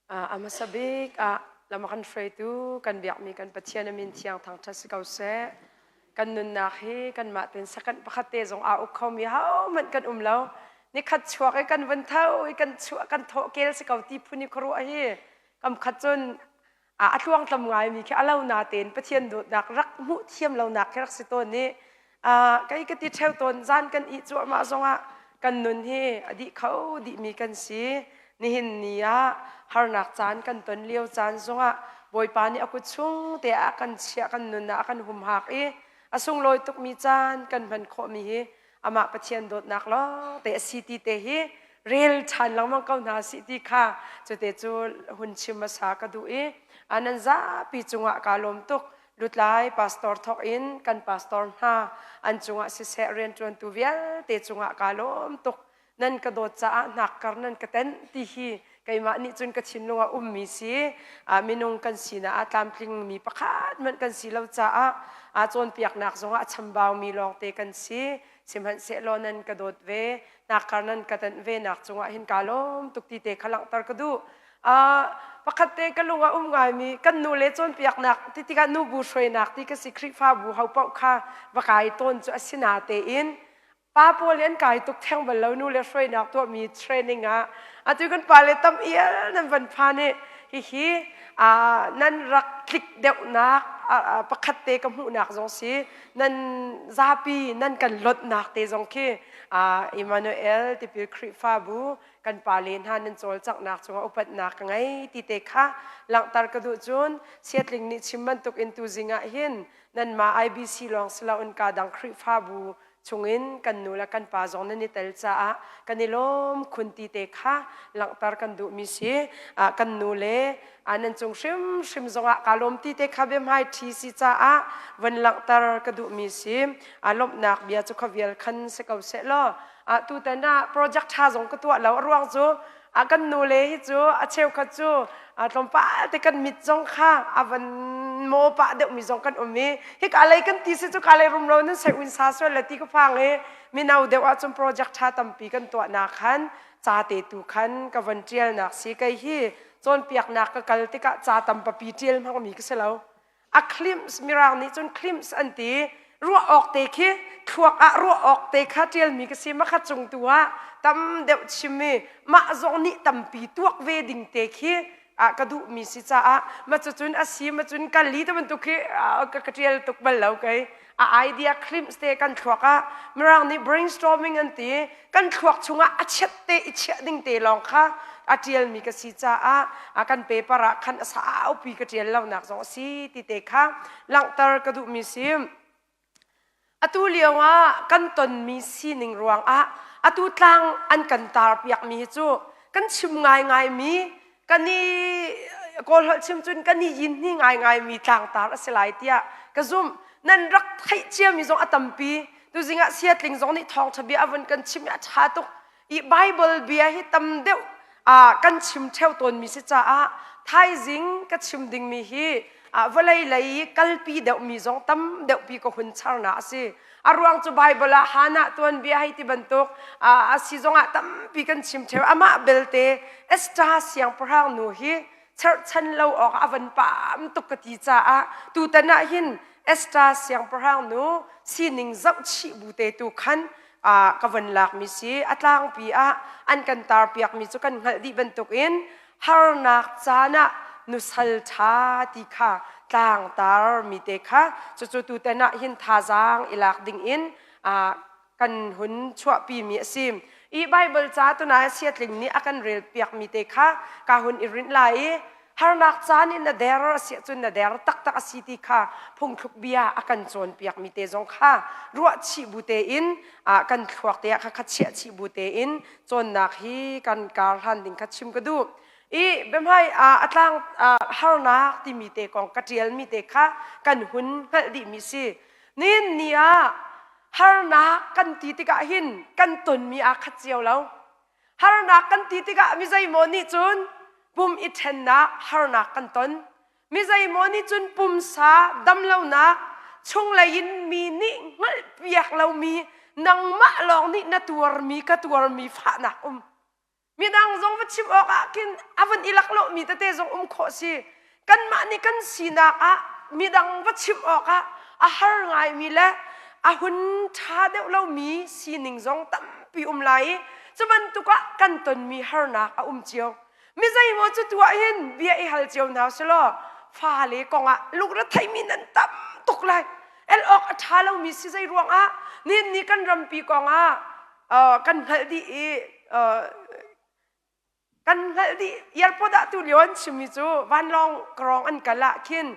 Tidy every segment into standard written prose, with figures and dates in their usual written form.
ama sabik lamakan freitu kan biak mi kan patian min tiang thang thas kau se kan nun na hi kan ma ten sakan pakhate zong ukhom mi hau man kan umlo ni khat chuak kan van thau kan chuak kan tho kel se kau ti phuni khru a hi kam khat chon atluang tlam ngai mi khe alo na ten pathian do dak rak mu thiam lo nak rak se to ni kai ka ti theu ton zan kan I chu ma zonga kan nun hi adi khau di mi kan si ni hin nia har nak chan kan ton leo chan zonga boi pa ni aku chung te a kan chia kan nun na kan hum hak e asung loi tuk mi chan kan ban kho mi hi ama pathian dot nak lo te city te hi real chan lang mang kau na city kha chu te chu hun chim ma sa ka du e anan za pi chunga ka lom tuk lutlai pastor thok in kan pastor ha an chunga si se ren tron tu vial te chunga ka lom tuk nan ka dot cha nak kar nan ka ten ti hi kai ma ni chun ka chin lunga mi si minung kan sina atlam tling mi pakhat man kan si lo cha a chon piak nak zonga chambaw mi long te kan si simhan se lo nan ka dot ve nak kar nan ka ten ve nak chunga hin ka lom tuk ti te khalang tar ka du pakhat te ka lunga ngai mi kan nu le chon piak nak ti ti ka nubu shroi nak ti ka si khri fa bu hau pau kha wa kai ton chu asina te in pa polian kai tuk theng bal lo nu le shroi nak to mi training tu kan pale tam ia nan van phane hi nan rak klik deuh nak pakhat te ka mu nak zong si nan zapi nan kan lot nak te zong ki Emmanuel ti pil khri fa bu kan palin han nan chol chak nak chunga upat nak ngai ti te kha lang tar ka du chun siatling ni chimman tuk in tu zinga hin nan ma IBC long sila un ka dang khri fa bu chungin kan nula kan pa zong ni tel cha kanilom khunti te kha lang tar kan du mi si kan nule anan chung shim zonga kalom ti te kha bem hai thi si cha van lang tar ka du mi si alop nak bia chu khavial khan se kau se lo tu ta na project ha zong ka tu lo ruang chu kan nule hi chu cheu kha chu tlom pa te kan mit zong kha avan mo pa de mi zong kan omi hi ka lai kan ti se chu ka lai rum lo nan se win sa so la ti ko phang e mi nau de wa chum project tha tampi kan to na khan cha te tu khan ka van trial nak si kai hi chon piak nak ka kal ti ka cha tam pa pi trial ma ko mi ka se lo a clims mirang ni chon clims an ti ruwa ok te khi thuak ruwa ok te kha trial mi ka si ma kha chung tuwa tam de chimi ma zong ni tampi tuak ve ding te khi ka du mi si cha ma chun si ma chun kan li ta man tu khi ka trial tuk bal lo kai idea clips te kan thuaka mirang ni brainstorming an ti kan thuak chunga achet te ichhe ding te long kha trial mi ka si cha kan paper khan sa pi ka trial lo nak zong si ti te kha lang tar ka du mi si atu liawa kan ton mi si ning ruang atu tlang an kan tar piak mi chu kan chim ngai mi kan ni kol hol chim chun kan ni yin ni ngai mi tlang tar asilai tia ka zum nan rak thai chia mi zong atampi tu zinga siatling zong ni thong thabi avan kan chim ya tha tu I bible bia hi tam deu kan chim theu ton mi si cha thai zing ka chim ding mi hi valai lai kalpi deu mi zong tam deu pi ko hun char na si arwang chu bible hana ton bia hi ti bantuk si zonga tam pi kan chim theu ama belte esta siang prang nu hi chan lo ok avan pam tukati cha tu tana hin esta siang prang nu sining zau chi bu te tu khan kavan lak mi si atlang pi an kan tar piak mi chu kan ngal di bantuk in har nak chana nusal tha ti kha tlang tar mi te kha chu tu tana hin tha jang ilak ding in kan hun chua pi mi sim I bible cha tu na siatling ni akan rel piak mi te kha ka hun irin lai har nak chan in na der si chun na der tak asiti kha phung thuk bia akan chon piak mi te jong kha ruwa chi bu te in kan thuak te kha chia chi bu te in chon nak hi kan kar han ding kha chim ka du bem hai atlang har nak ti mi te kong ka trial mi te kha kan hun hal di mi si nin nia har nak kan ti ti ka hin kan ton mi kha chiao lo har nak kan ti ti ka mi zai mo ni chun pum ithen na har na kan ton mi zai mo ni chun pum sa dam lo na chung lai in mi ni ngal piak lo mi nang ma long ni na tuar mi ka tuar mi fa na มีดังจงวัชิมออกกินอวันอิลักโลมีแต่จงขอสิกันมานี่กันสีนักมีดังวัชิมออกหาไงมีละหุ่นชาเดียวเรามีสีหนึ่งจงตั้มปีไหลจะมันตุกะกันตนมีหานักเจียวไม่ใช่ว่าจะตัวเห็นเบียร์ฮัลเจียวน่าสลอฟ้าเลยกองลูกระไทยมีนันตั้มตุกเลยเอลออกชาเรามีสิใจรวงนี่กันรำปีกองกันฮัลดีกันฮัลดียาพอดตุเลียนชิมิจูวันลองกรองอันกันละคิน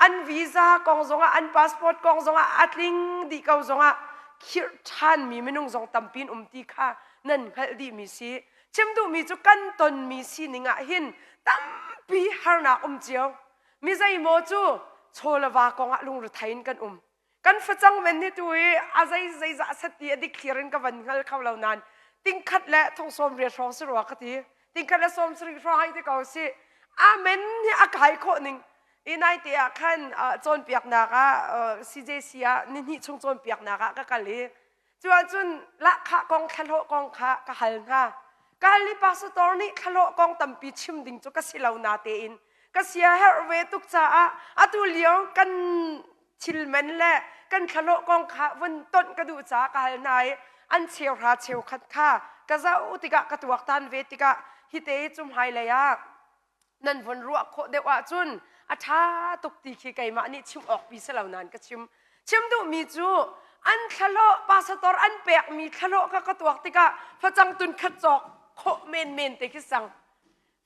อันวีซ่ากองจงอันพาสปอร์ตกองจงอัดลิงดีกองจงคิดทันมีไม่นุ่งจงตั้มปีนตีค่ะนั่นฮัลดีมีสิเชื่อมดูมีจูกันตนมีสิหนึ่งหินตั้มปีฮาร์นาเจียวมีใจโมจูโชลวากองลุงรถไทยกันกันฟังเว้นที่ตัวอาใจใจจะสติอดีเคลียร์กันวันนี้เขาเหล่านั้นติงขัดและทงสมเรียนร้องสรวกตีติงขัดและสมสริร้องให้ที่เขาสิอาเมนนี่อากาศคนหนึ่งอีนายที่ขันโจนเปียกนักซีเจเซียนี่ชงโจนเปียกนักก็กันเลยจวนละขะกองขันโลกองขะก็หันค่ะการลีปัสตอร์นี่ขันโลกองตั้มปีชิมดิ่งจุกสิเหล่านาเตอินก็เสียเฮรเวตุกจ้าตุเลียวกันชิลเมนแหละกันขลุ่กองขาวันต้นกระดูจากาลนายอันเชียวราเชียวขัดข้ากระเจ้าติกะกระตัวตันเวติกะฮิเตจุมไฮเลยนั่นวันรัวโคเดวะจุนอาชาตุกตีขี้ไก่มานี่ชิมออกปีเสลาวนานก็ชิมดูมีจูอันขลุ่ปาสตอร์อันเปียกมีขลุ่กระตัวติกะพระจังตุนขัดจอกโคเมนเตคิสัง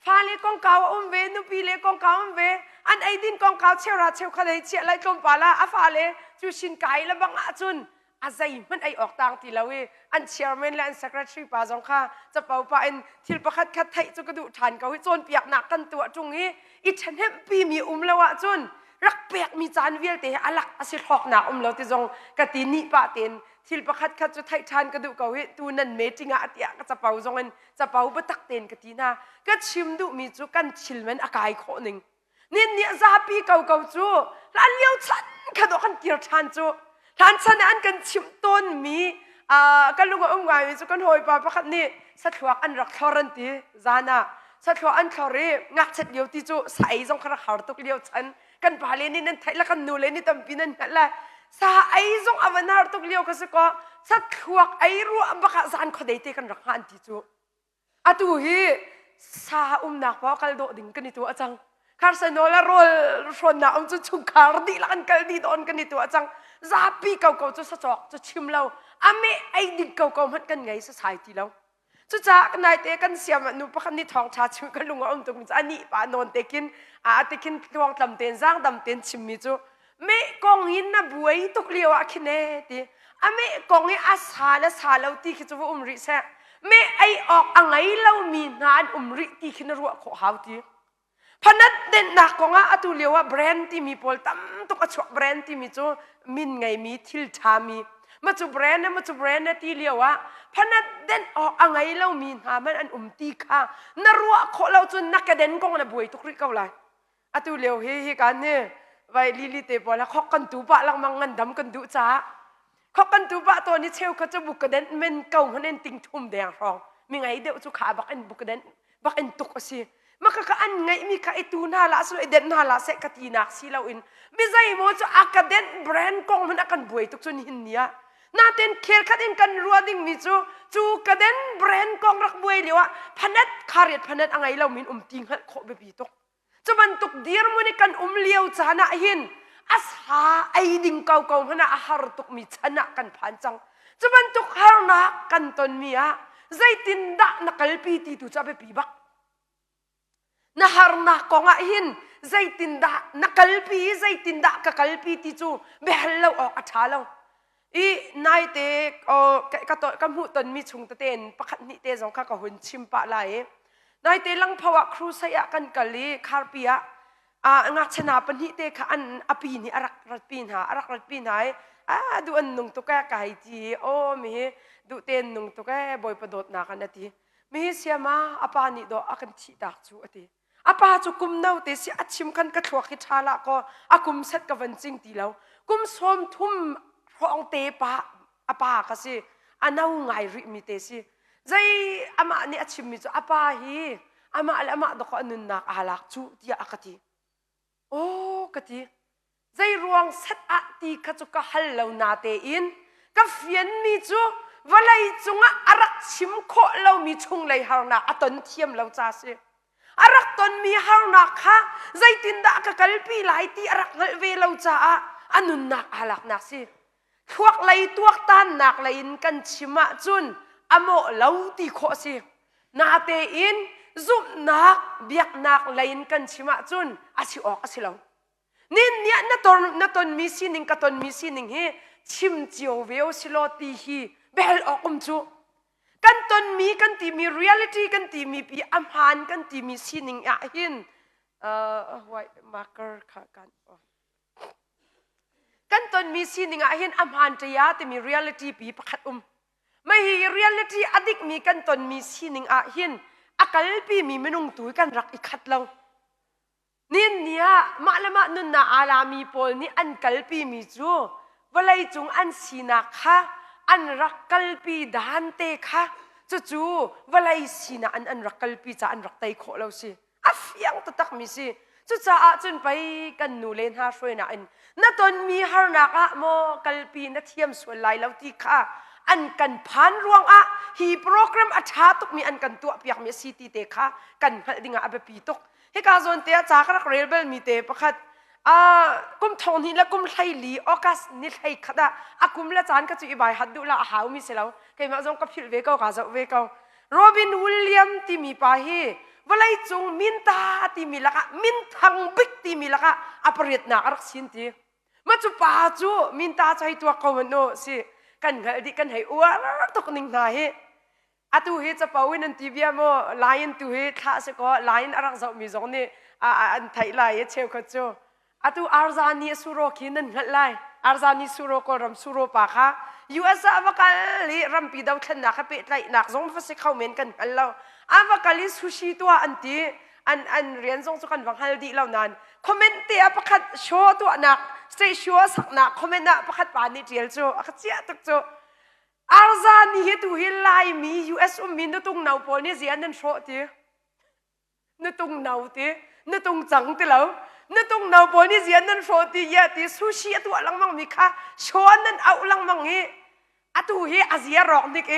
ฟ้าเล็กกองเก่าเวนุปีเล็กกองเก่าเวอันไอดินกองเก่าเชียวราเชียวขัดเชียไรกลมปาละฟ้าเล็กจูชินไก่ละบังอาจุนอาใจมันไอออกต่างทีละเวอันเชียร์แมนและอันเซกเรตรีปาจงค่ะจะเป่าปาอันทิลประคัดคัดไทยจุกระดูฐานเขาให้โจนเปียกหนักกันตัวจุงนี้อิฉันเห็นปีมีแล้วอะจุนรักเปียกมีจานเวียลเตะอลักอาศิหอกหนักแล้วที่จงกตินิปะเตนทิลประคัดคัดจุไทยทานกระดูเขาให้ตัวนั้นเมจิงอาเตียก็จะเป่าจงอันจะเป่าบัตักเตนกตินาก็ชิมดูมีจุกันชิลมันอากาศโคหนึ่งเนี่ยซาปีเก่าจูร้านเลี้ยวชันขดกันเกียร์ชันจูท่านชันอันกันชิมต้นมีกันลุงองค์ไงจูกันหอยปาประคันนี่สัตว์หัวอันรักทอรันตีจานาสัตว์หัวอันทอรีงักชัดเลี้ยวที่จูใส่จงขรักหาตุกเลี้ยวชันกันพาเลนี่นั่นไทยละกันนูเลนี่ตั้มปีนั่นแหละสาไอจงอวันหาตุกเลี้ยวก็สก็สัตว์หัวไอรัวบักจานขดเตกันรักหันที่จูอะตูฮีสานักพอกันโดดิ่งกันนี่ตัวจังคาร์เซโนลาโรลชนน่ะจุดชุกคาร์ดีละกันกันดีโดนกันนี่ตัวจังซาปีเก่าจุดสะจอกจุดชิมเราเมไอดิเก่ามันกันไงสัยทีเราจุดจากนายเตกันเสียมนุปคันนี่ทองชาชิมกันลุงตรงอันนี้ปานนเตกินเตกินทองดำเต็นจ้างดำเต็นชิมมิจูเมกองหินน่ะบวยตุกเลียวคินเนตีเมกองหินอาสาและสาเราตีคิดว่าริเซเมไอออกอังไงเรามีงานริตีคินรัวขอหาวตีพนัดเด่นหนักของอาตุเลียวว่าแบรนด์ที่มีโพลตั้มตุกชวแบรนด์ที่มีจูมินไงมีทิลทามีมาจูแบรนด์ที่เลียวว่าพนัดเด่นออกอังไงเรามีหามันอันตีค่ะนรัวขอเราจนนักเด่นกองน่ะบวยตุกริกเอาไรอาตุเลียวเฮกันเนี่ยไว้ลิเตปอละขอกันตูปะลังมังงันดำกันดูจ้าขอกันตูปะตัวนี้เชลเขาจะบุกเด่นมันเก่ามันเด่นติงทุ่มแดงทองมีไงเดี๋ยวจูขาบักเอ็นบุกเด่นบักเอ็นตุกสิมากก็อันไงมีใครตูน่าละสุดเด่นน่าละเสกตีนักสิเราอินไม่ใช่โมจะอากาเด่นแบรนด์กองมันอากันบวยทุกส่วนหินเนี่ยน่าเด่นเคลคัดอินกันรัวดิ่งมีจูกระเด่นแบรนด์กองรักบวยเดียวพนัดคาริดพนัดอะไรเรามินติงหัดโคเบบีตุกจะมันตุกเดียร์มันกันเลี้ยวจานะหินอาสาไอดิ่งเก่าๆพนัดอาหารตุกมีชนะกันผ่านจังจะมันตุกฮาร์นักกันตนมีใจตินดะนักลปีตีตุจะไปปีบักnah harna konga hin zaitinda nakalpi zaitinda kakalpi ti chu behlo o athalo i naite o kamu ton mi chung ta ten pakhat ni te jong kha ka hun chimpa lai naite lang phawa crusaya kan kali kharpia nga chana pani te kha an api ni arak rat pin hai du an nung to ka kai ti o mi du ten nung to ka boy padot na kanati mi siama apani do akan chi tak chu ati apa chu kum nau te si achim kan ka thwa ki thala ko akum set ka van ching ti lo kum som thum rong te pa apa ka si anau ngai ri mi te si ใจอามานี่ชิมมิจูอาปาฮีอามาละมาดอกอันนุนนักอาลักจูที่อากติโอ้กติใจรวงเซตอาตีขจุกฮัลโลนาเตอินกับเฟียนมิจูวลัยจุงอารักชิมโคเรามีชงเลยฮาร์นักอัตนเทียมเราจ้าเสอารักตนมีฮาร์นักค่ะใจตินดากกัลปีหลายตีอารักเวเราจ้าอันนุนนักอาลักนักสิพวกไลตัวตันนักไลนกันชิมะจุนอโมเลาตีโคสินาเตอินซุบนักเบียกนักไลนกันชิมะจุนอาชิออกอาชิเลานี่เนี่ยนัตนมีสินิงกัตนมีสินิงเฮชิมเจียวเวลสิโลตีฮีเบลออกจูกันตนมีกันตีมี reality กันตีมีปีอัมพันกันตีมีสินิงอาหินไว้มาร์เกอร์ค่ะกันตนมีสินิงอาหินอัมพันจะยาตีมี reality ปีประคัดไม่ reality อดิกมีกันตนมีสินิงอาหินอากาลปีมีมนุงตุยกันรักอีกขัดเรานี่เนี่ยมาละมานุนนาอาลามีโพลนี่อันกัลปีมีจูวลัยจุงอันสีนักค่ะอันรักกัลปีดานเตค่ะจู่วลัยสีนักอันรักกัลปีจะอันรักไตโคเราสิอาฟยังตักมีสิจู่จ้าจนไปกันนูเลนฮาช่วยนะอันนั่นตอนมีฮาร์นักอะโมกัลปีนัดเทียมส่วนไหลเราที่ค่ะอันกันพันรวงอะฮีโปรแกรมอัชาตุกมีอันกันตัวเปียกมีซีตีเตค่ะกันหัดดิ่งอะแบบปีตุกเฮกาโซนเตียจากรักเรเบลมีเตประคัดกุมทองนี่ละกุมไทยลีออกัสนี่ไทยขดากุมละจานก็จะอีบายหัดดูละหาวมีเสลาใครมาจงกับพิลเวก้ากาจะเวก้าโรบินวิลเลียมที่มีปาฮีวลัยจงมินตาที่มีละกะมินทังบิกที่มีละกะอปริตนารักสินทีมาจุปาจูมินตาใจตัวเขาโนสิกันเหดิกันให้อวตกนิ่งนายอาตุเฮจะเป่าวินันทีเบียโมไลน์ตุเฮท่าสก็ไลน์อรักษามีจงนี่อันไทยไลน์เชลขจโอาตุอาร์ซานีสุโรคินันหัดไลอาร์ซานีสุโรก็รำสุโรปะค่ะยูเอสอาวกัลรำปีดาวทันนักเป็ดไลนักจงฟัสเข้าเมนกันฮัลโหลอาวกัลสุชีตัวอันทีอันเรียนจงสุกันวังฮัลดีเหล่านั้นคอมเมนต์เตียประคัดโชว์ตัวนักสเตชัวสักนักคอมเมนต์นักประคัดปานิเจียลโจอักเจียตุกโจอาร์ซานีเหตุหิลไลมียูเอสมีนตุงนาวพอนี่เสียนันโชว์ทีนตุงนาวทีนตุงจังทีแล้วนตุงนาวพอนี่เสียนันโชว์ทีเยอะทีซูชิตัวลังมังมีค่ะโชว์นั้นเอาลังมังเออาตุเฮอาเซียรอกนิกเอ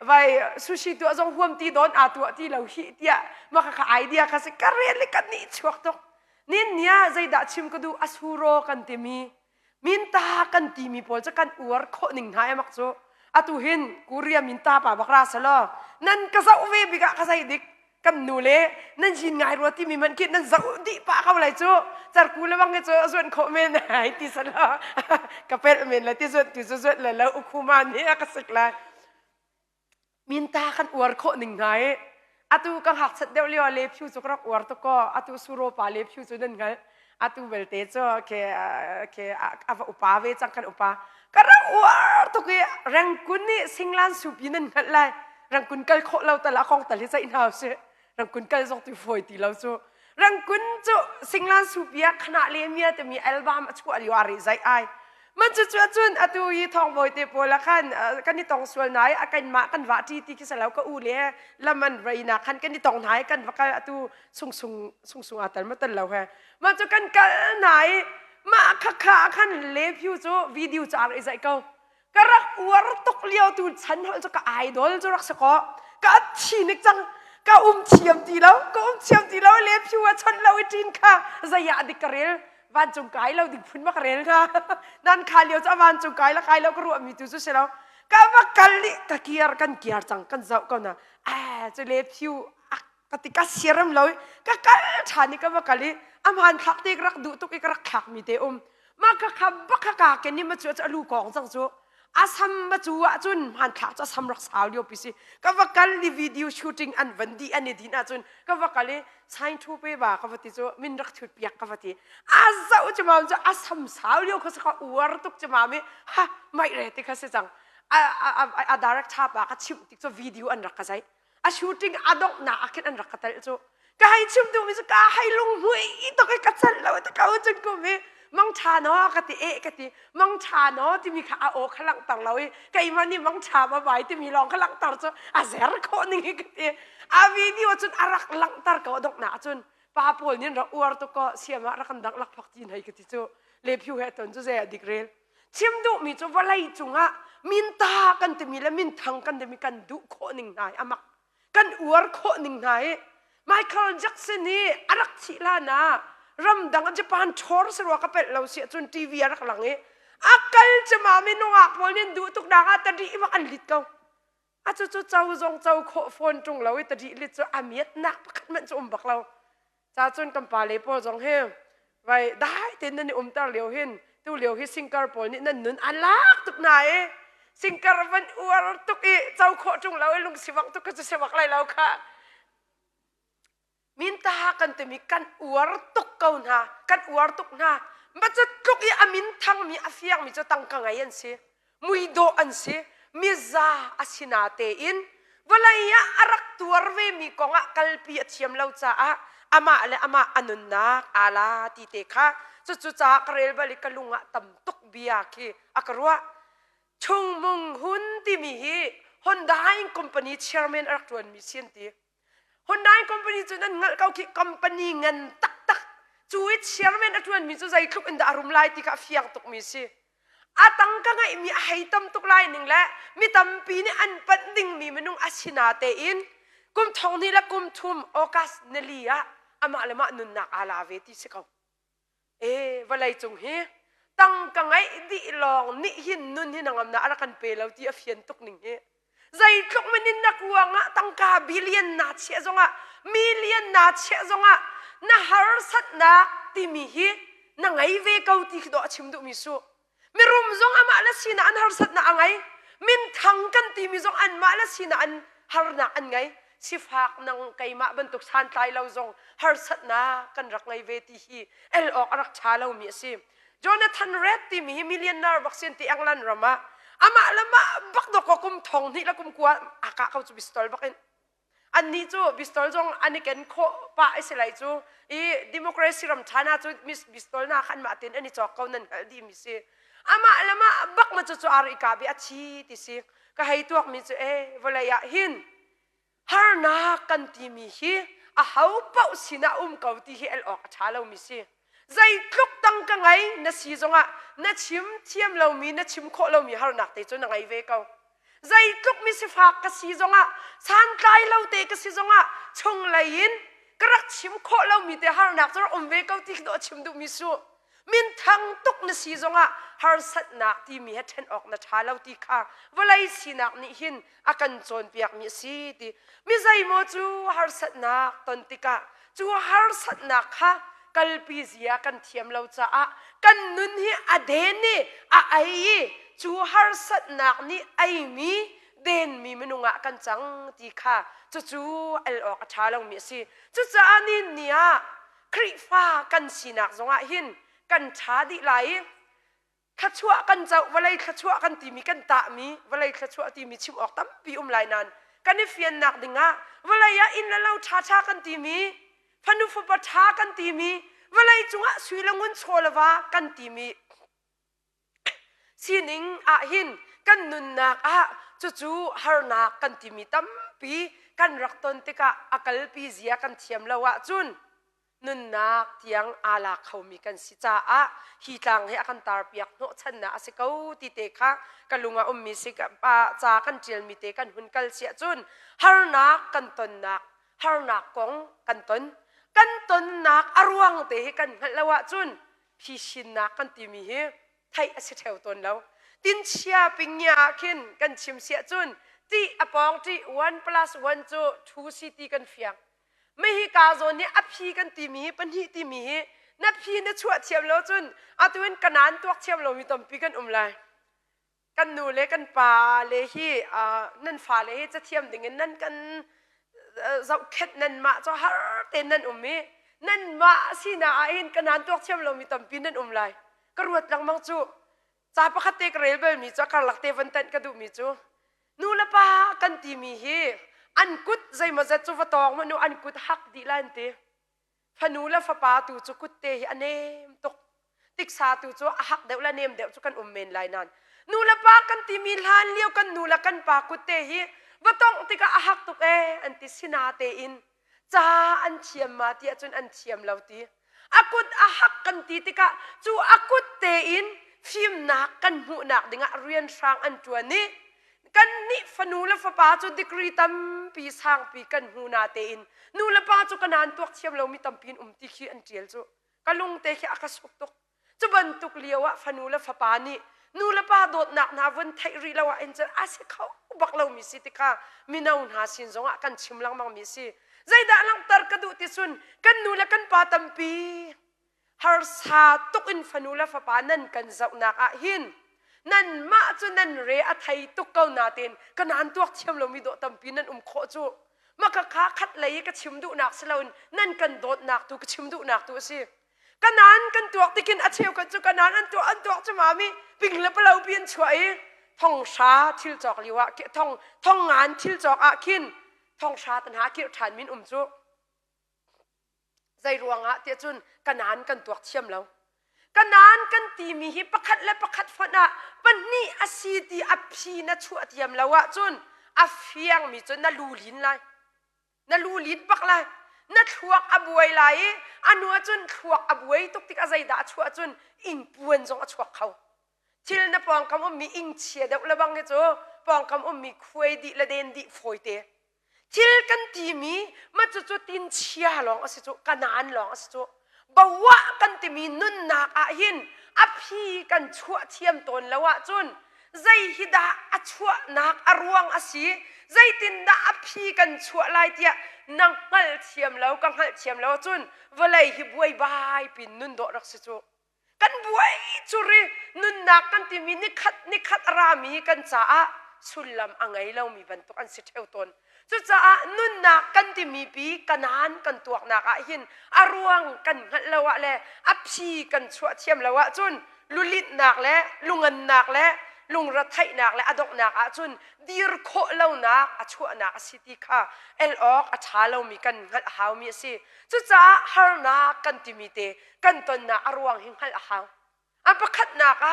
ไว้ซูชิตัวจงห่วมตีโดนอาตัวที่เราฮิตเดียมาค่ะไอเดียค่ะสิการเรียนลิกันนี่ช่วงตกนี่เนี่ยใจดัชชิมก็ดูอสูโรกันทีมีมินตากันทีมีพอจะกันอวดโคหนึ่งหายมักโซอาตุเห็นกูเรียมินตาป่าบักราสละนั่นก็จะอุเวบิกะก็จะดิกกันนูเล่นั่นชินไงรัวที่มีมันคิดนั่นจะดิป่าเขาอะไรโจจัดกูเลยว่าไงโจส่วนโคเมนหายที่สละกับเป็นเมนเลยที่ส่วนเลยแล้วอุคุมานี่ก็สึกเลยมินตากันอวดโคหนึ่งหายอาตุกังหักสัตเดียวเลี้ยวเล็บผิวจุกรักอวดตะก็อาตุสุโรปาเล็บผิวจุนั่นไงอาตุเวลเตโจเคอาอุปาเวจังกันอุปาก็รักอวดตะกี้แรงกุนนี่สิงลานสุบินันกันเลยแรงกุนกัลโคเราแต่ละของแต่ละใจน่าเสียแรงกุนกัลส่งตัวฝอยตีเราโจแรงกุนโจสิงลานสุบิยขณะเลี้ยเมียแต่มีอัลบั้มชั่วอริวาริใจไอมันจะชวนจุนอาตุยทองบอยเตปโละขันกันนี่ตองส่วนไหนอากันมากันว่าที่คิดแล้วก็อูเล่แล้วมันไรนะขันกันนี่ตองไหนกันว่ากันอาตุซุงอาตันมาตันเราแฮมันจะกันไหนมาขาขันเล็บผิวจูวิดีโอจากไอ้ใจเก่าก็รักอวดตกเลี้ยวตูฉันเขาจะก็ไอดอลจะรักสกอก็ชีนิกจังก็เทียมตีแล้วก็เทียมตีแล้วเล็บผิวฉันเราไอ้จีนค่ะจะอยากดิกระเรลวันจงไกเราดิพุ่นมากระเรลค่ะนั่นขาเลี้ยวจะวันจงไกแล้วใครเราก็รู้มีตัวสุดเสียแล้วก็ว่ากันลิตะเกียร์กันเกียร์จังกันเจ้ากันนะจะเล็บผิวกติกาเสียรำเลยก็กันฐานนี้ก็ว่ากันลิอามันขักเด็กรักดูตุกอีกรักขักมีเตอมาขับบักขักกันนี่มาจะลูกของจังจูอาซัมมาจูจุนมันขักจะซัมรักษาเดียวพิสิก็ว่ากันลิวิดีโอชูตติ้งอันวันดีอันนี้ดีนะจุนก็ว่ากันลิใช้ทูไปบ่าก็ว่าที่จูมินรักชุดเปียกก็ว่าที่อาซาอุจมาจะอาซัมสาวเดียวเขาจะเขาอวดตุกจะมาไม่ฮะไม่เลยที่เขาเสียจังดารักชาบ่าก็ชิมที่จูวิดีโออันรักก็ใช่ชูตติ้งดอกหนาคิดอันรักก็แต่จูก็ให้ชิมดูมิสก็ให้ลงหวยอีตกไอ้กัดสันเราแต่เขาจนกูมี มังชาเนาะกติกติมังชาเนาะที่มีขาโอขลังตังเราไก่มันนี่มังชามาใบที่มีรองขลังตังจ้ะอาเซอร์คนนี่กติอาวิดีโอจนอารักลังตังก็ดอกหนาจนป้าปูนี่เราอวดตัวก็เสียมารักกันดักลักพักจีนให้กติจ้ะเล็บผิวเหตุนจ้ะเสียดิกเรลชิมดูมีจ้ะว่าไรจุงอ่ะมินตากันแต่มีและมินทังกันแต่มีกันดุโคหนึ่งนายอามักกันอวดโคหนึ่งนายไมเคิลแจ็คสันนี่อารักชิลานะรำดังอันจะปานชอร์สรัวกับเป็ดเราเสียจนทีวีรักหลังเออากัลจะมาไม่นอกพอเนี่ยดูตุกดังอาตดีว่าอันลิดเขาอาจจะเจ้าจงเจ้าโคฟอนจงเราไอ้ตดีลิดจะอามีดนักพักมันจะบักเราจ้าจนกำปาเลยพอจงเฮไว้ได้เต็นนั่นตาเหลียวเห็นตู้เหลียวที่สิงคโปร์นี่นั่นนุนอันลักตุกไหนสิงคโปร์วันอวดตุกอีเจ้าโคจงเราไอ้ลุงสิวักตุกก็จะสิวักไรเราค่ะมินตากันแต่มีกันอวดตุกเก่าหน้ากันอวดตุกหน้ามันจะตุกอีอามินทั้งมีอาฟียงมีจะตั้งกังไงอันเสียมุยโดอันเสียมิซาอาสินาเตอินเวลายะอารักตัวเวมีกงะกัลปีเทียมเราจ้าอามาและอามาอนุนักอาลาติเตคะจุจ้ากเรลบลิกลุงะตำตุกเบียคีอักรัวชงมุงหุนที่มีฮีฮอนด้าอินคอมพานีเชอร์แมนอารักตัวมีเสียนตีฮอนด้าอินคอมพานีจุนั้นเงาเขาคิดคอมพานีเงินตักจุยเชอร์แมนอารักตัวมีจุใจคลุกอินดาอารมณ์ไล่ที่กับเฟียงตุกมีสิอาตังกังไงมีให้ตำตุกไล่หนึ่งแหละมีตำปีนี้อันปัดดิ่งมีมนุงอาชินาเตอินกุมทองนี่ละกุมทุมโอกัสเนลียอามาละมานุนนักอาลาเวติสิเขาวันไรจงเฮตั้งกังไงดิลองนี่หินนุนหินงามนะอะไรกันเปล่าที่อฟียนตุกหนึ่งเฮใจทุกมันนินนักวางะตั้งกาบิลเลียนนาเชจงะมิลเลียนนาเชจงะน่าฮาร์สัตนักที่มีเฮน่าไงเวก้าที่ขดอชิมดูมิสูมีรุมจงอามาละสินะอันฮาร์สัตนักไงมินทั้งกันที่มีจงอันมาละสินะอันฮาร์นักอันไงสิฟักนังไก่มาบรรทุกสันไตเราจงฮาร์สัตนักกันรักไงเวทีฮีเอลออกรักชาเรามีสิจอนาธานเรดที่มีมิลเลียนนาร์วัคซีนที่อังลันรามาอามาละมาบักดอกกุมทองนี่ละกุมกวนอากาเขาจะบิสตอลบักอันนี้จูบิสตอลจงอันนี้กันโคป้าไอ้สิไรจูอีดิโมคราซีรัมชานาจูมิสบิสตอลน่าขันมาตินอันนี้จอกเขานั่นดีมิสิอามาละมาบักมาจูอาริกาบิอาชีติสิก็ให้ตัวมิจูเวลายะหินฮาร์นากันที่มีฮีอาหาวเป้าสินะเขาที่ฮีเอลออกชาเรามิสิใจลุกตั้งกังไงนัดซีจงะนัดชิมเทียมเรามีนัดชิมโคเรามีฮาร์นักเตจนไงเวก้าใจลุกมีสิฟักกซีจงะสันไตเราเตกซีจงะชงไหลยินกระชิมโคเรามีแต่ฮาร์นักจนเวก้าที่โดชิมดูมิสูมินทั้งตุกนัดซีจงะฮาร์สัตนักที่มีเหตุออกนัดชาเราที่ข้าเวลาสีนักนี่หินอากันโจนเปียกมีสีที่มีใจโมจูฮาร์สัตนักตอนติกาจูฮาร์สัตนักค่ะกัลปีเสียกันเทียมเราจะกันนุนฮีอเดนนี่ไอจูฮาร์สัตนักนี่ไอมีเดนมีมนุงะกันจังตีค่ะจูเอลออกชาเรามีสิจะอันนี้เนี่ยคริฟ้ากันสีนักจงะหินกันชาดิไหลขัดชั่วกันเจ้าเวลาขัดชั่วกันตีมีกันตามีเวลาขัดชั่วตีมีชิมออกตั้มปีไหลนันกันนี่เฟียนนักดิ่งะเวลายะอินแล้วเราชากันตีมีพนุฟปัชากันตีมีเวลาจุงะสุยลงุนโชลวากันตีมีสินิงหินกันนุนนักจูฮาร์นักกันตีมีตั้มปีกันรักตนติกะอักลปีเสียกันเทียมละวะจุนนุนนักเทียงอาลาเขามีกันสิจ้าฮีตังให้อากันตาเปียกโนชันนะสิเขาติเตคะกันลุงมีสิกับป้าจ้ากันเจียลมีเตกันหุ่นกัลเสียจุนฮาร์นักกันตนนักฮาร์นักกงกันตนนักอารวงเตะกันละวะจุนพิชินนักกันตีมีเฮไทยอาศัยเทวตนแล้วตินเชียปิงยาขินกันชิมเสียจุนตีอปองตี1+1จู2ซีตีกันเฟียงไม่ฮิกาโซนี่อภิกันตีมีปัญหิตีมีนับพีนับชั่วเทียมแล้วจุนอาตัวนั้นกันนั้นตัวเทียมเรามีตอมปีกันไลกันนูเล็กกันป่าเลยฮีนั่นฝ่าเลยจะเทียมดิ่งนั่นกันเราเข็ดนั่นมาจะฮาร์เตนนั่นมีนั่นมาสินะอินกันนั้นตัวเทียมเรามีตอมปีนั่นไลกระรวดหลังมังจูจ่าปะคัตเตกเรลเบลมีจ้าการหลักเทวันเตนกระดูมีจูนูละปะกันตีมีฮีอันกุดใจมาจะจูฟตองมันนูอันกุดฮักดีลันเตพนูละฟ้าตูจูกุดเตอันเนมตก ติกซาตูจูหักเดวละเนมเดวจูกันเมนไลนั้นนูละปากันติมีลานเลี้ยวกันนูละกันปากุเตฮีว่าต้องติกาหักตุกอันติสินาเตอินจ้าอันเชียมมาตีจนอันเชียมเราตีอากุดหักกันตีติกาจูอากุดเตอินฟิมนักกันหูนักดิ่งเรียนช่างอันตัวนี้กันนี่ฟนูละฟป้าจูดิกรีตัมปีสางปีกันหูนาเตอินนูละป้าจูกันนันตัวเชียมเรามีตัมปีนติขีอันเจียลจูกันลุงเตขีอากัสตุกจูบันตุกเลียวะฟนูละฟป้านี่นูละป้าโดดหนักนาวันไทยรีละวะเอ็นเจออาศัยเขาบักเรามีสิติกามีนาอุนหาสินจงกันชิมลังมังมีสิใจด่าลังตร์กระดูติสุนกันนูละกันป้าตัมปีฮาร์สาตุกินฟนูละฟป้านั่นกันเจ้าหนักหินนั่นมาจนนั่นเรียไทยตุกเกานาเตนกันนันตัวเชียมเรามีโดดตัมปีนั่นโคจูมาค้าคัดเลยก็ชิมดูหนักสลาวนั่นกันโดดหนักตัวก็ชิมดูหนักตัวสิกันนั้นกันตัวติกินอาเชียวกันจูกันนั้นอันตัวจะมามีปิงเล็บเราเปลี่ยนช่วยท่องชาทิลจอกลิวะท่องงานทิลจอกอาคินท่องชาตันหาคิดฐานมินจูใจรวงอะเตี้ยจุนกันนั้นกันตัวเชียมเรากันนั้นกันตีมีฮิปคัดและปคัดฟันอะปันนี่อาศีดีอับพีนัชวดเทียมเราอะจุนอัฟเฟียงมีจนน่าลูลินเลยน่าลูลินปักเลยนัดทวกอบวยไหลอันวัวจนทวกอบวยตุกติกอะไรด่าชัวจนอิงปวนจงอชวกเขาทิลนับปองคำว่ามีอิงเชียเดวละบังเงโจปองคำว่ามีคุยดิละเดนดิฟอยเตทิลกันทีมีมาจุตินเชียลองอสิโจกันนานลองอสิโจบ่าวะกันทีมีนุนนักอาหินอภิกันชัวเทียมตนละวะจนใจฮิดาอชัวนักอรวงอสีใจตินดาอภิกันชัวลายเตียนังหัลเทียมแล้วกังหัลเทียมแล้วจนเวลาฮิบวยบายปินนุนโดรักสิโจกันบวยจุรีนุนนักกันทีมีนิคัดรามีกันจ้าสุลลัมอังไงเรามีบรรทุกอันสิเทวตนจุจ้านุนนักกันทีมีปีกันนานกันตัวนักหินอารวงกันหัลละวะเลยอภิกันชัวเทียมละวะจนลุลิดนักและลุงเงินนักและลุงรัฐไทยนักและอดกนักอาจุนดีร์โคเล่านักอาชัวนักสิติค่ะเอลออกอาชาเรามีกันหัดหาวมีสิจุจ้าฮาร์นักกันติมีเตกันตนนักอารวงหิงหัดหาวอันประคัดนัก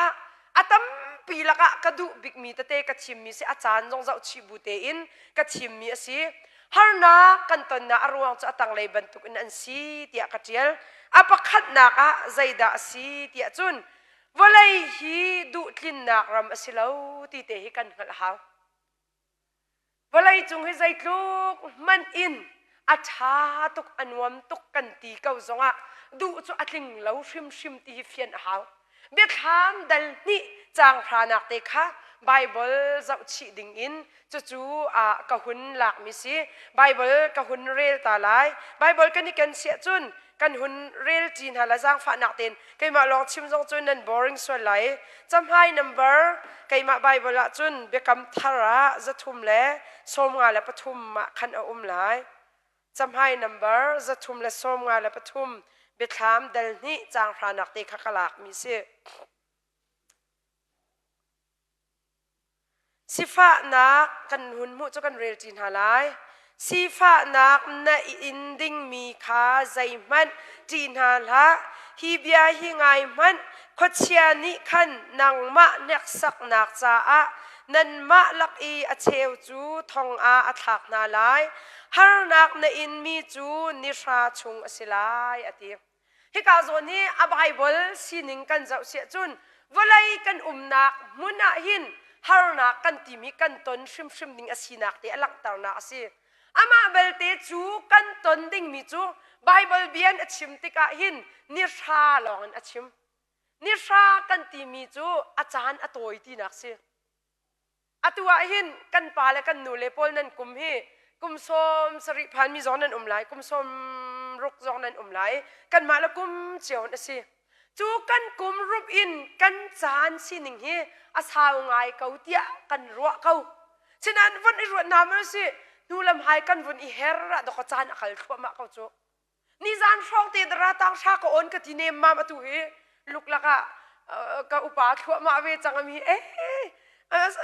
อาตั้มปีละกระดูบิกมีเตกัดชิมมีสิอาจารย์จงเจ้าชิบูเตอินกัดชิมมีสิฮาร์นักกันตนนักอารวงจะตั้งเลยบรรทุกอินอันสิเตียกัดเจียลอันประคัดนักใจด่าสิเตียจุนวลัยฮีดูทินนักรำสิเลวตีเตหิกันหัลหาววลัยจงให้ใจลูกมันอินอาชาตุกอันวมตุกกันตีเก้าจงดูจุอัดลิงเลวชิมตีเฟียนหาวเบียดถามดัลนี่จางพระนักเตคะไบเบิลจะฉีดิ่งอินจู่กะหุนหลักมิสิไบเบิลกะหุนเรลตาไลไบเบิลกันนี่กันเสียจุนกันหุนเรียลจีนหาละจางฝานักเต็นใครมาลองชิมจงจุนนั้น boring ส่วนไหลจำให้ number ใครมาใบบละจุนเบคำทาระจะทุ่มเละสมงาและปฐุมมาขันเอาไหลจำให้ number จะทุ่มและสมงาและปฐุมเบคำเดลนี่จางฝานักเตะขกลักมีเสียสิฟ้านักกันหุนมุจกันเรียลจีนหาไลสีฟ้านักน่าอินดิ้งมีขาใจมันจีนหาละฮีเบียฮีไงมันขดเชียนิขันนางมะเนกสักนักจ้านันมะลักอีอเชวจูทองอาอัฐกนาลายฮาร์นักน่าอินมีจูนิชาชงสิลายอติฮิกาโซนี้อับไฮเบิลสินิงกันเจ้าเสียจุนวลัยกันนักมุนาหินฮาร์นักกันติมีกันตนชิมดิงอสินักเตอลักตานักสิอามาเบลเตจูกันตนดิ่งมีจูไบเบิลเบียนอชิมติกาหินนิชาลองอชิมนิชากันตีมีจูอาจารย์อโตยตีนักสิอตัวหินกันปาและกันนูเลปอลนั่นกุมฮีกุมสมสริพันมีจอนันไหลกุมสมรุกจอนันไหลกันมาแล้วกุมเจียวนั่นสิจูกันกุมรูปอินกันจานสิหนึ่งฮีอาสาวไงเขาเตียกันรัวเขาฉะนั้นวันนี้รวดน้ำนั่นสินูลำหายกันวันอีเฮระดอกจานอักขวมาเขาจูนี่จานช่องเตดราตังชาก็โอนกันที่เนมมามาตุเฮลุกละก็อุปาขวมาเวจังมี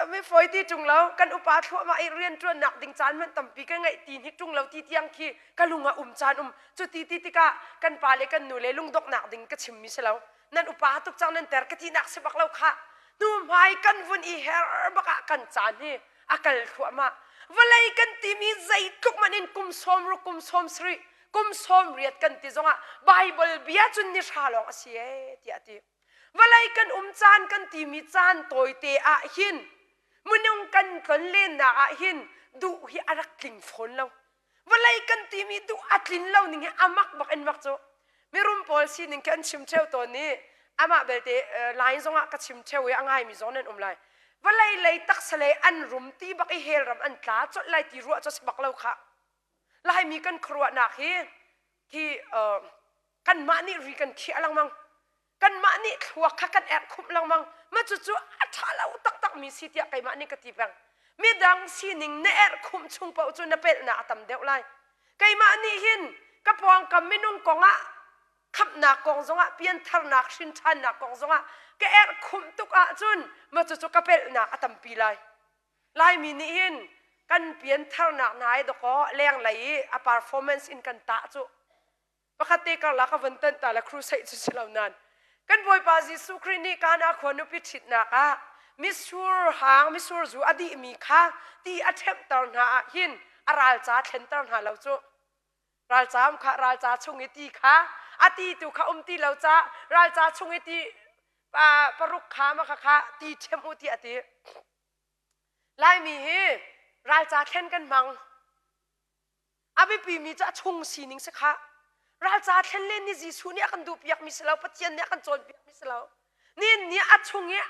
ไม่ฝอยที่จุงเรากันอุปาขวมาไอเรียนจวนหนักดิ่งจานมันตั้มปีกันไงตีนฮิจุงเราที่เตียงขี้กันลุงจานจุดตีติกะกันปาเลกันนูเลลุงดอกหนักดิ่งก็ชิมมิเสลา นั่นอุปาตุกจังนั่นแต่กตินักสิบักเราค่ะนู่นหายกันวันอีเฮร์บักกันจานนี่อากัลขัวมาวันไรกันที่มีใจทุกมันอินกุมสมรุกุมสมสรีกุมสมเรียดกันที่จงอ่ะไบเบิลเบียจุนนิชาลองอาศัยที่อาทิวันไรกันจานกันที่มีจานตัวเตะหินมุนงกันกันเล่นนะหินดูฮิอารักลิงฝนเราวันไรกันที่มีดูอัดลินเราหนึ่งอามักบักเอ็นบักโจมีรุมพอลซีหนึ่งกันชิมเชลตัวนี้อามาเบลเตไลน์จงอ่ะก็ชิมเชลยังไงมีจงนั้นไลวันไรเลยตักสเลอันรุมตีบักเฮลรำอันตาจุดไลตีรัวจุดบักเราค่ะไลมีกันครัวหนักที่กันมานี่รีกันเขียลังมังกันมานี่หัวขักันแอบคุมลังมังมาจู่ๆอัฐาเราตักมีสิทธิ์ไก่มานี่กติบังมีดังสีหนึ่งเนแอบคุมชุงเป่าจุนเป็ดหน้าตำเดียวไลไก่มานี่หินกระปองกับไม่นุ่งกองอ่ะขับหนักกองจงอ่ะเปลี่ยนทางหนักชินชันหนักกองจงอ่ะแกแอบคุมตุกอ่ะจุนมาจู่ๆกับเป็ดหน้าตำปีไลมีนี่หินกันเปลี่ยนทางหนักไหนดอกแรงไหลอะperformance in กันตาจู่ปกติก็ลักวันตันแต่ละครูใส่จุดเหล่านั้นกันบอยปาจิสุครีนี่การอาควานุพิชิตนักมิสูร์หางมิสูร์จูอดีมีค่ะที่อัฐเตอร์หาหินอาราลจ้าเทนเตอร์หาเราจู่ราลจ้ามค่ะราลจ้าชงอิตีค่ะอดีตุค่ะตีเราจ้าราลจ้าชงอิตีปรุกขามาค่ะตีเทมอุติอดีไล่มีราลจ้าเทนกันมังอาบิปีมีจะชงสีนิงสักค่ะราลจ้าเทนเล่นนี่จีสุเนี่ยกันดูเปียกมิสลาวปัจเจียนเนี่ยกันโจนเปียกมิสลาวนี่อัดชงเงี้ย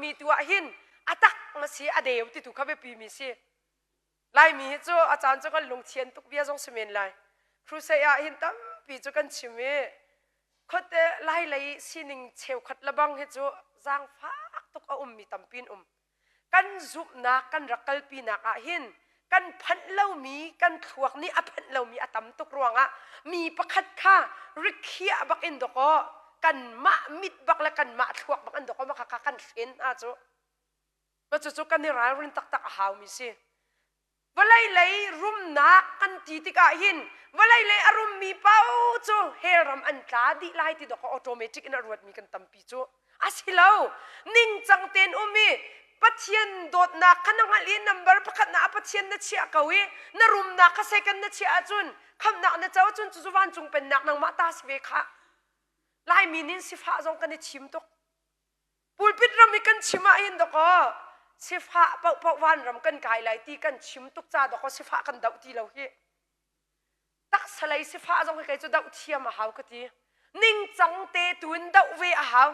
มีตัวหินอัตักมาเสียอเดียวที่ถูกเขาไปปีมีเสียไล่มีจ้าอาจารย์จ้ากันลงเทียนตุกเบียจงสมินไล่ครูเสียหินตั้มปีจ้ากันชิมเขาแต่ไล่สีนิงเชวขัดระบังเฮจ้าจางฟ้าตุกมีตั้มปีนกันจุบนักกันรักกัลปีนักหินกันพันเล่ามีกันขวกนี่พันเล่ามีตั้มตุกรวงมีประคัดข้าริเคียบักอินดอกกันมะมิดบักและกันมะขวกบักอินดอกมาคักกันเฟ้นจ้ามาจู่ๆกันนี่ร้ายรินตักหาวมีสิวันไรรุมนักกันตีติกาหินวันไรอารมณ์มีเป้าจ้าเฮรัมอันตาดีไล่ติดดอกออโตเมติกอินรวดมีกันตั้มปีจ้าอาศิลาวนิ่งจังเต็นมีปัจเจียนโดดนักขณะนี้นัมเบอร์ประคัดนักปัจเจียนนัชเชียกวีนรุมนักเซกันนัชเชียจุนคำนักนัชเจ้าจุนจุวันจุงเป็นนักนังมาตาสเวค่ะไล่มีนินสิฟ้าจงกันชิมตุกปูลปิดรำมีกันชิมาอินดอกสิฟ้าปะวันรำกันกายไหลตีกันชิมตุกจ้าดอกสิฟ้ากันดาวตีเราเฮตักสไลสิฟ้าจงให้จุดดาวเทียมหาวกตีนิ่งจังเตตุนดาวเวหาว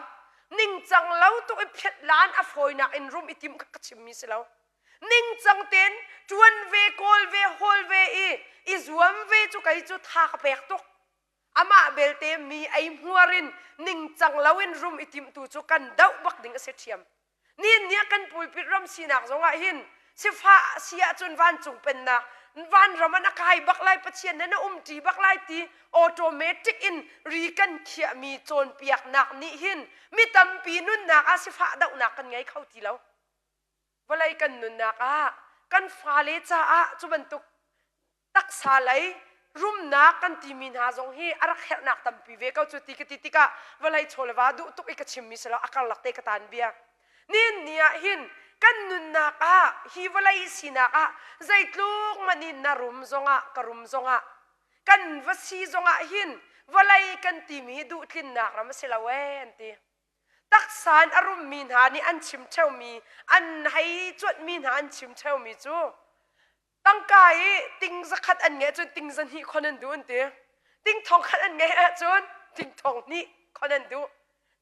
นิ่งจังเล่าตัวเพ็ดล้านอฟอยนักอินรุมอิติมกักชิมมิสแล้วนิ่งจังเต็นจวนเวโกลเวโฮลเวอีจวมเวจุกไอจุทากเปกตุกอามาเบลเตมีไอหัวรินนิ่งจังเล่าอินรุมอิติมตูจุกันดาวบักดิ่งเสียเทียมนี่กันปุยปิรำสีนักจงอาหินสิฟ้าเสียจนวันจุงเป็นนักวันรำมันกายบักไลปัจเจียนนั้นตีบักไลตีออโตเมติกอินรีกันเขียมีโจนเปียกหนักนี่หินมีตั้มปีนุ่นนักอาสิฟ้าดาวนักกันไงเข้าทีแล้ววันไรกันนุ่นนักกันฟ้าเลจ้าจุบันตุกตักสาไลรุมนักกันตีมินหาจงฮีอารักเฮนักตั้มปีเวก้าจุดติกะวันไรโชลวาดูตุกอีกชิมมิสแล้วอาการหลักเตกตันเบียนี่หินกันนุนนักฮิวไลสินักใจลูกมันนินนารุมจงกรุมจงกันวัสีจงหินวไลกันตีมีดูทินนักรำเสลาเวนตีตักสารอารมณ์มีนหานี่อันชิมเช่ามีอันให้จวดมีนหาอันชิมเช่ามีจูตั้งกายติงสักขัดอันเงี้ยจนติงสันฮีคนนั้นดูอันตีติงทองขัดอันเงี้ยจนติงทองนี่คนนั้นดู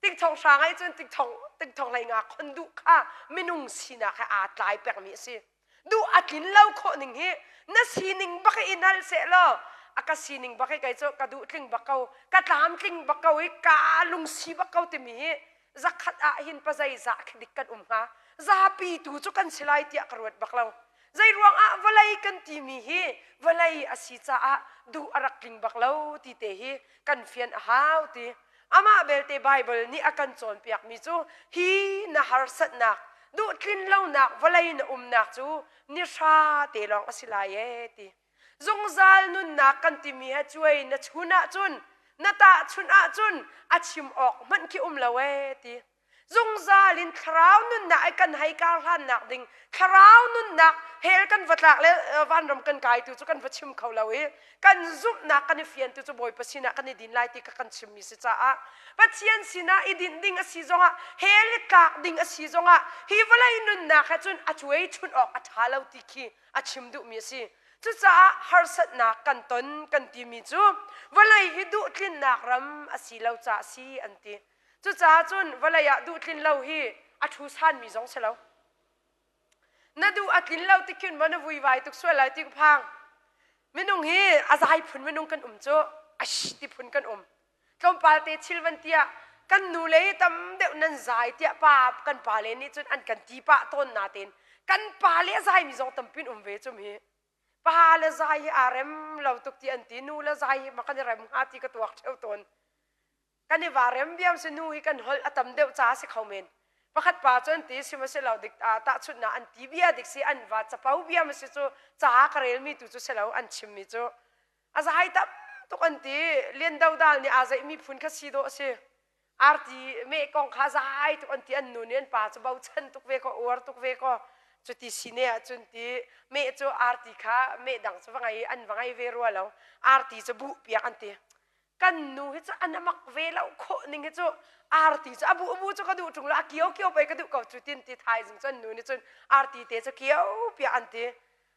ติงทองช้างไอ้จนติงทองไรงาคนดูข้าไม่นุ่งสีนักให้อาตายแปลกมีสิดูอาทินเล่าคนหนึ่งฮีนั่นสีหนึ่งบักอินฮัลเสลอากาศหนึ่งบักไก่โจกระดูทิ้งบักเขากระตามทิ้งบักเขาอีกาลุงสีบักเขาที่มีจักขัดหินปัจจัยจักดิกันฮะจับปีตูจุกันสลายที่กระวดบักเราใจรวงวลัยกันที่มีวลัยอาศิจ้าดูอารักลิงบักเราที่เตะกันเฟียนหาวที่อามาเบลเตไบเบิลนี่อากันโจนเปียกมีจูฮีน่าฮาร์สัตนักดูคลินเล่านักวลัยน่านักจูนิชาเตลองอสิลายที่จงซาลนุนนักกันที่มีให้ช่วยนัชหุนะจุน นาตาชุนอาจุนอาชิมออกมันคิอุมละเวตีจงซาลินคราวนุนนักไอ้กันให้การหันนักดิ่งคราวนุนนักเฮลกันวัดหลักเลยวันรำกันไกตัวจุกันวัดชิมเขาละเวกันซุบนักกันเฟียนตัวจุบอยปัสสินะกันดินไล่ตีกันชิมมิสิจ้าปัจเจียนสินะอีดินดิ่งอสีจงอ่ะเฮลิกากดิ่งอสีจงอ่ะฮิวไลนุนนักจุนอาช่วยชุนออกอาทาเลาติคีอาชิมดุมิสิจุจ้าฮาร์สัตนักกันต้นกันตีมิจูวไลฮิดุทินนักรำอสีเลาจ้าสีอันตีจุจ้าจุนวลายดูทินเลาฮีอัทุสันมีสองเสลานาดูอัทินเลาที่ขึ้นมันวุ่ยวายตุกส่วนไรที่กพังไม่นุ่งฮีอาศัยพุ่นไม่นุ่งกันจ้อัชติพุ่นกันตอนปาเตชิลวันเตียกันนูเลยตั้มเด็กนั้นใจเตียป้ากันปาเลนี่จนอันกันตีป้าต้นนาเตนกันปาเลใจมีสองตั้มปินเวจุมฮีปาเลใจอารมเราตุกที่อันตีนูเลใจมากันอะไรมึงอาทิกตัวเท่าตนกันในวาร์มเบียมสนุยกันฮอลอัตมเดียวจ้าสิเขาเมนประคัดป่าจนตีสิมาเสลาดิกตาชุดน่ะอันตีเบียดิกสิอันวัดจะเป้าเบียมสิจูจ้ากระเรลมีตุจูเสลาอันชิมมีจูอาศัยตับตุกันตีเลียนดาวดาลนี่อาศัยมีพุนคัสีโดสิอาร์ตีเมฆกองข้าใจตุกันตีอันนูเนียนป่าจะเบาชันตุกเวก็อวร์ตุกเวก็จุดที่สิเนี่ยจนตีเมฆจูอาร์ตีข้าเมฆดังจะว่าไงอันว่าไงเวรัวแล้วอาร์ตีจะบุเปียกอันตีกันนูเฮจ้าอันนั้นมักเวลาโคนิ่งเฮจ้าอาร์ติจ้าบูจ้ากระดูจุงละเกี่ยวไปกระดูกับจุดตินติไทยจนนูนี่จนอาร์ติเตจ้าเกี่ยวเปียอันเต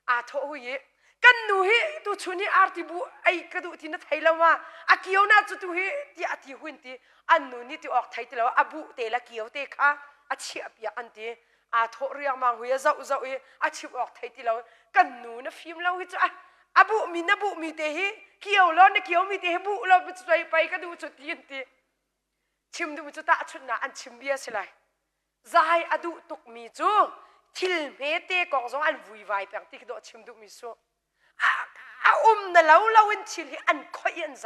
อาโถหุยกันนูเฮตัวชุนี่อาร์ติบูไอกระดูที่นั่นไทยแล้วว่าอาเกี่ยวน่าจุดตัวเฮที่อาทิหุ่นตีอันนูนี่ที่ออกไทยที่แล้วอาบูเตละเกี่ยวเตค่ะอาเชียเปียอันเตอาโถเรียงมังหุยเจ้าเฮอาชิบออกไทยที่แล้วกันนูน่ะฟิล์มเราเฮจ้าอาบุมีเตหิเกี่ยวล้อเนี่ยเกี่ยวมีเตหิบุเราไปก็ดูจุดที่นตีชิมดูจุดตาชุดน่ะอันชิมเบียสิไรใจอดูตุกมีจูทิลเมเตกองสองอันวุ่นวายแปลงที่กระโดดชิมดูมีสูน่ะเราอินชิลอันคอยอันใจ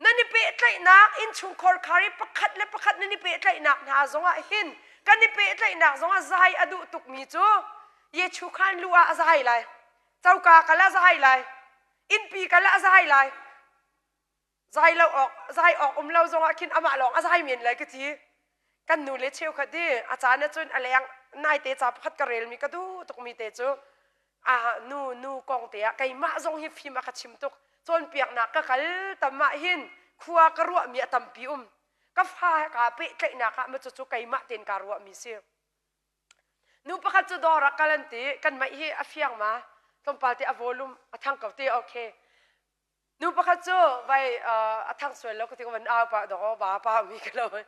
นั่นนี่เป็ดไรนักอินชุงคอร์คาริประคัดนั่นนี่เป็ดไรนักนาสองอ่ะหินกันนี่เป็ดไรนักสองอ่ะใจอดูตุกมีจูเยชูขันลัวใจไรเจ้ากากะละใจไรอินปีกะละใจไรใจเราออกเราจงอาคินอามาหลองใจเหม็นเลยก็ทีกันนูเลเชียวคดีอาจารย์เนี่ยจนอะไรยังนายเตจับพัดกระเรลมีกระดูตุกมีเตจูนูกองเตะไก่มาจงฮิฟิมาขัดชิมตุกจนเปียกหนักก็ขัลตำมาหินขัวกระรัวมีตำปิอุมก็ฟ้ากาเปะไก่หนักมาจุไก่มาเต็นกระรัวมีเสียนูประคัดจุดอรักกันตีกันมาอีอาเฟียงมาต้องปาติอโวลุมทั้งกับตีโอเคนูประคัดจูไปทั้งส่วนแล้วก็ที่วันอาปะดอกบ้าป้ามีกันเลย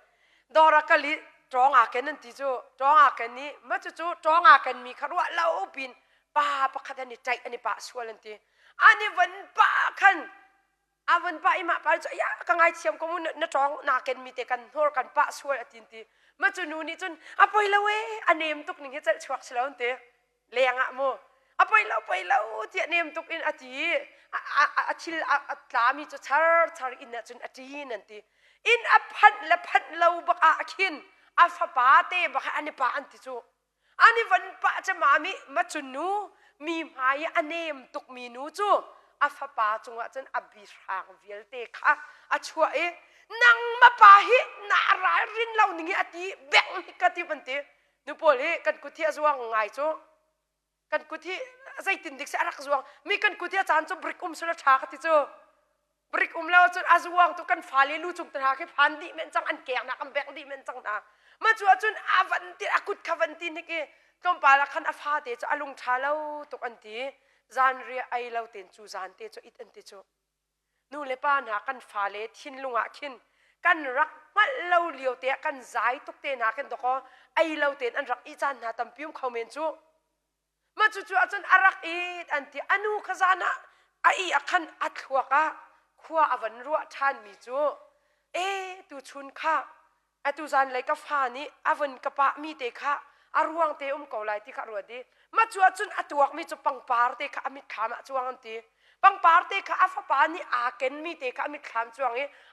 ดอรักกันลิตรองอากันนั่นที่จูตรองอากันนี้มาจูตรองอากันมีคารัวเล่าปินป้าประคัดอันนี้ใจอันนี้ป้าส่วนนั่นที่อันนี้วันป้าขันวันป้าอิมาป้าจะยากังไงเชียมก็มุนนัดตรองนากันมีแต่กันหัวกันป้าส่วนอันที่มาจูนูนี่จนไปแล้วเว้อันนี้มตุกหนึ่งให้จะชวักเฉลิมเตะเลี้ยงอะโมไปแล้วเจ้าเนี่ยมตุกอินอาทิชิลตลามีจุดชาร์อินจนอาทินั่นทีอินพัดเราบักอาคินฟ้าป้าเตะบักอันนี้ป้าอันที่จูอันนี้วันป้าจะมาจุนูมีหมายอันนี้มตุกมีนูจูฟ้าป้าจงว่าจนบิรางวิลเตะค่ะชัวนังมาป้าฮินารารินเราหนึ่งอาทิแบ่งฮิกติบันเตะนูโพลีกันกุฏิจวงไงจูกันกุฏิใจตินดิกเสียรักจวงมีกันกุฏิอาจารย์จะบริกสุรชาคติจูบริกแล้วจนอาจวงตุกันฟาลีลูจุงตราแค่พันดิเมนจังอันแก่นักอันแบกดิเมนจังนะมาจวจนอาวันติอากุดขวันตินี่กี่ต้นปลาละคันอาฟาเตจะอลุงชาเลาตุกันตีจานเรียไอเลาเตนจูจานเตจะอิดอันเตจูนู่นเลยป้าหากันฟาเลทินลุงอาคินกันรักมาเลาเลียวเตะกันใจตุกเตนากันตะก็ไอเลาเตนอันรักอีจานหาตัมพิมเขาเมนจูมาจู่ๆอาจารย์อารักอีดอันที่อนุขจานะไออาคันอัดหัวกะขัวอวันรัวทานมีจู่ตูชุนค่ะตูจานเลยกับฟ้านี้อวันกระปะมีเตค่ะอารวงเตอเกาไลที่ขรัวดีมาจู่ๆจนตัวมีจู่ปังปาร์เตค่ะอมิตขามจวงอันที่ปังปาร์เตค่ะอาฟ้าปานี่อาเกนมีเตค่ะอมิตขามจวง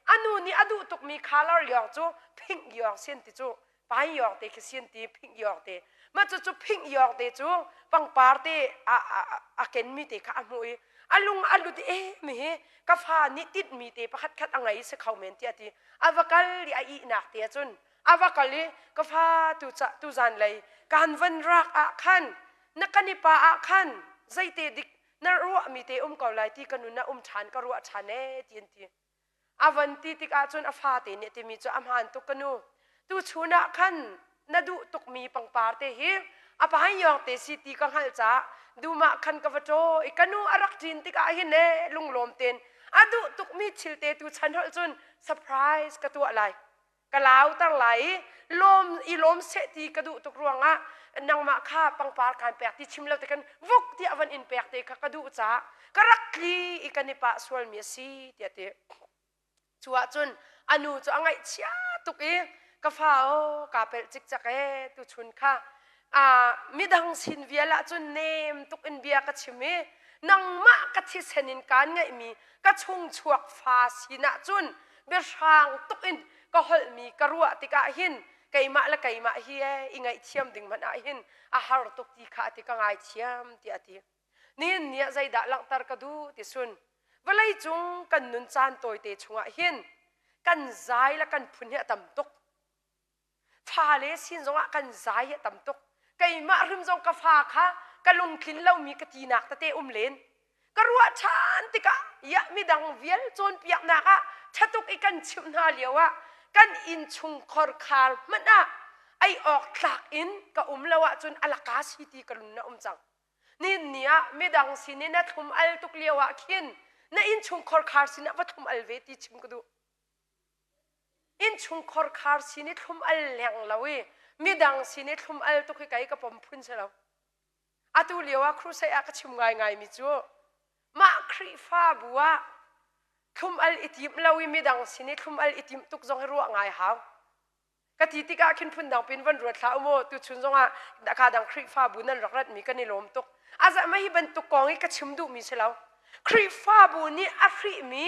อนุนี่อดูตุกมีคาลอร์หยอกจู่พิงหยอกเส้นติจู่ไปหยอกเตะเส้นตีพิงหยอกเตะ มาจุพิงยอกเตจูปังปาร์เตอาเกนมีเตข้ามวยอลุงอลุเอมีกาฟานิติดมีเตปะคัดอังไงสักเขาเมนตีตีอาวกัลลีไอนักเตียจุนอาวกัลลีกาฟาตุจันเลยการวันรักอาคันนักนิปาอาคันใจเตดิกนรัวมีเตเกาไลที่กันุนชันกรัวชันเอตีนตีอาวันตีติกอาจุนอาฟาเตเนติมีจูอามันตุกันูตุชูนักขันนาดูตุกมีปังปาร์เตฮีอาปะให้ยองเตสิตีกังฮัลจ้าดูมาขันกบโจอีกันูอารักจินติกาหินเนลุงลมเตนอาดูตุกมีชิลเตตุชันฮัลจุนเซอร์ไพรส์กระตัวอะไรกะลาวตั้งไหลลมอีลมเสตีกระดูตุกรวงอะนางมาข้าปังปาร์การแปกที่ชิมแล้วแต่กันวุกที่อวันอินแปกเตกระดูจ้ากระรักลีอีกันิปะสวลเมียซีเตียเตชัวจุนอนุจะไงเชียตุกเอกาฟ้าโอกาเปิลจิกจักตุชุนค่ะมิดังสินเวียละจุนเนมตุกอินเบียกัชิมีนังมะกัชิเซนินการไงมีกัชงชวกฟ้าสินะจุนเบียช่างตุกอินก็หลมีกรัวติกาหินไก่มะละไก่มะเฮียอิงไงเทียมดึงมันอาหินอาหารตุกตีขาติกาไงเทียมตีอาทินี่เนี่ยใจด่าลังตารกดูติสุนเวลาจุงกันนุนจานตัวเตชงอาหินกันใจละกันพุนเหต่ำตุกฟาเลสินจงอากันใจต่ำตุกไก่มาริมจงกาฟาค่ะกะลงคินเล่ามีกตีนักตะเตเลนกรัวชันติกะยะมีดังเวียนจนเปียกนักะชะตุกอีกันชิมนาเลียวะกันอินชุงคอร์คาร์มันอะไอออกหลักอินกะละวะจนอลากาสิตีกันนะจังนี่เนี่ยมีดังสินนะทุมอัลตุกเลียวะคินนะอินชุงคอร์คาร์สินะวัตุมอัลเวติชิมกดูอินชุงคอร์คาร์สินิทุมอัลแหงลาวีมีดังสินิทุมอัลตุกไก่กับผมพุ่นเสลาอาตุเลียวะครูใส่อากชิมง่ายมิจูมาครีฟ้าบัวทุมอัลอิติมลาวีมีดังสินิทุมอัลอิติมตุกจงให้รู้ง่ายหาวกะทิติกาคินพุ่นดังเป็นวันรวดท้าโมตุชุนจงอ่ะดักดังครีฟ้าบุนันรักรัดมีกันในลมตุกอาจะไม่ให้บรรทุกกองให้กระชิมดูมีเสลาครีฟ้าบุนี่อัครีมี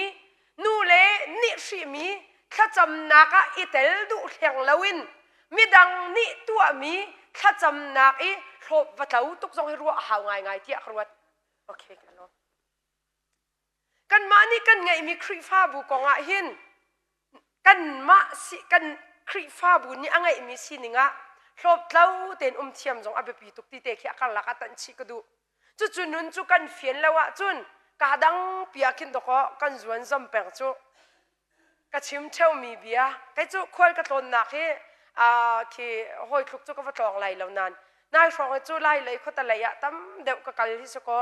นูเลนิชีมีถ้าจำนักอิเตลดูแข็งลาวินมีดังนี่ตัวมีถ้าจำนักอีโรบวัตถุตุกจงให้รู้หาวง่ายที่อักรวดโอเคกันเนาะกันมานี่กันไงมีครีฟ้าบุกองหินกันมาสิกันครีฟ้าบุนี่อังไงมีสินิงะโรบเล่าเต็นเทียมจงอเบปีตุกตีเตะขี้กันลักตันชิกดูจุนุนจุกันเฟียนแล้วะจุนกาดังเปียกินตกกันจวนจำเป็นจุกระชิมเช่ามีเบียไอ้จุคอยกระตนหนักที่คือหอยทุกจุกก็ตองไหลเหล่านั้นนายฟองไอ้จุไล่เลยเขาตะเลยอะตั้มเด็กก็กันที่สกอ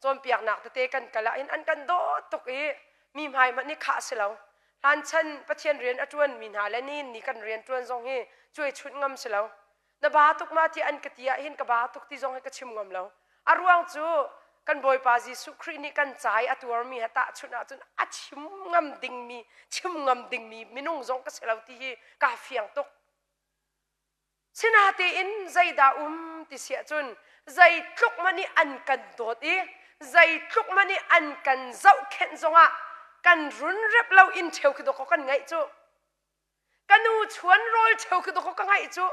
จนเปียกหนักเตะกันกันละอันกันโดตุกมีหายมันนี่ขาดเสียแล้วร้านฉันประเทศเรียนอจวนมีหาและนี่กันเรียนจวนทรงให้ช่วยชุดงำเสียแล้วนบาตุกมาที่อันกติยาเห็นกับบาตุกที่ทรงให้กระชิมงำแล้วอารวงจูกันบอยปาจีสุครีนี่กันใจอตัวมีเหตุชุนอาจุนอัดชิมงำดิ่งมีชิมงำดิ่งมีมินุ่งจงก็เสียแล้วที่กาเฟียงตุกสินาตีอินใจดาติเสียจุนใจทุกมันนี่อันกันโดดใจทุกมันนี่อันกันเจ้าเข็นจงอ่ะกันรุนเร็บเราอินเทวคือตัวเขากันไงจูกันนูชวนโรลเทวคือตัวเขากันไงจู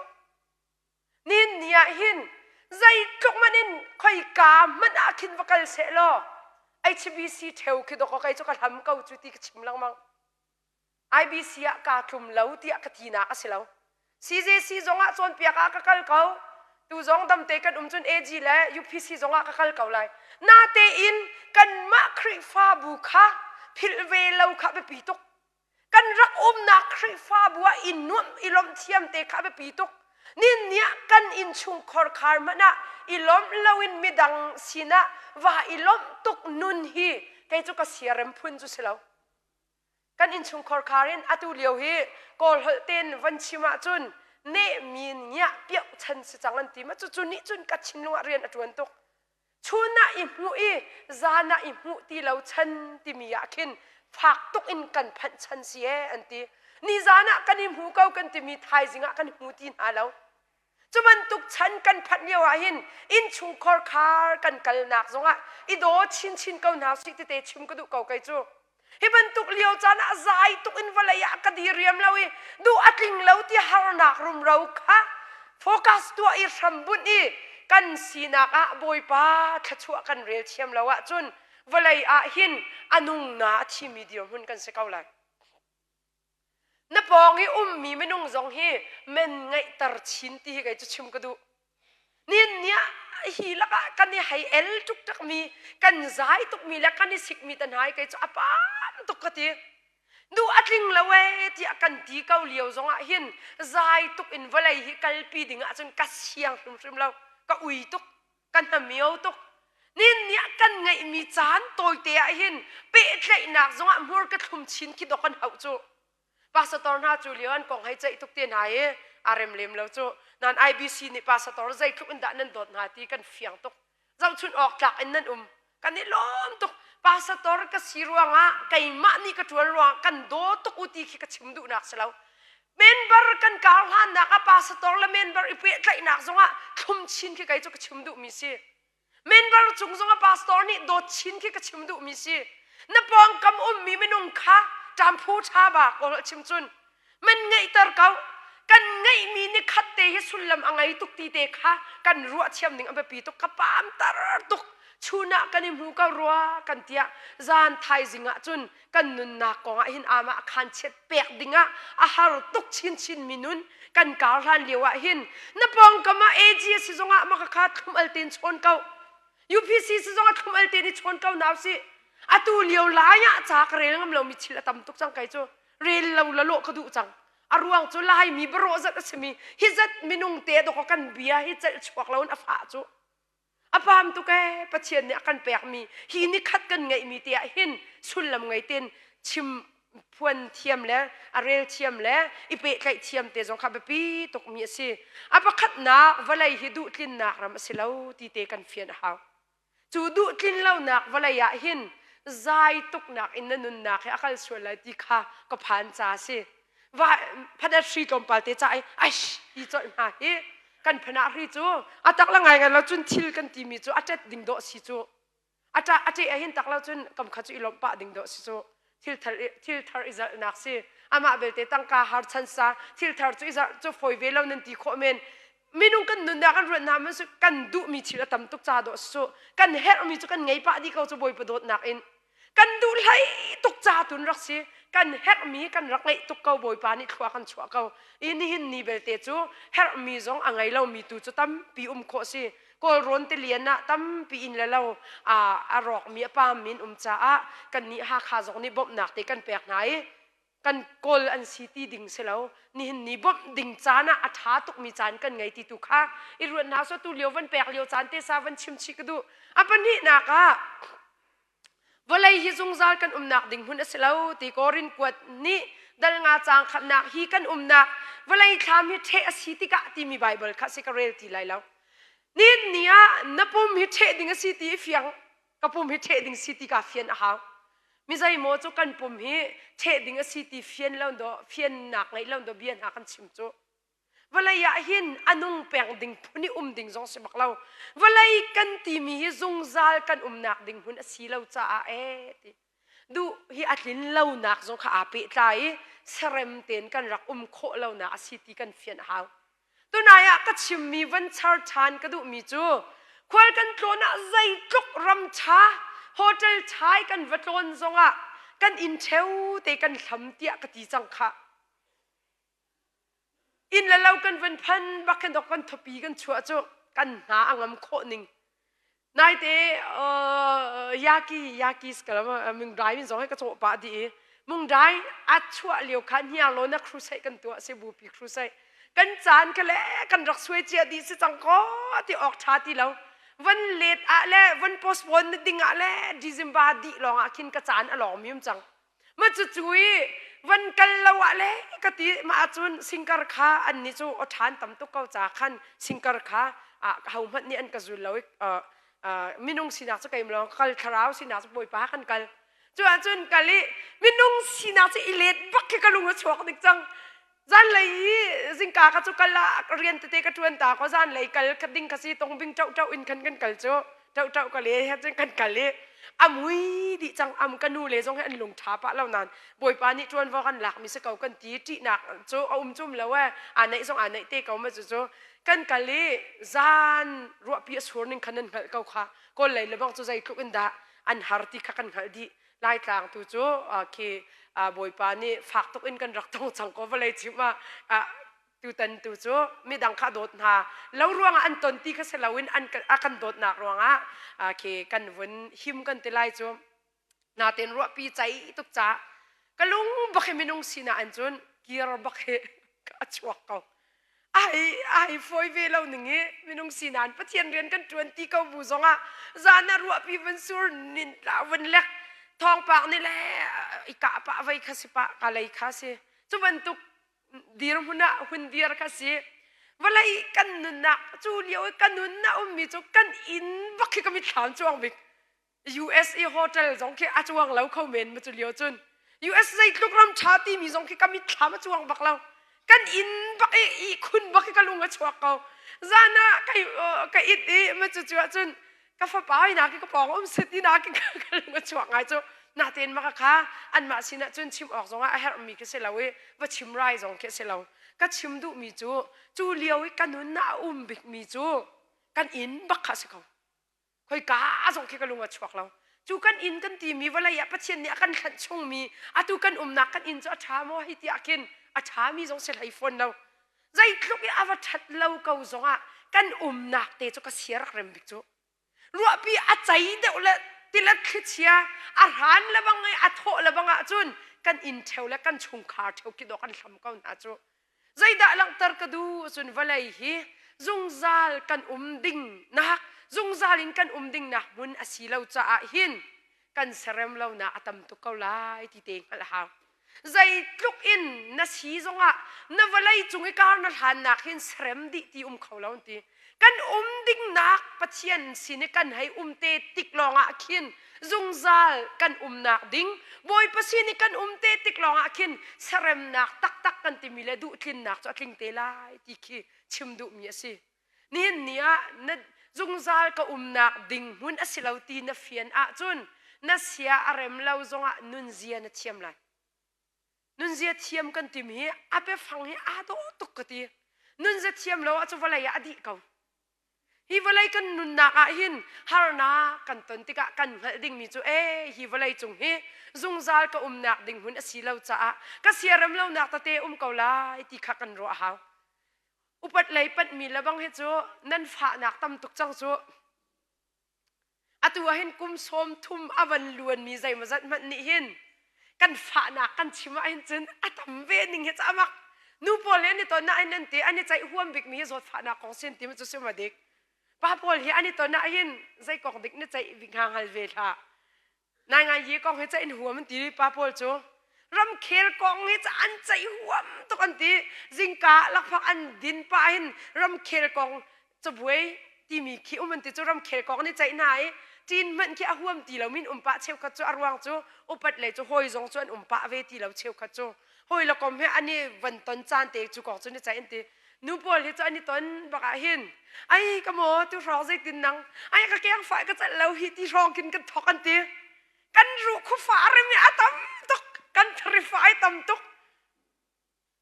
นี่เนี่ยหินใจทุกมันนี่คอยกามันอาคินวักลเสลอ IBC เทวคือตัวเขาไงจูกันทำเขาจุดที่ชิมลังมัง IBC อะกาทุมเล่าที่อะกตีนักเสลาCJC จงอ่ะจนเปียกกัลเขาตูจงดำเตกันจนAGและ UPC จงอ่ะกัลเขาเลยนาเตอินกันมาคริฟ้าบุค่ะพิลเวลเอาข้าไปปีตุกกันรักนักคริฟ้าบัวอินนุ่มอิลมเทียมเตข้าไปปีตุกนี่เนี่ยกันอินชุงคอร์คาร์มันนะอิลมเลวินมิดังสินะว่าอิลมตุกนุนฮีแกจุกเสียรำพุนจุเสลากันอินชุงคอร์คารินอตุเลียวฮีกอลเตนวันชิมาจุนเนมีเนี่ยเปียกชันสิจังอันตีมาจุนนี่จุนกัดชินลงเรียนอจวนตุกชูน่าอิมูจาน่าอิมูตีเราชันตีมีอยากขินฝากตุกอินกันพันชันเสียอันตีนี่จาน่ากันอิมูเก้ากันตีมีไทยสิงะกันหูตีนหาเราจุบันตุกชันกันพันเลียวหินอินชุงคอร์คาร์กันกัลนักจงอ่ะอีโดชินเก้าหนาสิติเตชิมก็ดูเก้าไกจูฮิบันตุกเลียวจานะใจตุกอินวลายะกดีเรียมเราดูอัดลิงเราที่ฮาร์นักรุมเราค่ะ โฟกัสตัวอีรำบุญอีกันสีนักบอยป้าทัชวกันเรียลเทียมแล้วจุนเวลัยหินอนุงนาที่มีเดียวหุ่นกันสักเอาเลยนับปองให้มีไม่นุ่งจงให้เม่นไงตัดชินที่ให้จะชิมกระดูเนี่ยฮีละกันนี่ให้เอลทุกทักมีกันใจทุกมีแล้วกันนี่สิกมีตันหายกันจะอปามทุกกติดูอัดลิงละเวที่กันตีเกาเลียวจงหินใจทุกอินเวลัยฮิกัลปีดิ่งจนกัสเชียงริมเราก็อุยทุกกันทำเมียวทุกเนี่ยกันไงมีจานตัวเตียหินเปิดเลยนักจงมัวกระทุ่มชินคิดกันเอาจูภาษาตอนหาจูเลียนกองให้ใจทุกเตียนหายอารมณ์เลี้ยมแล้วจูนั่น IBC นี่ภาษาตอนใจทุกอินดานั่นโดดหาที่กันเฟียงตุกเจ้าชุนออกจากอินนั่นกันนี่ล้มตุกภาษาตอนก็สีรวงไก่มานี่ก็ชวนรวงกันโดตุกอุติขี้กระชิมดูนักเสลาเมนบาร์กันกาลหันนักภาษาตอนละเมนบาร์อีเปิดเลยนักจงทุ่มชินขี้ไก่จุกกระชิมดูมิสิเมนบาร์จงภาษาตอนนี้โดดชินขี้กระชิมดูมิสินับปองกำมีไม่นุ่งข้าจำพูดชาบากก็ชิมจุนมันไงตร์เก่ากันไงมีนิคัดเตะสุลลำอังไงตุกตีเตะค่ะกันรัวเชียมหนึ่งอันเป็นปีตุกขปามตร์ตุกชูนักกันอิมหูก็รัวกันเตียจานไทยจิงะจุนกันนุนนักกองหินอามาขันเช็ดเปียกดิงะอาหารตุกชินมินุนกันกาลหันเลียวหินนับปองก็มาAGSสิจงะมาขาดคุมอัลตินชนเก่าUPCสิจงะคุมอัลตินชนเก่าหนาวสิอาตูเลียวลายะจากเรื่องเรามีชิลตำตุกจังไก่จูเรียนเราละโลกระดูจังอารวงจูลายมีบรอจัดสมีฮิจัดมินุงเตะดอกกันเบียฮิจัดชวกเราอัฟาจูอาปามตุกแกปะเชียนเนี่ยกันแปลกมีฮินิคัดกันไงมีเตะหินสุลลำไงเต้นชิมพวนเทียมแล้วอาเรลเทียมแล้วอีเปะไก่เทียมเตะจงขับปีตกมีสิอาปะคัดนักวลัยฮิดูตินนักรำสิเลาตีเตะกันเฟียนหาวจูดูตินเล่านักวลัยหินใจตุกนักอินนันนักให้อาการส่วนไรที่ข้าก็ผ่านจ่าสิว่าพนักชีกรมปาเตจ่าไอ้ที่จอดมาเฮกันพนักรีจูอาตักละไงกันเราจุนทิลกันทีมีจูอาจจะดิ่งโดสิจูอาจจะเห็นตักเราจุนกำขัดจูอิลมปะดิ่งโดสิจูทิลทาร์อิจานักสิอามาเบลเตตั้งกาฮาร์ชันซาทิลทาร์จูอิจาจูฟอยเวลานันทีโคเมนไม่นุ่งกันนุนนักกันรวนน้ำมันสุกันดูมีทิลตั้มตุกจ่าโดสิกันเฮร์มีจูกันไงปะดีเขาจะบอยประโดดนักอินกันดูไหลตุกจ่าตุนรักสิกันเฮร์มีกันรักไงตุกเขาบอยปานิทัวกันชัวเขาอินหินนี่เบลเตจูเฮร์มีจงอังไงเรามีตูจูตั้มปีโคสิก็ร้อนเตลียนนะตั้มปีอินแล้วเราอารอกมีปามินจ่ากันนี่หาข้าจงนี่บ่มหนักเตกันแปลกไหนกันกอลอันซีตีดิ่งเสลานี่หินนี่บ่มดิ่งจานะอัฐาตุกมีจานกันไงตีตุข้าอีรวนน้าสตูเลียววันแปลกเลียวจานเตซาวันชิมชิกดูอัปนี่นักวลัยฮิจงซาลกันนักดิ่งหุ่นเสลาตีกอรินกวดนี่ดัลงาจางขันนักฮีกันนักวลัยทำให้เทอสิติกะที่มีไบเบิลข้าสิกเรลตีไลแล้วนี่เนี่ยนับปุ่มให้เทดิ่งสิติฟียงกับปุ่มให้เทดิ่งสิติกาฟียนอ่ะมิใจโมจุกันปุ่มให้เทดิ่งสิติฟียนแล้วดอฟียนนักไงแล้วดอเบียนหากันชิมจูวลัยหินอนุงแปลงดิ่งพุ่นี่ดิ่งจงสิบักเราวลัยกันที่มีจงซาลกันนักดิ่งหุ่นสีเราจ้าติดูฮิอัดลินเรานักจงข้าอาปิใจเสร็มเตียนกันรักโคเรานักสิติกันฟียนหาวตัวนายก็ชิมมีวันชาร์ชานก็ดูมีจูควายกันโคลน่ะใจจุกรำชาโฮเทลชายกันวัดโลนจงกันอินเทลเตกันทำเตียกติจังค่ะอินแล้วเรากันวันพันบักกันดอกกันทบีกันชัวจูกันหาอังมโคนิงนายเตยากีสกัลมึงได้มินจงให้กระโจปาดีมึงได้อัดชัวเลียวขันเฮียโลนักครูใส่กันตัวเซบูปีครูใส่กันจานกันแล้วกันรักสวยเจียดีสิจังก็ที่ออกชาติแล้ววันเลดแล้ววันโพสต์วันดิ่งแล้วดิซิมบาดีลองกินกระจานอร่อยมีมจังมาจุยวันกันละวะแล้วก็ตีมาจุนสิงคาร์คาอันนี้จูอัฐานตั้มตุกเกาจากขันสิงคาร์คาเขามันนี่อันกระจุนแล้วมินุงสินาจะไกมลองกัลคาราวสินาจะบอยป้ากันกันจุนกันลิมินุงสินาจะอิเลดบักแค่กันลุงก็ชวกดิจังจานเลยสิงกากระจุกละเรียนเตะกระทวนตาก็จานเลยกัลคดิ้งกษีตรงบิงเจ้าอินกันกันกัลโจเจ้ากันเลยฮะจังกันกันเลยมุยดิจังกันนูเลยจงให้อันลงท้าปะเหล่านั้นบอยปานี่ชวนว่ากันหลักมีสเกากันตีนักโจจุ่มแล้วว่าอันไหนจงอันไหนเตะเขามาโจ กันกะลีจานรัวปีสวนนึงคันนั้นเขาค่ะก็เลยเลยบางตัวใจทุกอินดาอันฮาร์ติขันเขาดีไล่ทางตัวจูคือบอยปานี่ฝากทุกอินกันรักต้องจังก็เลยจิมาตัวตันตัวจูมีดังข้าโดดหาแล้วรวงอันตนตีก็เสลาวินอันกันโดดหนักรวงคือกันวันหิมกันตีไล่จูนาเต็นรัวปีใจตุกจ้ากะลุงบักเฮมินงสินาอันจุนกีรบักเฮกัจวกเขาไอ้ฟอยเวลาหนึ่งมินงสินานปะเทียนเรียนกัน20เขาบูซงจานารัวปีวันสุรนินลาวันเล็กทองปากนี่แหละอีกะปะไว้ข้าสิปะอะไรข้าสิจุบันตุกดีรมุนะหุ่นดีรข้าสิเวลากันนุนนะจูเลียวกันนุนนะมีจุกันอินบักเฮก็มีถามจวงบิก USA hotel จงแค่อาจวงเราเข้าเมนมาจูเลียวจุน US ใจลูกรำชาติมีจงแค่ก็มีถามมาจวงบักเรากันอินบักอีคุณบักก็ลุงก็ชวกเขาจานะก็อิดมาจุจจุนก็ฟ้าป่ายนักก็ปองเสตีนักก็ลุงก็ชวกไงจุน่าเต้นมากค่ะอันมาสินะจุนชิมออกจงอ่ะเฮร์มีก็เสลาเว้ว่าชิมไรจงแค่เสลาก็ชิมดูมีจูเลียวกันนุนน่าบิกมีกันอินบักข้าสิเขาคอยกาจงแค่ก็ลุงก็ชวกเราจูกันอินกันตีมีเวลาอยากประเทศเนี่ยกันขัดชงมีตูกันนักกันอินจะช้าโมให้ที่อากินอาชามีจงเสร็จไอโฟนเราใจคลุกอวตัดเราเกาจงกันนักเตะจุกเสียรักเรมบิกจูรัวปีอาใจเดียวละติละคิดเชียอาหารละบังไงอาโถละบังจุนกันอินเทวและกันชงขาเทวกิดกันทำเกาหน้าจูใจด่าลังตรกดูจุนเวลัยฮีจงซาลกันดิ่งนักจงซาลินกันดิ่งนักมุนอาศิลาจะหินกันเสรมเราหน้าอัตมตุกเกาไลที่เตงละหาใจลุกอินนัชีจงนับวันจงไอการนัดหันนักหินเสรมดิที่เขาเล่าตีกันดิ่งนักปะเทียนสินกันให้เตติกลองขินจงซาลกันนักดิ่งบอยปะสินกันเตติกลองขินเสรมนักตักกันติมิเลดูขินนักจะขิงเตลายที่ขีชิมดูมีสินี่เนี่ยนัดจงซาลก็นักดิ่งมุนอสิลาวตีนับเฟียนจุนนัดเสียอารมณ์เราจงนุนเจียนัดเทียมเลยนุนเจียเทียมกันติมีอาเปฟังให้โดตุกตีนุนเจียเทียมเราจะวลายอดีเขาฮิวลายกันนุนนักหินฮาร์นากันตันติกะกันดิ่งมีจูฮิวลายจงฮิจงซาลก็นักดิ่งหุ่นอสิเราจะก็เสียรำเรานักตะเตเกาลายที่ขักันรัวหาวอุปัตไหลปัดมีละบังเฮจูนั่นฝานักตำตุกจังจูตัวเห็นกุมสมทุ่มอวันลวนมีใจมาจัดมันนี่เห็นกันฝานักกันชิมาเห็นจนทำเวนิงเฮจ้ามักนูโปเลนี่ตอนนั้นนั่นตีอันนี้ใจห่วงบิกมีจดฝานักของเซนติมันจะเสียมาเด็กป้าโปลเฮอันนี้ตอนนั้นเห็นใจกองเด็กนี่ใจวิงหางฮัลเวล่านายงานยี่กองเฮใจอินหัวมันตีป้าโปลจูรำเคลกองเฮจะอันใจห่วงตุกันตีจิงกาลักพักอันดินป้าเห็นรำเคลกองจะบวยที่มีขี้มันตีจูรำเคลกองนี่ใจไหนจีนมันแค่ห่วงตีเรามินปะเชี่ยวขัดจูอรวงจูอุปัตเลยจูหอยจงจวนปะเวทีเราเชี่ยวขัดจูหอยเราก็ไม่อันนี้วันต้นจานเตะจูกองจูนี่ใจอันตีนูบอลที่จูอันนี้ต้นบักเห็นไอ้กระโมตัวรองใจตินนังไอ้กระแกงไฟก็จะเราฮิตที่รองกินกันทอกันตีกันรู้คู่ฟ้าเรื่องนี้ตั้มตุกกันทริฟายตั้มตุก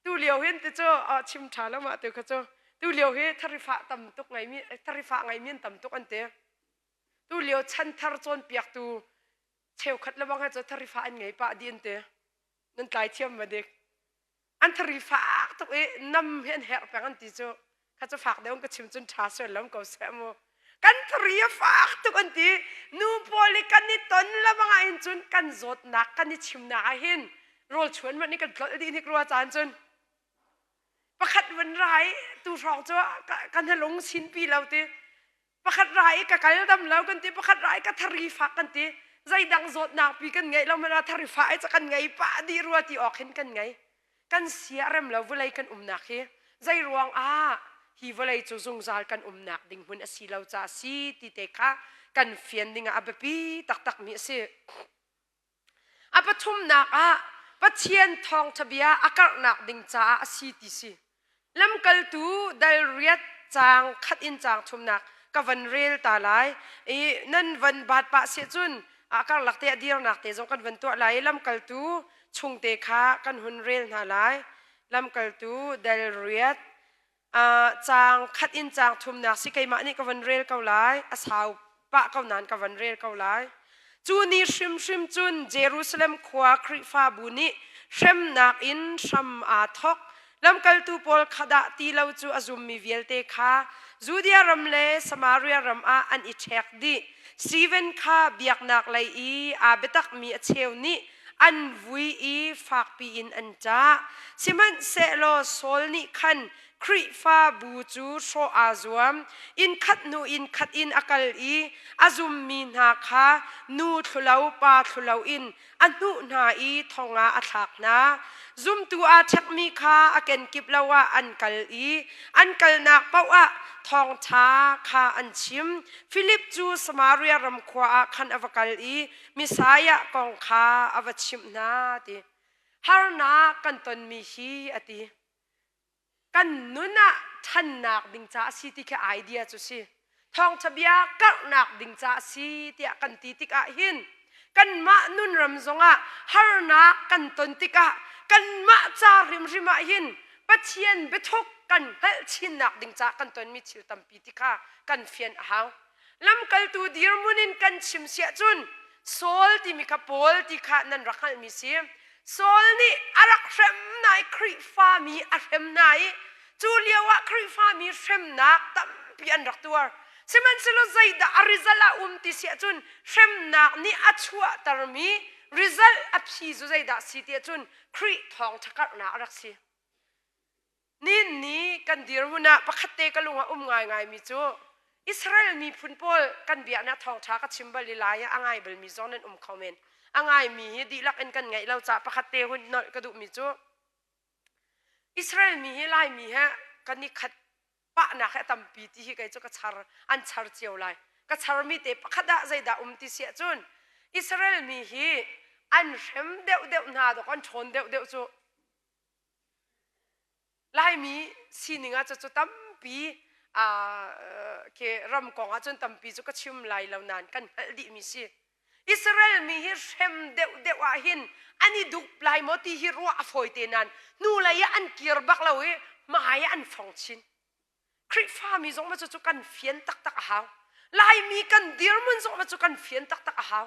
ตัวเลี้ยวเห็นที่จูชิมชาแล้วมาตัวก็จูตัวเลี้ยวเห็นทริฟาตั้มตุกไงมีทริฟาไงมีตั้มตุกอันตีตัวเลี้ยวชันทาร์จนเปียกตูเชี่ยวขัดระวังให้จะทาริฟ้าอันไงปะดีนเตนั่นตายเทียมมาเด็กอันทาริฟ้าตัวนำเห็นแหกไปกันตีโจข้าจะฝากเดี๋ยวก็ชิมจนชาส่วนแล้วก็เสียโมกันทาริฟ้าตัวกันตีนูโปลิกันนี่ตนระวังให้จนกันจดนักกันนี่ชิมนักเห็นโรลชวนมันนี่กันกลดีนี่กลัวจานจนประคัดวันไรตัวรองโจกันให้ลงชิ้นปีเราตีประคัดไรกับการดำแล้วกันตีประคัดไรกับทารีฟ้ากันตีใจดังโจดนักปีกันไงเรามาทารีฟ้าจะกันไงป้าดีรัวที่ออกเห็นกันไงกันเสียเริ่มแล้วเวลากันนักเฮใจรวงฮีเวลาจะจงจาลกันนักดิ่งหุ่นอสีเราจะสีติเตคะกันเฟียนดิ่งอาเบปีตักมีเสียอาปทุมนักปัจเจียนทองทบียอากาศนักดิ่งจ้าสีติสีลำกัลตูได้เรียดจางขัดอินจางทุมนักกับวันเรียลตาลายนั่นวันบาดปะเสียจุนการหลักเตะเดียวหนักเตะจงกันวันตัวลายลำกัลตูชงเตะขากันหุ่นเรียลนาลายลำกัลตูเดลเรียด จางคัดอินจางทุมนักสิกมานี่กวันเรลเกาไลอาสาวปะเกานันกวันเรลเกาไลจูนี่ชิมจุนเยรูซาเล็มขวาคริฟาบุนีเชมนักอินชัมอาทอกลำกัลตูปอลขดาตีเลาจูอาซุมมีเวลเตคาจูเดียรัมเลสมาเรียรัมอาอันอิเชกดีซีเวนคาเบียกนักไลอีอาเบตักมีเชวนี้อันวุยอีฝากปีอินอันจ้าสิมันเซโลโซลนี่คันคริฟาบูจูโชอาซวมอินคัดนูอินคัดอินอากาลอีอาซุมมีนาคานูทุเลาปาทุเลาอินอันนูนาอีทองอาอัฐกนาซุมตัวอาชักมีคาอาเกนกิบลาวาอันกัลอีอันกัลนักเป้าอะทองช้าคาอันชิมฟิลิปจูสมาเรียรำขวาคันอวกัลอีมิสายะกองคาอวชิมนาติฮาร์นากันตนมีฮีอติกันนุนะท่านนักดิงจ้าสีที่แค่ไอเดียจุสิทองทะเบียกักนักดิงจ้าสีที่กันตีติกะหินกันมานุนรำซงะฮาร์นากันตนติกะกันมาจาริมมาหินปัจเจียนเบทุกกันเฮลชินนักดิงจ้ากันตนมิชิลตัมปีติกะกันเฟียนหาวลำกัลตูดีรมุนินกันชิมเสียจุนโซลที่มีขบโลที่ขานันรักหัลมิเสียโซลนี่อารักเข็มนายคริฟามีอาเข็มนายจูเลียวะคริฟามีเข็มนักตัมปีอันรักตัวสมันสโลใจดาอาริซาลาติเสียจุนเข็มนักนี่อัชัวตรมีริซัลอัพซีจุใจดาสิเตียจุนคริทองทักนักรักสีนี่กันดีรมุนะปะคัตเตกลุงง่ายมิจูอิสราเอลมีพุ่นปอลกันเบียนาทองทักชิมบาลิลายะง่ายเบลมีโซนันคอมเมนง่ายมีดีลักเอ็นกันไงเราจะปะคัตเตหุ่นนกระดูมิจูอิสราเอลมีลายมีฮะกันนี่ขัดปะนักตัมปีที่ไกจูกระชารอันชาร์เจียวไลกระชารมีเตปะคัดใจดาติเสียจุนอิสราเอลมีฮีอันเข็มเดวนาดกันชนเดวจูลายมีสิ่งนี้จะตั้มปีเครำกองจนตั้มปีจะก็ชิมลายเหล่านั้นกันดีมิสิอิสราเอลมีฮิเข็มเดวหินอันนี้ดุปลายมติฮิรัวอฟอยเตนันนูลายอันเกียร์บักเราเอมาหายอันฟงชินคริฟ้ามีสองมาจะกันเฟียนตักหาวลายมีกันเดียร์มันสองมาจะกันเฟียนตักหาว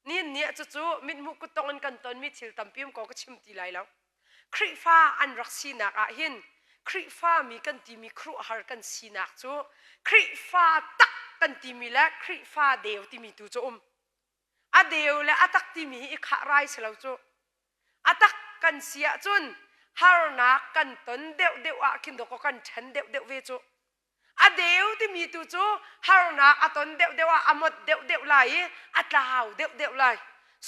นี่จะมิดมุกุตองกันตอนมิดชิลตั้มปีมก็ชิมตีลายแล้วคริฟ้าอันรักสีนักหินคริฟ้ามีกันตีมีครูหากันสีนักจูคริฟ้าตักกันตีมีและคริฟ้าเดียวตีมีตัวจูอเดียวและอตักตีมีอีกขาไรเสลาจูอตักกันเสียจุนฮาร์นักกันตนเดียวกินดอกกันฉันเดียวเวจูอเดียวที่มีตัวจูฮาร์นักอตนเดียวอมดเดียวไหลอัตลาวเดียวไหล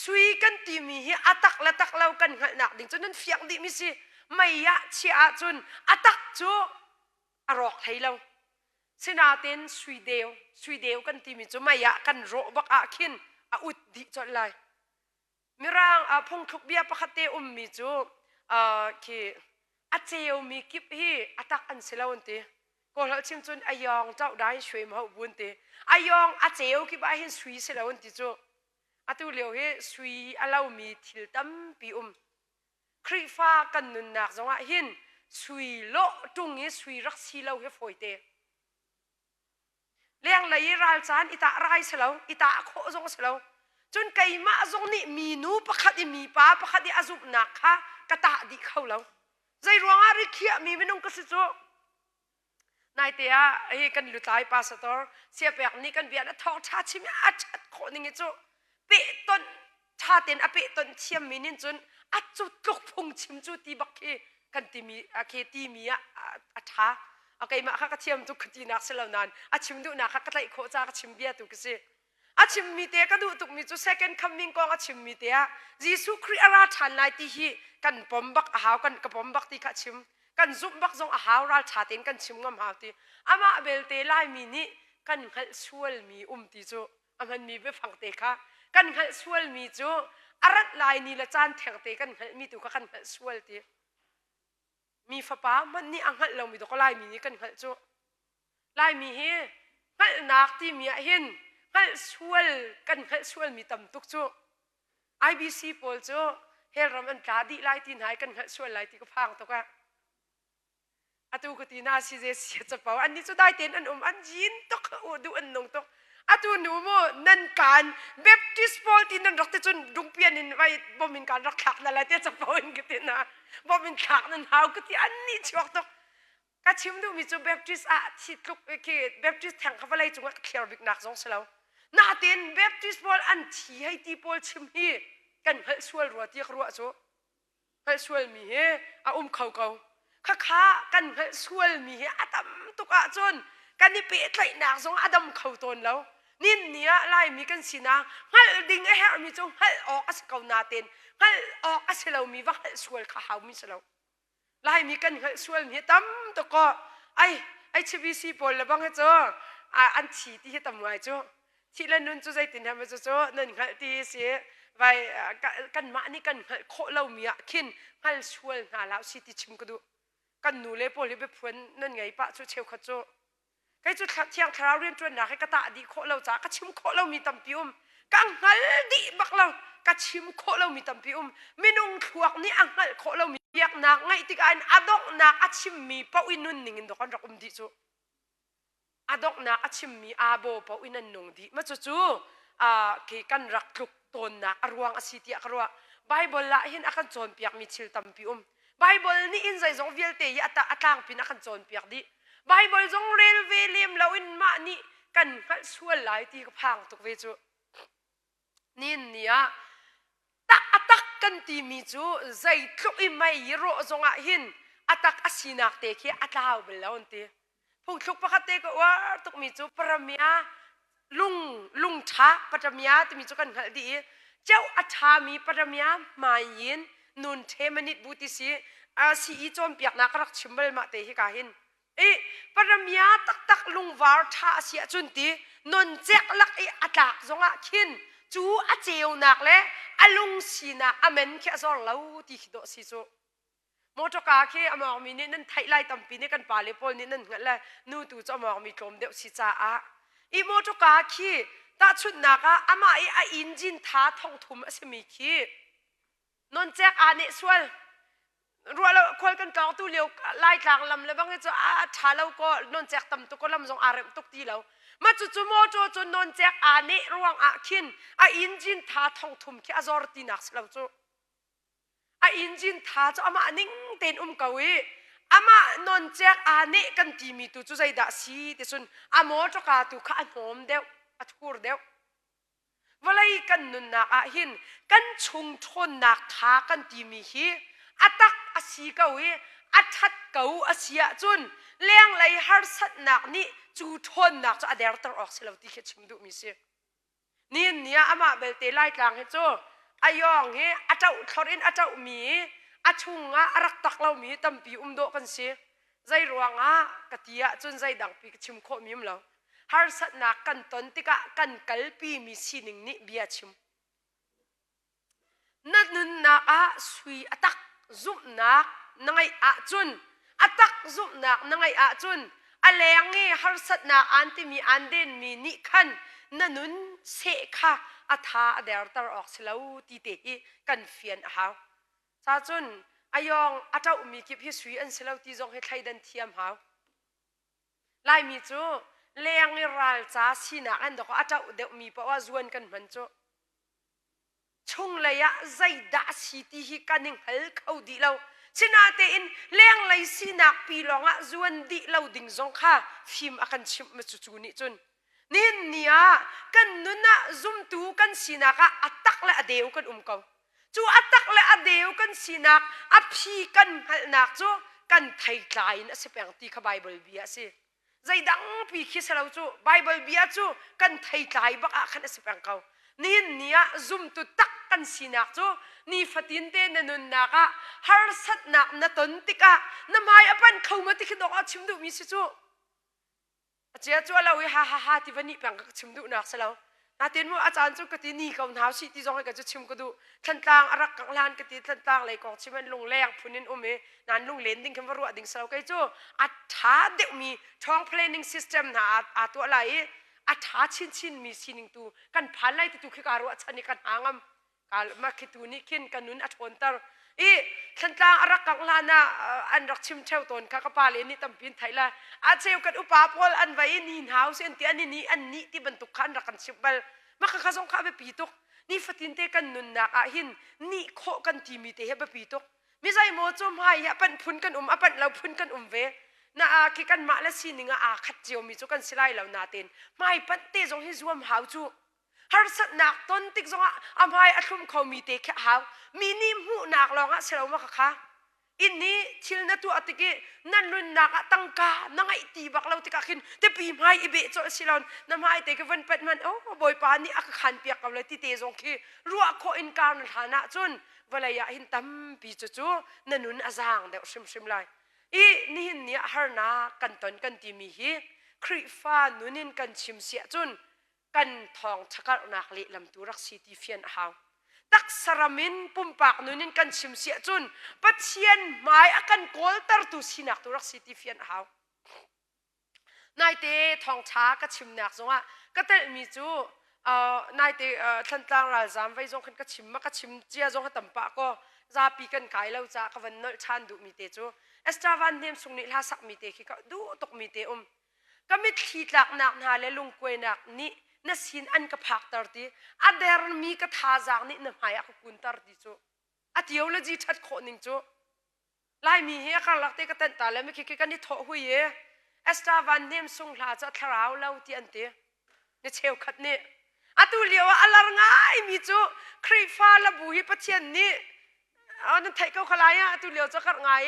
สุยกันตีมีอัตักและตักเล่ากันหันหนักดิ่งจนนั้นเฟียงดิมิสิไม่ยะเชียจุนอัตักจูอรอกให้เราเสนาเต้นสุยเดียวกันตีมีจูไม่ยะกันโรบักอาคินอุดดิจดเลยมีร่างพงทุกเบียปะคเตมีจูคืออาเจียวมีกิบฮีอัตักอันเสลาวันตีก็เราชิมจุนอายองเจ้าได้ช่วยมาบุญตีอายองอาเจียวกิบไอหินสุยเสลาวันตีจูอาตุเลียวเฮสุยอาเรามีทิลตัมปีคริฟ้ากันนุนนักจังหวะหินสุยโลตุงเฮสุยรักสีเราเฮฝอยเตเลี้ยงเลยรัลจานอิตาไรเสลาอิตาโคจงเสลาจนไก่มาจงนี่มีนูปะคัดมีป้าปะคัดอาซุบนักฮะกระตาดิเข้าแล้วใจรวงอาริเคียมีไม่นุ่งกระสิโจนายเตียเฮกันลุตายปาสตอร์เสียเปียกนี่กันเบียดทอชาชิมอาชัดโคนิ่งโจเปต้นชาเต็นอเปต้นเชียมมินินจนอัดจุดกพงชิมจุดตีบักเคกันตีมีเคตีมีอัฐาโอเคมาข้าก็เชียมตุกตีนักเสลานันอัดชิมดูนักข้าก็ไล่โคจากชิมเบียตุกเสอัดชิมมีเตะก็ดูตุกมีจุ second coming ก็อัดชิมมีเตะยิสุคริอาราชันไลตีฮีกันปมบักหาวกันกระปมบักตีขัดชิมกันซุบบักจงหาวราชาเต็นกันชิมงามหาวตีอามาเบลเตไลมีนี่กันขัดช่วยมีตีโจอามันมีไปฟังเตะค่ะกันขัดช่วยมีจูอารัดลายนี่ละจานแทงเตะกันขัดมีตัวกันขัดช่วยตีมีฟ้าป้ามันนี่อังขัดเรามีตัวก็ลายมีนี่กันขัดจูลายมีเฮขัดนักที่มีเห็นขัดช่วยกันขัดช่วยมีตำตุกจู IBC โพลจูเฮรัมอันกาดีลายที่ไหนกันขัดช่วยลายที่ก็พังตัวกัน atu ko tina si je si cha pau an ni chu dai ten an an jin tok u du an nong tok atu nu mo nan kan baptist paul tin nan rakte chun dung pian in vai bomin kan rak khak na la te cha pau in ke na bomin khak nan hau ko ti an ni chok tok ka chim du mi chu baptist a thi tluk ke baptist thang kha valai chu clear big nak jong selo na ten baptist paul an thi hai ti paul chim hi kan hal sual ro ti ro chu hal sual mi he a khau khau kha kan hal sual mi he atam tuka chon kan ni pe tlai nak jong adam khau ton lo nin nia lai mi kan sina hal ding a her mi chu hal ok as kau na ten hal ok aselo mi wa hal sual kha hau mi selo lai mi kan hal sual mi tam to ko ai chbc pol la bang he cho an thi ti he tam ngai cho thi la nun chu zai tin ha ma cho nan hal ti se vai kan ma ni kan kho lo mi a khin hal sual na la si ti chim ko du kan nu le pol be phun nan ngai pa chu cheu kha cho cái chút thiang thảo riêng chuyện là cái ta đi khổ lâu giá cái chim khổ lâu mi tầm pium càng hal đi bạc lâu cái chim khổ lâu mi tầm pium mình ung thuốc ni ăn hal khổ lâu mi yak nak ngay tik anh adok nak achim mi pau inun ningin do kan rakum di chu adok nak achim mi abo pau inan nung di ma chu chu ke kan rak tluk ton nak arwang asiti akarwa bible la hin akan chon piak mi chil tam pium bible ni in zai zong vialte ya ata atang pin akan chon piak di Bible zong railway lem lawin ma ni kan hal sual lai ti ka phang tuk ve chu nin nia ta atak kan ti mi chu zai thluk I mai ro zonga hin atak asinak te khi atlaw belon te phung thluk pakhat te ko war tuk mi chu paramia lung tha paramia ti mi chu kan hal di chau atha mi paramia mai yin nun the minute buti si si I Cawnpiaknak rak chimbal ma te hi ka hin paramia tak lung var tha sia chunti non chek lak I atak zonga khin chu a cheu nak le alung sina amen khe zor lo ti do si chu motoka ke amang mi ne nan thailai tampi ne kan pale pol ne nan ngala nu tu cho amang mi tlom deu si cha a I motoka khi ta chut naka ama a engine tha thong thum asemi khi non chek ane swal rualo khol kan kaw tu leo lai tlang lam le bang cho a thalo ko non chek tam tu ko lam jong arem tuk ti lo ma chu chu mo chu non chek ane ruang a khin a engine tha thong thum ki azor ti nak slo chu a engine tha cho ama ning ten kawi ama non chek ane kan ti mi tu chu zai da si te sun a mo to ka tu kha nom deu a thur deu walai kan nun na a hin kan chung thon nak tha kan ti mi hi atak asi kawi athat kau asia chun leng lai har sat nak ni chu thon nak cho ader tar ok selo ti khe chimdu mi se nin nia ama belte lai tlang he cho ayong he atau thorin atau mi achunga arak tak lau mi tampi do kan se zai ruanga katia chun zai dang pi chim kho mim lo har sat nak kan ton tika kan kalpi mi sining ni bia chim nun na a sui atak zum nak nangai a chun atak zum nak nangai a chun alengi har sat na anti mi anden mi ni khan nanun se kha atha der tar ok selo ti te hi kan fian haw sa chun ayong atau mi kip hi sui an selo ti jong he thaidan thiam haw lai mi chu lengi ral cha sina an do atau de mi pa wa zuan kan man chu chung laya zai da si ti hi kaning hal khau di lo sinate in leng lai sinak pi longa zuan di lo ding zong kha phim akan chim ma chu chu ni chun nin nia kan nuna zum tu kan sinaka atak la adeu kan kau chu atak la adeu kan sinak a phi kan hal nak chu kan thai tlai na se peng ti kha bible bia se zai dang pi khi selo chu bible bia chu kan thai tlai ba khan se peng kau nin nia zum tu tak kan sinak chu ni fatin te nanun naka har sat nak na ton tika na mai apan khoma ti khidok a chimdu mi si chu achia chu la wi ha ti vani pang chimdu nak salo na tin mo achan chu kati ni kaun hau si ti jong ka chu chim ko du thantang arak kang lan kati thantang lai kong chimen lung leng phunin ume nan lung len ding khamru ading salo kai chu a tha de mi thong planning system na a to lai a tha chin mi sining tu kan phalai tu khikaru achani kan hangam kal ma khitu ni kin kanun athon tar i thantlang arak kang lana an rak chim theu ton ka kapale ni tampin thaila a cheu kat upa pol an vai ni house en ti ani ni an ni ti bantuk khan rakan sibal makakasong ka be pitok ni fatin te kan nun na ka hin ni kho kan ti mi te he be pitok mi zai mo chom hai ya pan phun kan apan lau phun kan ve na a ki kan ma la sininga a khat chiu mi chu kan silai lau na ten mai pan te jong hi zuam hau chu har sat nak ton tik zonga amhai athum kho mi te kha haw minim hu nak longa selo ma kha inni chilna tu atiki nan lun nak tangka nangai ti baklau tika khin te pi mai ibe cho silon namai te ke van pat man oh boy pa ni ak khan piak kawla ti te zong khi ruwa kho in kan thana chun walaya hin tam pi chu chu nanun azang de sim sim lai i ni hin ni harna kan ton kan ti mi hi khri fa nunin kan chim sia chun kan thong chakar nak li lam turak city fian haw tak saramin pumpak nunin kan chim sia chun pathian mai akan kol tar tu sinak turak city fian haw nai te thong cha ka chim nak zonga ka tel mi chu nai te thantlang ral zam vai zong khan ka chim chia zong ha tampa ko za pi kan kai lo cha ka van nol chan du mi te chu extra van nem sung ni la sak mi te khi ka du tok mi te kamit khitlak nak na le lung kwe nak ni na sin an ka phak tar ti ader mi ka tha jang ni na maya ka kun tar ti chu a theology that kho ning chu lai mi he ka lak te ka tan ta le mi ki ka ni tho hu ye extra van nem sung la cha tharau lo ti an te ni cheu khat ni atu lewa alar ngai mi chu khri fa la bu hi pathian ni an thai ka khalaya atu lew cha kar ngai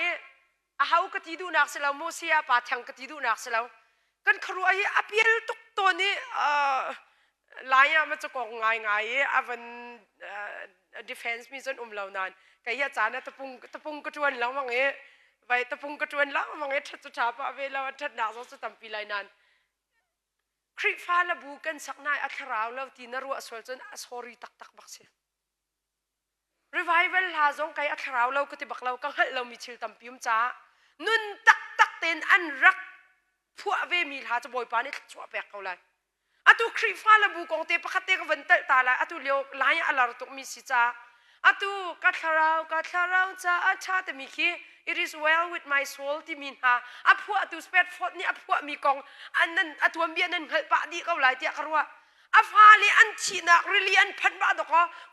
a hau ka ti du nak selo mo sia pa thang ka ti du nak selo kan khru ai apiel tok to ni laya ma cha kong ngai avan defense mi zon umlau nan ka ya chana tapung ka tuan law mangi vai tapung ka tuan law mangi that chu tha pa ve law that na zo chu tampi lai nan khri fa la bu kan saknai a tharau law ti na ru asol chon sorry tak bak se revival la zong kai a tharau law ka ti bak law ka hal law mi chil tampium cha nun tak ten an rak phua ve mi ha cha boy pa ni chwa pek ko lai atu khri fa la bu kong te pakhate ka vantal ta la atu leo lai alar tok mi si cha atu ka tharau cha a cha te mi khi it is well with my soul ti min ha a phua atu spet fot ni a phua mi kong anan atuam bi anan hal pa di ko lai ti karwa a fa le an chi na really an phat ba do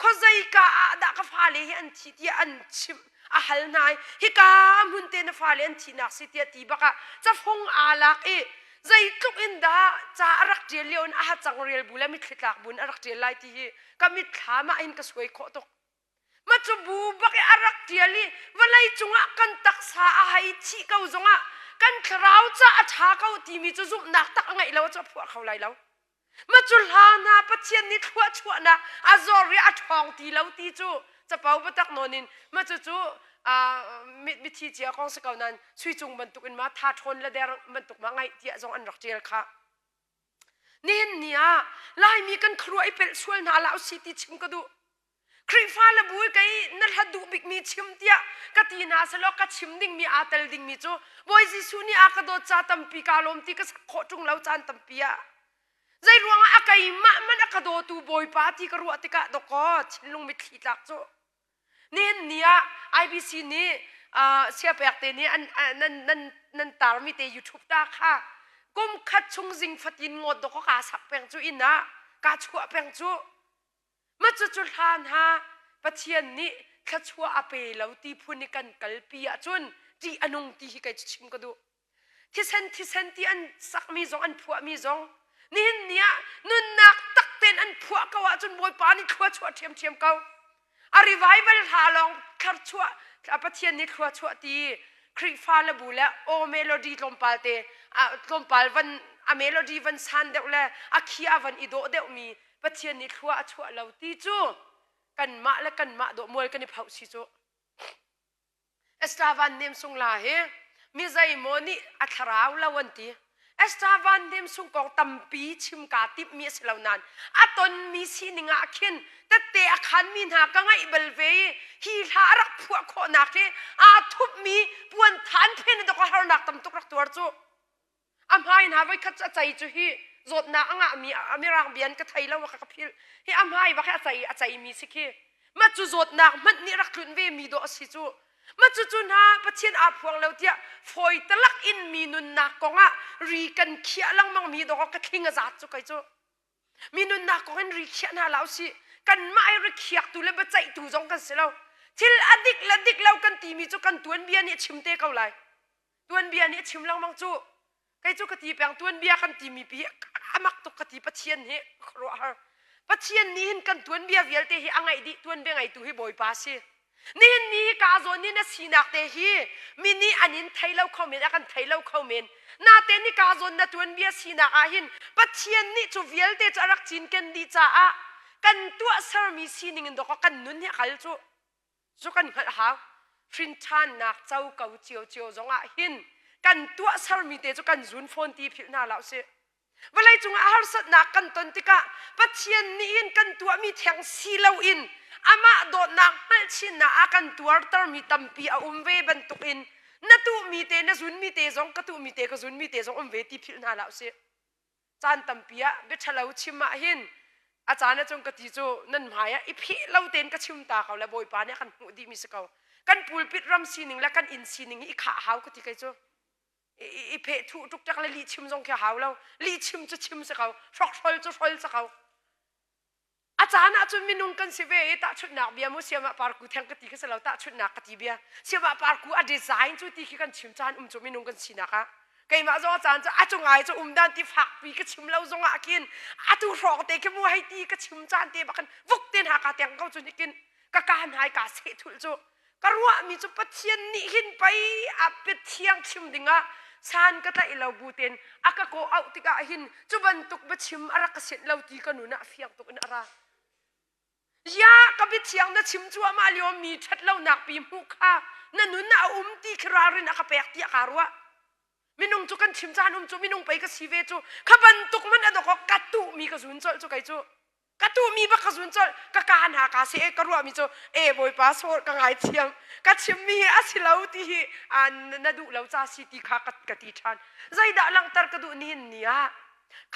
ko zai ka da ka fa le hi an chi ti an chim a hal nai hi ka mun te na fa le an chi na si ti ba ka cha phong alak e zai tluk in da cha arak je leon a ha chang rel bula mi thlitlak bun arak je lai ti hi ka mi thama in ka suai kho tok ma chu bu ba ke arak tiali walai chunga kan tak sa a hai chi kau zonga kan thrau cha a tha kau ti mi chu zum nak tak ngai lo cha phua khau lai lo ma chu la na pathian ni thua chua na azori a thong ti lo ti chu cha pau ba tak nonin ma chu mi thi chia kong sa kau nan sui chung ban tuk in ma tha thon la der ban tuk ma ngai tia zong an rak tel kha nin nia lai mi kan khruai pel sual na la si ti chim ka du khri fa la bui kai na la du big mi chim tia ka ti na sa lo ka chim ding mi atel ding mi chu boy ji su ni a ka do cha tam pi ka lom ti ka kho tung lo chan tam pia zai ruang a kai ma man a ka do tu boy pa ti ka ru ati ka do ko chinlung mi thi tak chu nin nia IBC ni sia pek te ni nan tar mi te YouTube ta kha kum khat chung jing fatin ngot do ko ka sak peng chu ina ka chua peng chu ma chu than ha pathian ni kha chua ape lo ti phuni kan kalpi a chun ti anung ti hi kai chim ka du thi sen ti an sak mi zong an phua mi zong nin nia nun nak tak ten an phua ka wa chun boy pa ni chua thiam kau a revival halong khar chua apathian ni chua ti khri fa la bula o melody tlompalte a tlompal van a melody van san de le a khia van ido de mi pathian ni chua lo ti chu kan ma do mol kan ni phau si chu estavan nem sung la he mi zai moni a tharau la wan ti estavan nem sung kong tampi chim ka tip mi selaunan aton mi si ninga khin te akhan min ha ka ngai bel ve hi harak phua kho na ke a thup mi puan than phen do ko har nak tam tuk rak tur chu am hai na vai khat chai chu hi zot na anga mi amirang bian ka thailo ka phil hi am hai wa kha chai mi sikhi มาจุดนักมันนี่รักลุนเวมีโดสิจูมาจุนฮะปัจเจียนอาพวงเราเดียฝอยตะลักอินมีนุนนักกงะรีกันเขียลังมังมีดอกกระทิงอาจัดจูไกจูมีนุนนักกงรีเขียน่าเล่าสิกันไม่รีเขียตุเลยบัจใจตูจงกันเสียแล้วทิลอดิกละดิกเรากันตีมีจูกันตัวนเบียนี่ชิมเตะเขาเลยตัวนเบียนี่ชิมลังมังจูไกจูกะตีแปงตัวนเบียกันตีมีปีอามักตุกะตีปัจเจียนเฮครัวปัจเจียนนี้กันตัวนเบียเวลเตะอังไงดิตัวนเบียไงตูให้บ่อยป้าสินี่กาโซนี่นะสีนักเตะฮีมินี่อันนี้ไทยเราเข้าเมนกันไทยเราเข้าเมนนาเตนี่กาโซนนะตัวนเบียสีนักอาหินปัจเจียนนี่จูเวลเตะจะรักจินกันดีจ้ากันตัวสามีสีนิงดอกกันนุนเนี่ยขัลจูกันขัดหาวฟินชานนักเจ้าเก่าเจียวจงอาหินกันตัวสามีเตะจูกันจุนฟอนตีผิวหน้าเราเสียเวลาจงอาหารสัตว์นักกันต้นติกะปัจเจียนนี่อินกันตัวมีแทงสีเราอินอามาโดนนักไม่ชินนะอากันตัวตร์มีตัมปีอาเวบันตุกินนัตุมีเตนะจุนมีเตจงกตุมีเตก็จุนมีเตจงเวทีผิวหน้าเราเสียจานตัมปีอะเบชเราชิมมาหินอาจารย์นะจงกติโจนั่นหมายอะอีพี่เราเต้นก็ชิมตาเขาแล้วบอยปานเนี่ยกันหูดีมีสกาวกันปูลปิดรำซีนิงและกันอินซีนิงอีขาหาวก็ที่ไกโจอีเพทุทุกจักเลยลีชิมจงแค่หาวแล้วลีชิมจะชิมสกาวฟอกฟอลจะฟอลสกาวอาจารย์อาจจะมีนุ่งกันสิเวตาชุดหนักเบียมุเสียมาปาร์กูแทงกติกาเสลาตาชุดหนักกติเบียเสียมาปาร์กูอะดีไซน์จุดที่กันชิมจานจะมีนุ่งกันสินะคะไกมาจงอาจารย์จะอาจงไงจะดันที่ฝักปีก็ชิมเราจงอากินอาตุรอกเตะแค่มัวให้ตีก็ชิมจานเตะบักันวุกเต้นหากาเตียงเขาจุดนี้กินก็การหายกาเสถุลจุก็รู้ว่ามีจุดปัจเจียนนี่หินไปอาเป็ดเที่ยงชิมดิ่งอ่ะสานก็ได้เราบูเตนอากาโกเอาติกาหินจุบันตุกบัชิมอารักเสร็จเราตีกันหนุนเฟียงตุกนอะไรยากบิดเชียงนะชิมจัวมาเลียวมีชัดเล่าหนักปีมุกค่ะนั่นนุนน่ะตีครารินอาคาเปียกที่อาการวะมินุ่งจุกันชิมจานจูมินุ่งไปกับชีเวจูขบันตุกมันอะดอกกัตตุมีกระสุนจอลจูไกจูกัตตุมีบักกระสุนจอลกะการหากาเสกกระรัวมีจูบอยปาสโอกังไงเทียมกัชิมมีอาศิลาอุติอันนัดูเราจ้าสิติขากัติชันใจด่าลังตรกระดูนี่เนี่ย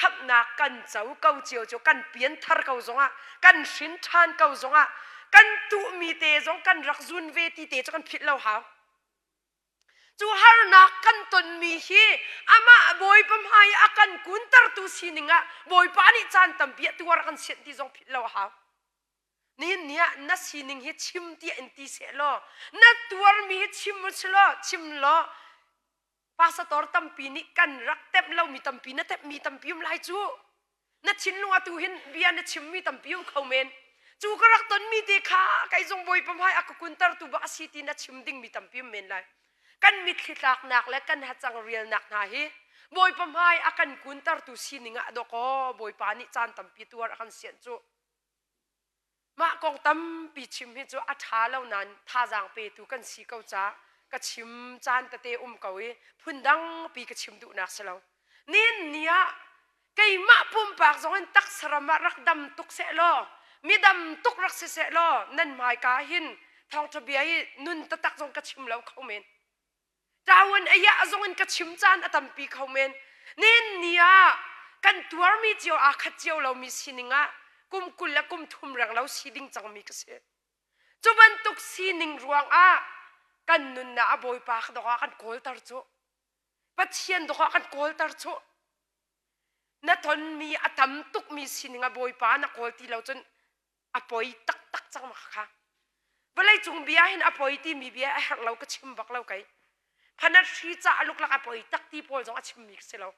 ขับนักกันเจ้าเก่าเจียวกันเปลี่ยนทาร์เก่าจงอ่ะกันสินชานเก่าจงอ่ะกันตุมีเตจงกันรักจุนเวทีเตจกันผิดเราหาจูฮาร์นักกันตนมีฮีอามาบอยปั๊มหายอากันกุนตร์ตุสินิงะบอยปานิจานตัมเปียตัวรักันเสียนที่จงผิดเราหานี่เนี่ยนัสินิงฮีชิมที่อันที่เสลอนัดตัวมีชิมมุสลอชิมลอภาษาตอร์ตัมปีนี่กันรักเต็มเรามีตัมปีนั่นเต็มมีตัมปีมลายจูนัดชินลัวตูหินเบียนัดชิมมีตัมปีมเขาเมนจูก็รักตนมีเด็กค่ะไก่จงบอยปั๊มหายอากุนตร์ตูบักสิตินัดชิมดิ่งมีตัมปีมเมนไลกันมิดขิดหนักและกันหัดจังเรียลหนักนาฮีบอยปั๊มหายอากันกุนตร์ตูสินิงะดอกบอยปานิจานตัมปีตัวรักันเสียนจูมากองตัมปีชิมให้จูอัฐาเหล่านั้นท่าจางเปตูกันสีเกาจ้ากระชิมจานตะเตเกาเอพุ่นดังปีกระชิมดูนักเสลานี่เนี่ยไก่มาปุ่มปากจงตักสระมารักดำตุกเสลอมีดำตุกรักเสลอนั่นหมายกาหินทองทะเบียนุนตะตักจงกระชิมแล้วเขาเมนดาวันอายะจงกระชิมจานอตัมปีเขาเมนนี่เนี่ยกันตัวมีเจียวอาคัดเจียวเรามีสินิงะกุมกุลและกุมทุมรังเราสีดิ่งจังมีกเสจุบันตุกสีนิงรวงกันนุนนะบอยปากดอกกันโกลตาร์โจปัจเจียนดอกกันโกลตาร์โจนัทนมีอตัมตุกมีสินิงะบอยปานักโกลที่เราจนอปอยตักจังมาค่ะเวลาจงเบียเห็นอปอยที่มีเบียหักเราก็ชิมบักเราไกขนาดที่จะลุกลักอปอยตักที่พอจงชิมมิกซ์เรา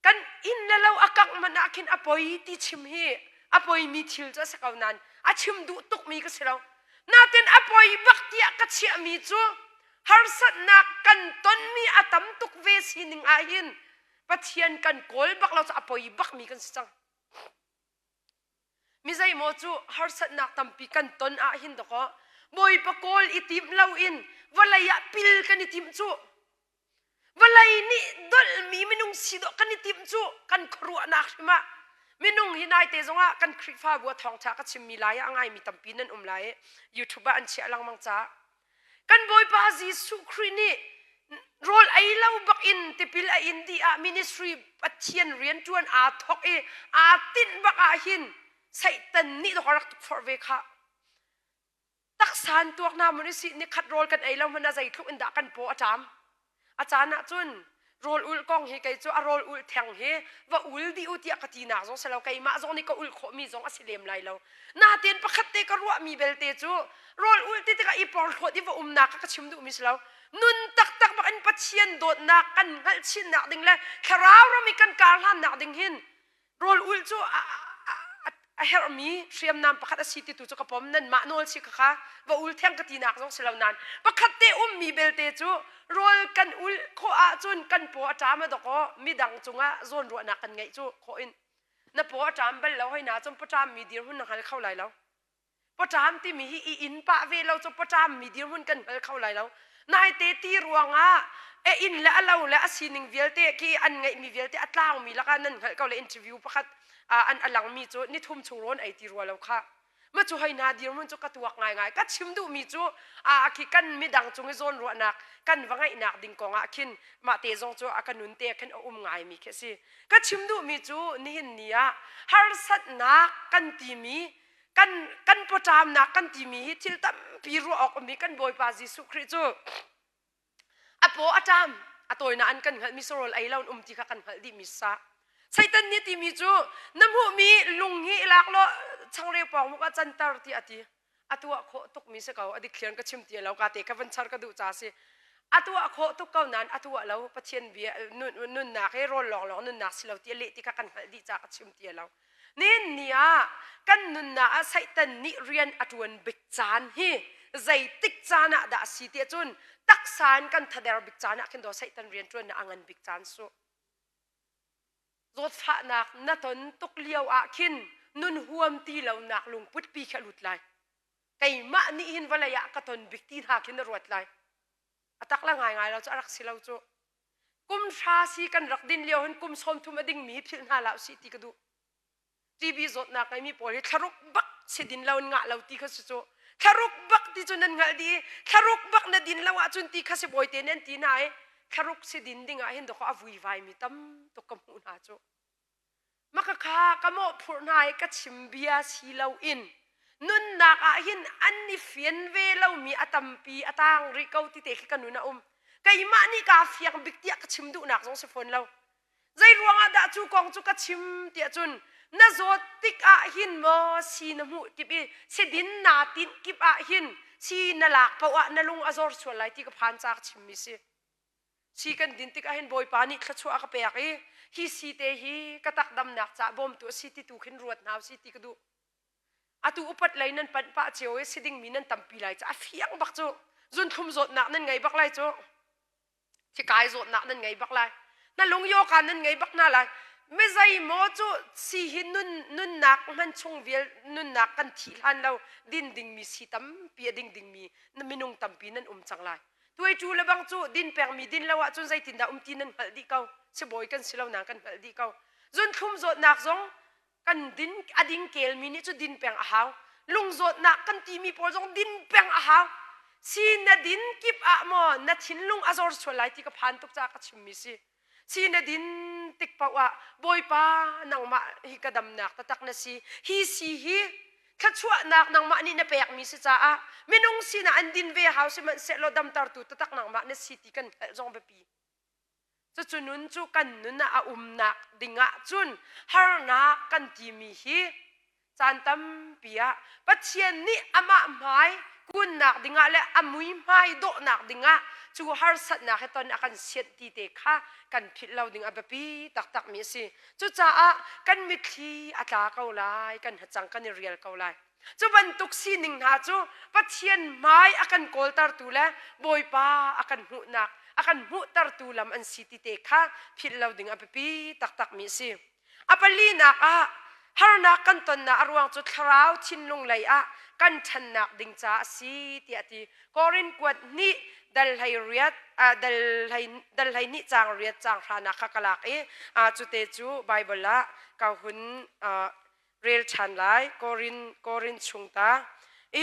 กันอินแล้วเราอักมันนักินอปอยที่ชิมเฮอปอยมีทิลจะสักเอานั้นชิมดูตุกมีก็เสเรานาเต็นอปอยบักที่กัดเชียมีจูฮาร์สัตนักกันต้นมีอตัมตุกเวสินิงอายินปัจเจียนกันโกลบักเราจะอปอยบักมีกันสังมิใจโมจูฮาร์สัตนักตัมปีกันต้นอายินดอกบอยปะโกลอิติมเราอินวลายปิลกันอิติมจูวลายนี่ดลมีมินุงสิดกันอิติมจูกันครัวนักใช่ไหมมินุงหินายเตจงะกันคริฟ้าบัวทองชากัชิมมีลายอ่างไงมีตัมปีนันลายยูทูบอันเชียลังมังจ้ากันบอยปาจีสุครีนี่โรลไอเล่าบักอินติปิลอินดีอามินิสทรีปัจเจียนเรียนจวนอาทอกอาตินบักอาหินใส่ตันนี่ดอกรักตุกฟอร์เวค่ะ san tuak na mun si ni khat rol kan ai lo man a zai thuk in da kan po acham na chun rol ul kong hi kai chu a rol ul thang he wa ul di utia katina zong selo kai ma zong ni ka ul kho mi zong asilem lai lo na ten pakhat te ka ruwa mi belte chu rol ul ti ka ipor kho di wa umna ka chim du mi selo nun tak ba kan pathian dot na kan ngal chin na ding la kharau ro mi kan kar han na ding hin rol ul chu a her mi shriam nam pakhat a city tu chu ka pom nan ma nol si kha wa ul thang katina zong selo nan pakhat te mi belte chu rol kan ul kho a chun kan po atama do ko midang chunga zon ro na kan ngai chu kho in na po atam bal lo hoi na chum patam mi dir hun hal khau lai lo patam ti mi hi in pa ve lo chu patam mi dir hun kan hal khau lai lo nai te ti ruanga e in la lo la asining velte ki an ngai mi velte atlang mi la kan nan hal khau le interview pakhat an alang mi chu ni thum chung ron ai ti ro lo kha ma chu hai na dir mun chu ka tuak ngai ka chim du mi chu ki kan mi dang chung zon ro nak kan wangai nak ding konga khin ma te zong chu akanun te khen ngai mi khe si ka chim du mi chu ni hin nia har sat na kan ti mi kan potam na kan ti mi hi thil tam pi ru ok mi kan boy pa jisu khri chu apo atam atoi na an kan hal mi sorol ai laun ti kha kan hal di mi sa saitan ni ti mi chu namu mi lunghi lak lo changre pong mu ka chantar ti ati atua kho tuk mi se ka adi khlian ka chim ti lo ka te ka van char ka du cha se atua kho tuk ka nan atua lo pathian bi nun na ke rol long nun na silo ti le ti ka kan di cha ka chim ti lo nin nia kan nun na a saitan ni rian atuan bik chan hi zai tik chana da si te chun tak san kan thader bik chana kin do saitan rian tuan na angan bik chan su zot pha nak na ton tuk liao a khin nun huam ti lo nak lung put pi khalut lai kai ma ni hin walaya ka ton bik ti ha kin ruat lai atak la ngai lo chu arak silau chu kum tha si kan rak din liao hun kum som thum ading mi phil na la si ti ka du tv zot na kai mi pol tharuk bak se din laun nga lo ti kha su chu tharuk bak ti chu nan ngal di tharuk bak na din lawa chun ti kha se boy te nen ti nai tharuk se din dinga hin do ko avui vai mi tam to kam hu na chu maka kha kamo phurnai ka chimbia si lo in nun na ka hin anni fian ve lo mi atampi atang ri kau ti te kanuna kai ma ni ka fiak bik ti ka chim du nak jong se phone lo zai ruanga da chu kong chu ka chim ti chun na zot tik a hin mo si na mu ti bi se din na tin kip a hin si na lak pa wa na lung azor chu lai ti ka phan chak chim mi si si kan din tik a hin boy pa ni thla chu a ka pe ki hi si te hi katak dam nak cha bom tu si ti tu khin ruat naw si ti ka du atu upat lai nan pan pa cheo e siding mi nan tampi lai cha fiang bak chu zun thum zot nak nan ngai bak lai chu thi kai zot nak nan ngai bak lai na lung yo kan nan ngai bak na lai me zai mo chu si hin nun nak man chung vel nun nak kan thi han lo din ding mi si tam pi ding mi na minung tampi nan chang lai tuai chu le bang chu din peng mi din lawa chun zai tin da tin nan hal di kau se boy kan silau na kan hal di kau zun thum zot nak zong kan din ading kel mi ni chu din peng a haw lung zot nak kan ti mi por zong din peng a haw si na din kip a mo na thin lung azor cholai ti ka phan tuk cha ka chim mi si na din tik pa wa boy pa nang ma hi kadam nak tatak na si hi kachua nak nang ma ni na pek mi si cha a minung si na andin ve house man se lo dam tar tu tatak nang ma na city kan zong be pi chu chunun chu kan nun na a nak dinga chun har na kan ti mi hi chantam pia pathian ni ama mai kun nak dinga le amui mai do nak dinga chu har sat na heton akan set ti te kha kan phit lo ding abapi tak mi si chu cha a kan mi thi atla kau lai kan hachang kan real kau lai chu ban tuk si ning na chu pathian mai akan kol tar tu le boy pa akan hu nak akan hu tar tu lam an city te kha phit lo ding abapi tak mi si apali na a har na kan ton na arwang chu tharau chin lung lai a kan than nak ding cha si ti ati korin kwat ni dal hai riat dal hai ni chang riat chang rana khakalak e chu te chu bible la ka hun rel chan lai korin chungta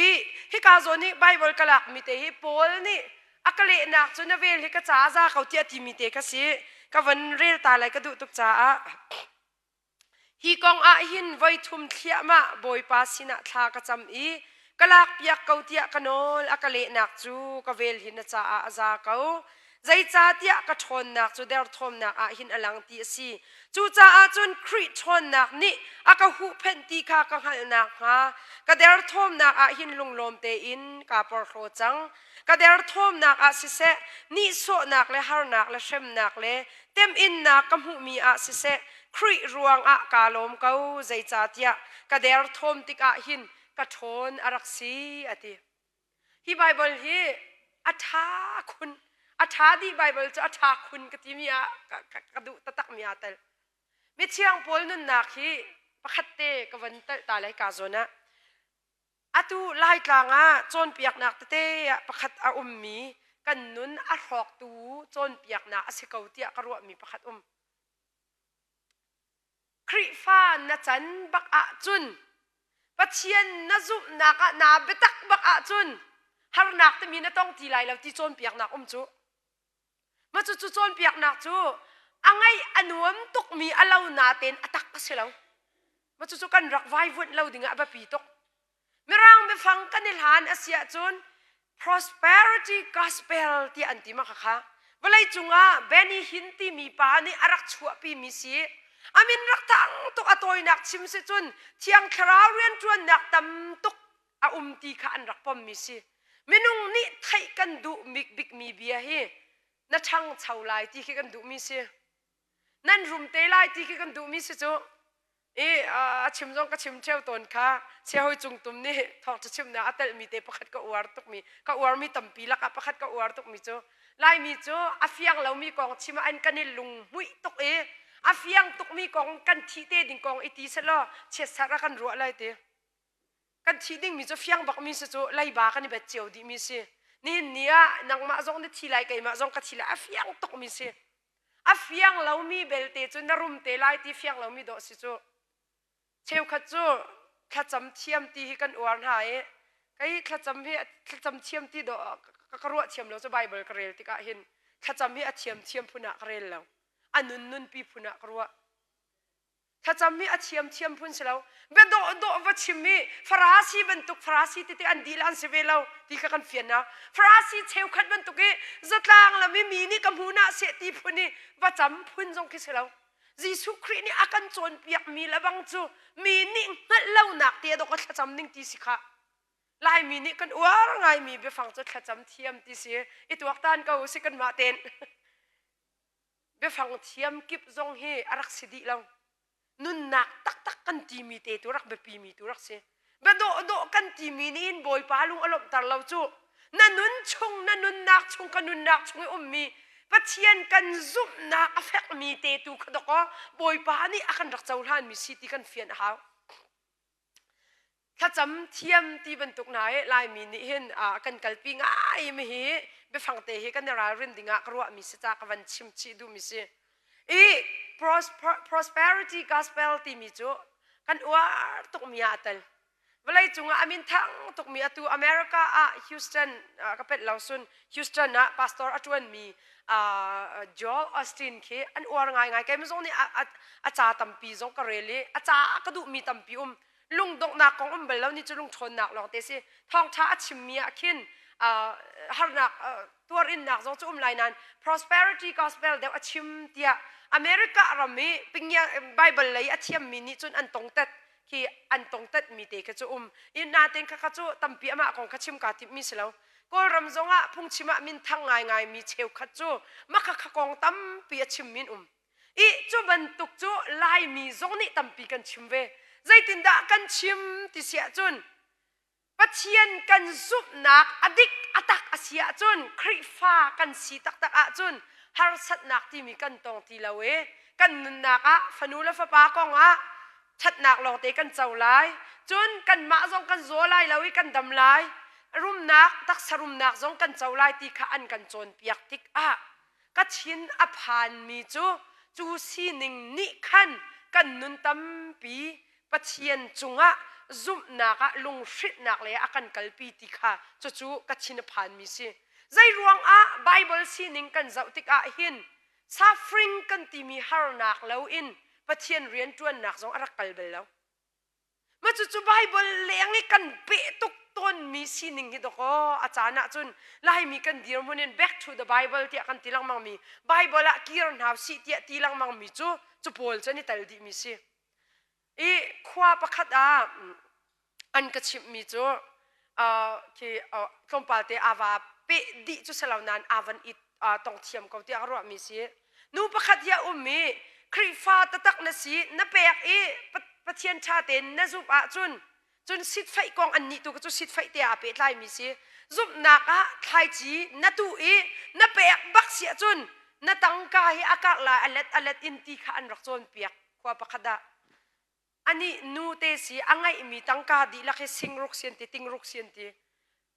e hi ka zo ni bible kalak mi te hi pol ni akale nak chu na vel hi ka cha za kau ti ati mi te ka si ka van rel ta lai ka du tuk cha a hi kong a hin vai thum thia ma boy pa sina thla ka cham i กะลากเปียกเกาเตียกันโนลอากาเลนักจูกะเวลหินจ้าอาซาเกาใจจ้าเตียกะชนนักจูเดร์ทอมนักอาหินอลังตีสีจูจ้าอาจุนคริชนนักนี่อากาหูเพนตีคากะหันนักฮะกะเดร์ทอมนักอาหินลุงลมเตอินกาปอร์โคจังกะเดร์ทอมนักอาสิเซนี่โซนักเลฮาร์นักเลเชมนักเลเต็มอินนักกำหูมีอาสิเซคริรวงอากาลมเกาใจจ้าเตียกะเดร์ทอมติกาหินกะทนอารักษีอติฮีไบเบิลฮีอัฐาคุณอัฐาดีไบเบิลจะอัฐาคุณกติมีอะกะดุตะตักมีอาตลมิเชียงปอลนุนนักฮีปะขัดเตกวันตาไลกาโซนะอะตูไลกลางะจนเปียกนักเตปะขัดอาอุมมีกันนุนอะหอกตูจนเปียกนักสิเกาเตียกะรัวมีปะขัดคริฟานะจันบักอะจุนปัจเจียนน่าจุนักน่าเบตักบักอาจุนฮาร์นักแต่มีน่าต้องทีไรแล้วที่โจนเปียกนักจูมาจูโจนเปียกนักจูอังไงอันวมตุกมีอลาวนาเตนอัตักก็เสียแล้วมาจูกันรักไว้วุ่นเราดิ่งอ่ะแบบปีตกไม่ร่างไม่ฟังกันในหลานอาเซียจุน prosperity gospel ที่อันที่มาค่ะเวลาจุงอ่ะเบนี่หินที่มีปานี่อารักชัวปีมีสีอามินรักทั้งตุกอตัวนักชิมเสจุนเที่ยงคราวเรียนจวนนักตำตุกอาตีข้าอันรักปอมมิสิมินุงนี่ไทยกันดูมิกบิกมีเบียฮีนัดช่างชาวไลที่กันดูมิสินั่นรุมเตไลที่กันดูมิสิจูชิมจงก็ชิมเชี่ยวตนค่ะเชี่ยวให้จุงตุมนี่ทอกจะชิมนะอัตลมีเตปะขัดก็อวาร์ตุกมีก็อวาร์มีตั้มปีละก็ปะขัดก็อวาร์ตุกมีจูไลมีจูอาฟียงเรามีกองชิมอันกันนี่ลุงมุยตุกอาฟียงตุกมีกองกันทีเตดิงกองอิติสละเช็ดสารกันรัวอะไรเตกันทีดิ่งมีจะฟียงบักมีสิจูไล่บากันนี่แบบเจียวดิมีสินี่เนี่ยนังมาจงได้ทีไรกันมาจงกันทีไรอาฟียงตุกมีสิอาฟียงเรามีเบลเตจูนรุมเตไลที่ฟียงเรามีดอกสิจูเชี่ยวขัดจูขัดจำเทียมตีกันอวานหายไอ้ขัดจำเทียมตีดอกกระรัวเทียมเราจะไบเบิลกระเรลที่กะเห็นขัดจำให้เทียมพุนะกระเรลแล้วอันนุนปีพุนะกรัวถ้าจำมีอาเทียมพุนเสลาเบดโดวัชิมีฟราซีบรรทุกฟราซีติอันดีลันเสเวลาที่กันเฟียนนะฟราซีเชี่ยวขัดบรรทุกจัดลางแล้วไม่มีนี่กำหูน่าเสียตีพุนี่ว่าจำพุนจงคิดเสลายิสุครินี่อาการโจนเปียกมีละบังจูมีนี่งัดเล่าหนักเตียดก็ถ้าจำนิ่งตีสิคะลายมีนี่กันว่าไงมีไปฟังจุดถ้าจำเทียมตีสิอีตัวตานก็อุสิกันมาเต้นเบฟังเทียมกิบจงเฮอารักสิดีเรานุนนักตักกันทีมีเตตุรักเบปีมีตุรักเสเบโดกันทีมีนี่อินบอยปาลุงอารมณ์ตาเราจูนั่นนุนชงนั่นนุนนักชงกันนุนนักชงไอ้มีปัจเจียนกันซุบนักอเฟกมีเตตุขดก็บอยปานี่อากันรักเจ้าท่านมีสิทธิกันเฟียนหาวถ้าจำเทียมที่บรรทุกไหนลายมีนี่เห็นกันกัลปีง่ายไม่เห็นไปฟังเตะเฮกันในร้านเรนดิ้งกรัวมีสิจากวันชิมชีดูมีสิprosperity gospel ที่มีจูกันว่าตุกมีอาตลเวลาจุงอามินทั้งตุกมีอาตูอเมริกาฮิวสตันก็เป็นลาวซุนฮิวสตันนะพาสตอร์อตวนมีจอลออสตินเคอันว่าง่ายแกไม่ส่งนี่อาจารย์ตั้มปีส่งกระเรลีอาจารย์ก็ดูมีตั้มปีลุงดกนักของเบลแล้วนี่จะลุงชนนักหรอกแต่สิท้องช้าชิมมีอาคินฮาร์นักตัวอินนักส่งจุ่มลายนั้น prosperity gospel เดี๋ยวชิมเดียอเมริกาเรามีเป็นยังไบเบิลเลยอาชิมมีนี่จนอันตรงตัดที่อันตรงตัดมีเตะกระจุ่มอินนาเต็งกระจุตั้มปีมาของกระชิมกาทิมีสิแล้วก็รำจงอ่ะพุ่งชิมมินทั้งง่ายมีเชลกระจุมาขะกองตั้มปีชิมมินอีจุบันตุกจุลายมีจงนี่ตั้มปีกันชิมเวใจตินดากันชิมที่เสียจนปัจเจียนกันซุบนักอดิกอตักอาเสียจนคริฟ้ากันสีตักอาจนฮาร์สัตนักที่มีกันตรงที่ละเวกันนุนนักฟนูและฟ้าปากองชัดนักลองเตะกันเจ้าลายจนกันมาจงกันโซลายละเวกันดำลายรุมนักตักสรุมนักจงกันเจ้าลายที่ข้าอันกันจนเปียกติกกัดชินอภานมีจูซีนิงนิขันกันนุนตั้มปีปัจเจียนจุงซุมนักลุงชิดนักเลยอากันกัลปีติค่ะจู่กัดชินผ่านมิสิใจรวงไบเบิลซีนิงกันเจ้าติกหินซาฟริงกันที่มีฮาร์นักแล้วอินปัจเจียนเรียนจวนนักจงอารักกัลเบลแล้วมาจู่ไบเบิลเลี้ยงกันเปตุก ต้นมีสิหนึ่งฮิตก็อาจารย์นะจุนไล่มีกันดีรมุนิน back to the Bible ที่กันตีลังมังมี Bible ละกีรนหาสิที่ตีลังมังมีจูโพลจะนี่แต่ดีมีสิอีขวาประคัดอันกระชิบมีที่คอมพาเตอาวาเปดิจูสลาวนันอาวันอิตองเทียมเขาที่อารวมีสินูประคัดยามีครีฟ้าตะตักนสีนเปียกปะเทียนชาเตนนจุบจุนสิทธิ์ไฟกองอันนี้ตัวก็จุสิทธิ์ไฟเตียเปิดไล่มีสิจุบนักไทยจีนตูนเปียกบักเสียจุนนตังกาอากาศลายอเล็ดอินตีขาอันรักจนเปียกขวาประคัดอันนี้นูเตสีอังไงมีตังกาดีลักสิงรุกเสียนตีติงรุกเสียนตี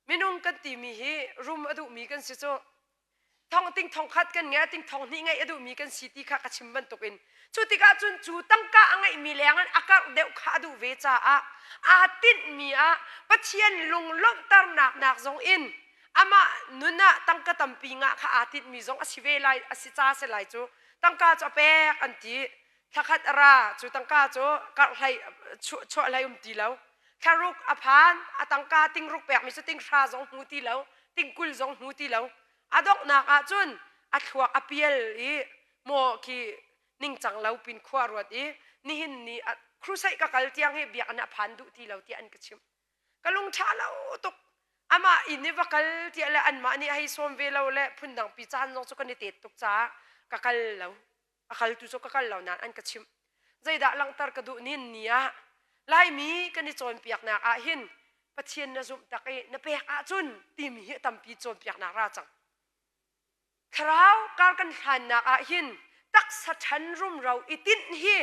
มินุงกันตีมีรุมอดุมีกันสิโจทองติงทองคัดกันไงติงทองนี่ไงอดุมีกันสิตีข้ากระชิมบันตุกินจุติกาจุนจูตังกาอังไงมีแรงอันอากาศเดวข้าดูเวจ้าอาตินมีปัจเจียนลุงล้มตารนักจงอินอามานุนะตังกาตัมปีงะข้าอาตินมีจงอสิเวไลอสิจ้าเสไลจูตังกาจะเปกอันตีถ้าขัดราจูตังกาจูกัดไหลช่วยไหลตีแล้วแค่รุกอภานตังกาติงรุกแปกมีจุติงชาจงหูตีแล้วติงกุลจงหูตีแล้วดอกนักจุนขวกอเปียลโมกีนิ่งจังแล้วปินขวารวดนี่หินนี่ครูใส่กะกลเตียงให้เบียกอันพันดุที่เราที่อันกระชิมกะลงชาแล้วตกอามาอินนี่วักลที่อะไรอันมานี่ให้สวมเวลาเล่พุ่นดังปีจานน้องสุกันนี่เตตกจ้ากะกลแล้วกะกลตุจกะกลแล้วนั้นอันกระชิมใจด่าลังตารกระดูนินเนี่ยไล่มีกันนี่โจนเปียกนักหินปัจเจียนนจุมตะกี้นเปียกจุนตีมีตัมปีโจนเปียกนักราจังคราวการกันขันนักหินตักสัชันรุมเราอิตินฮี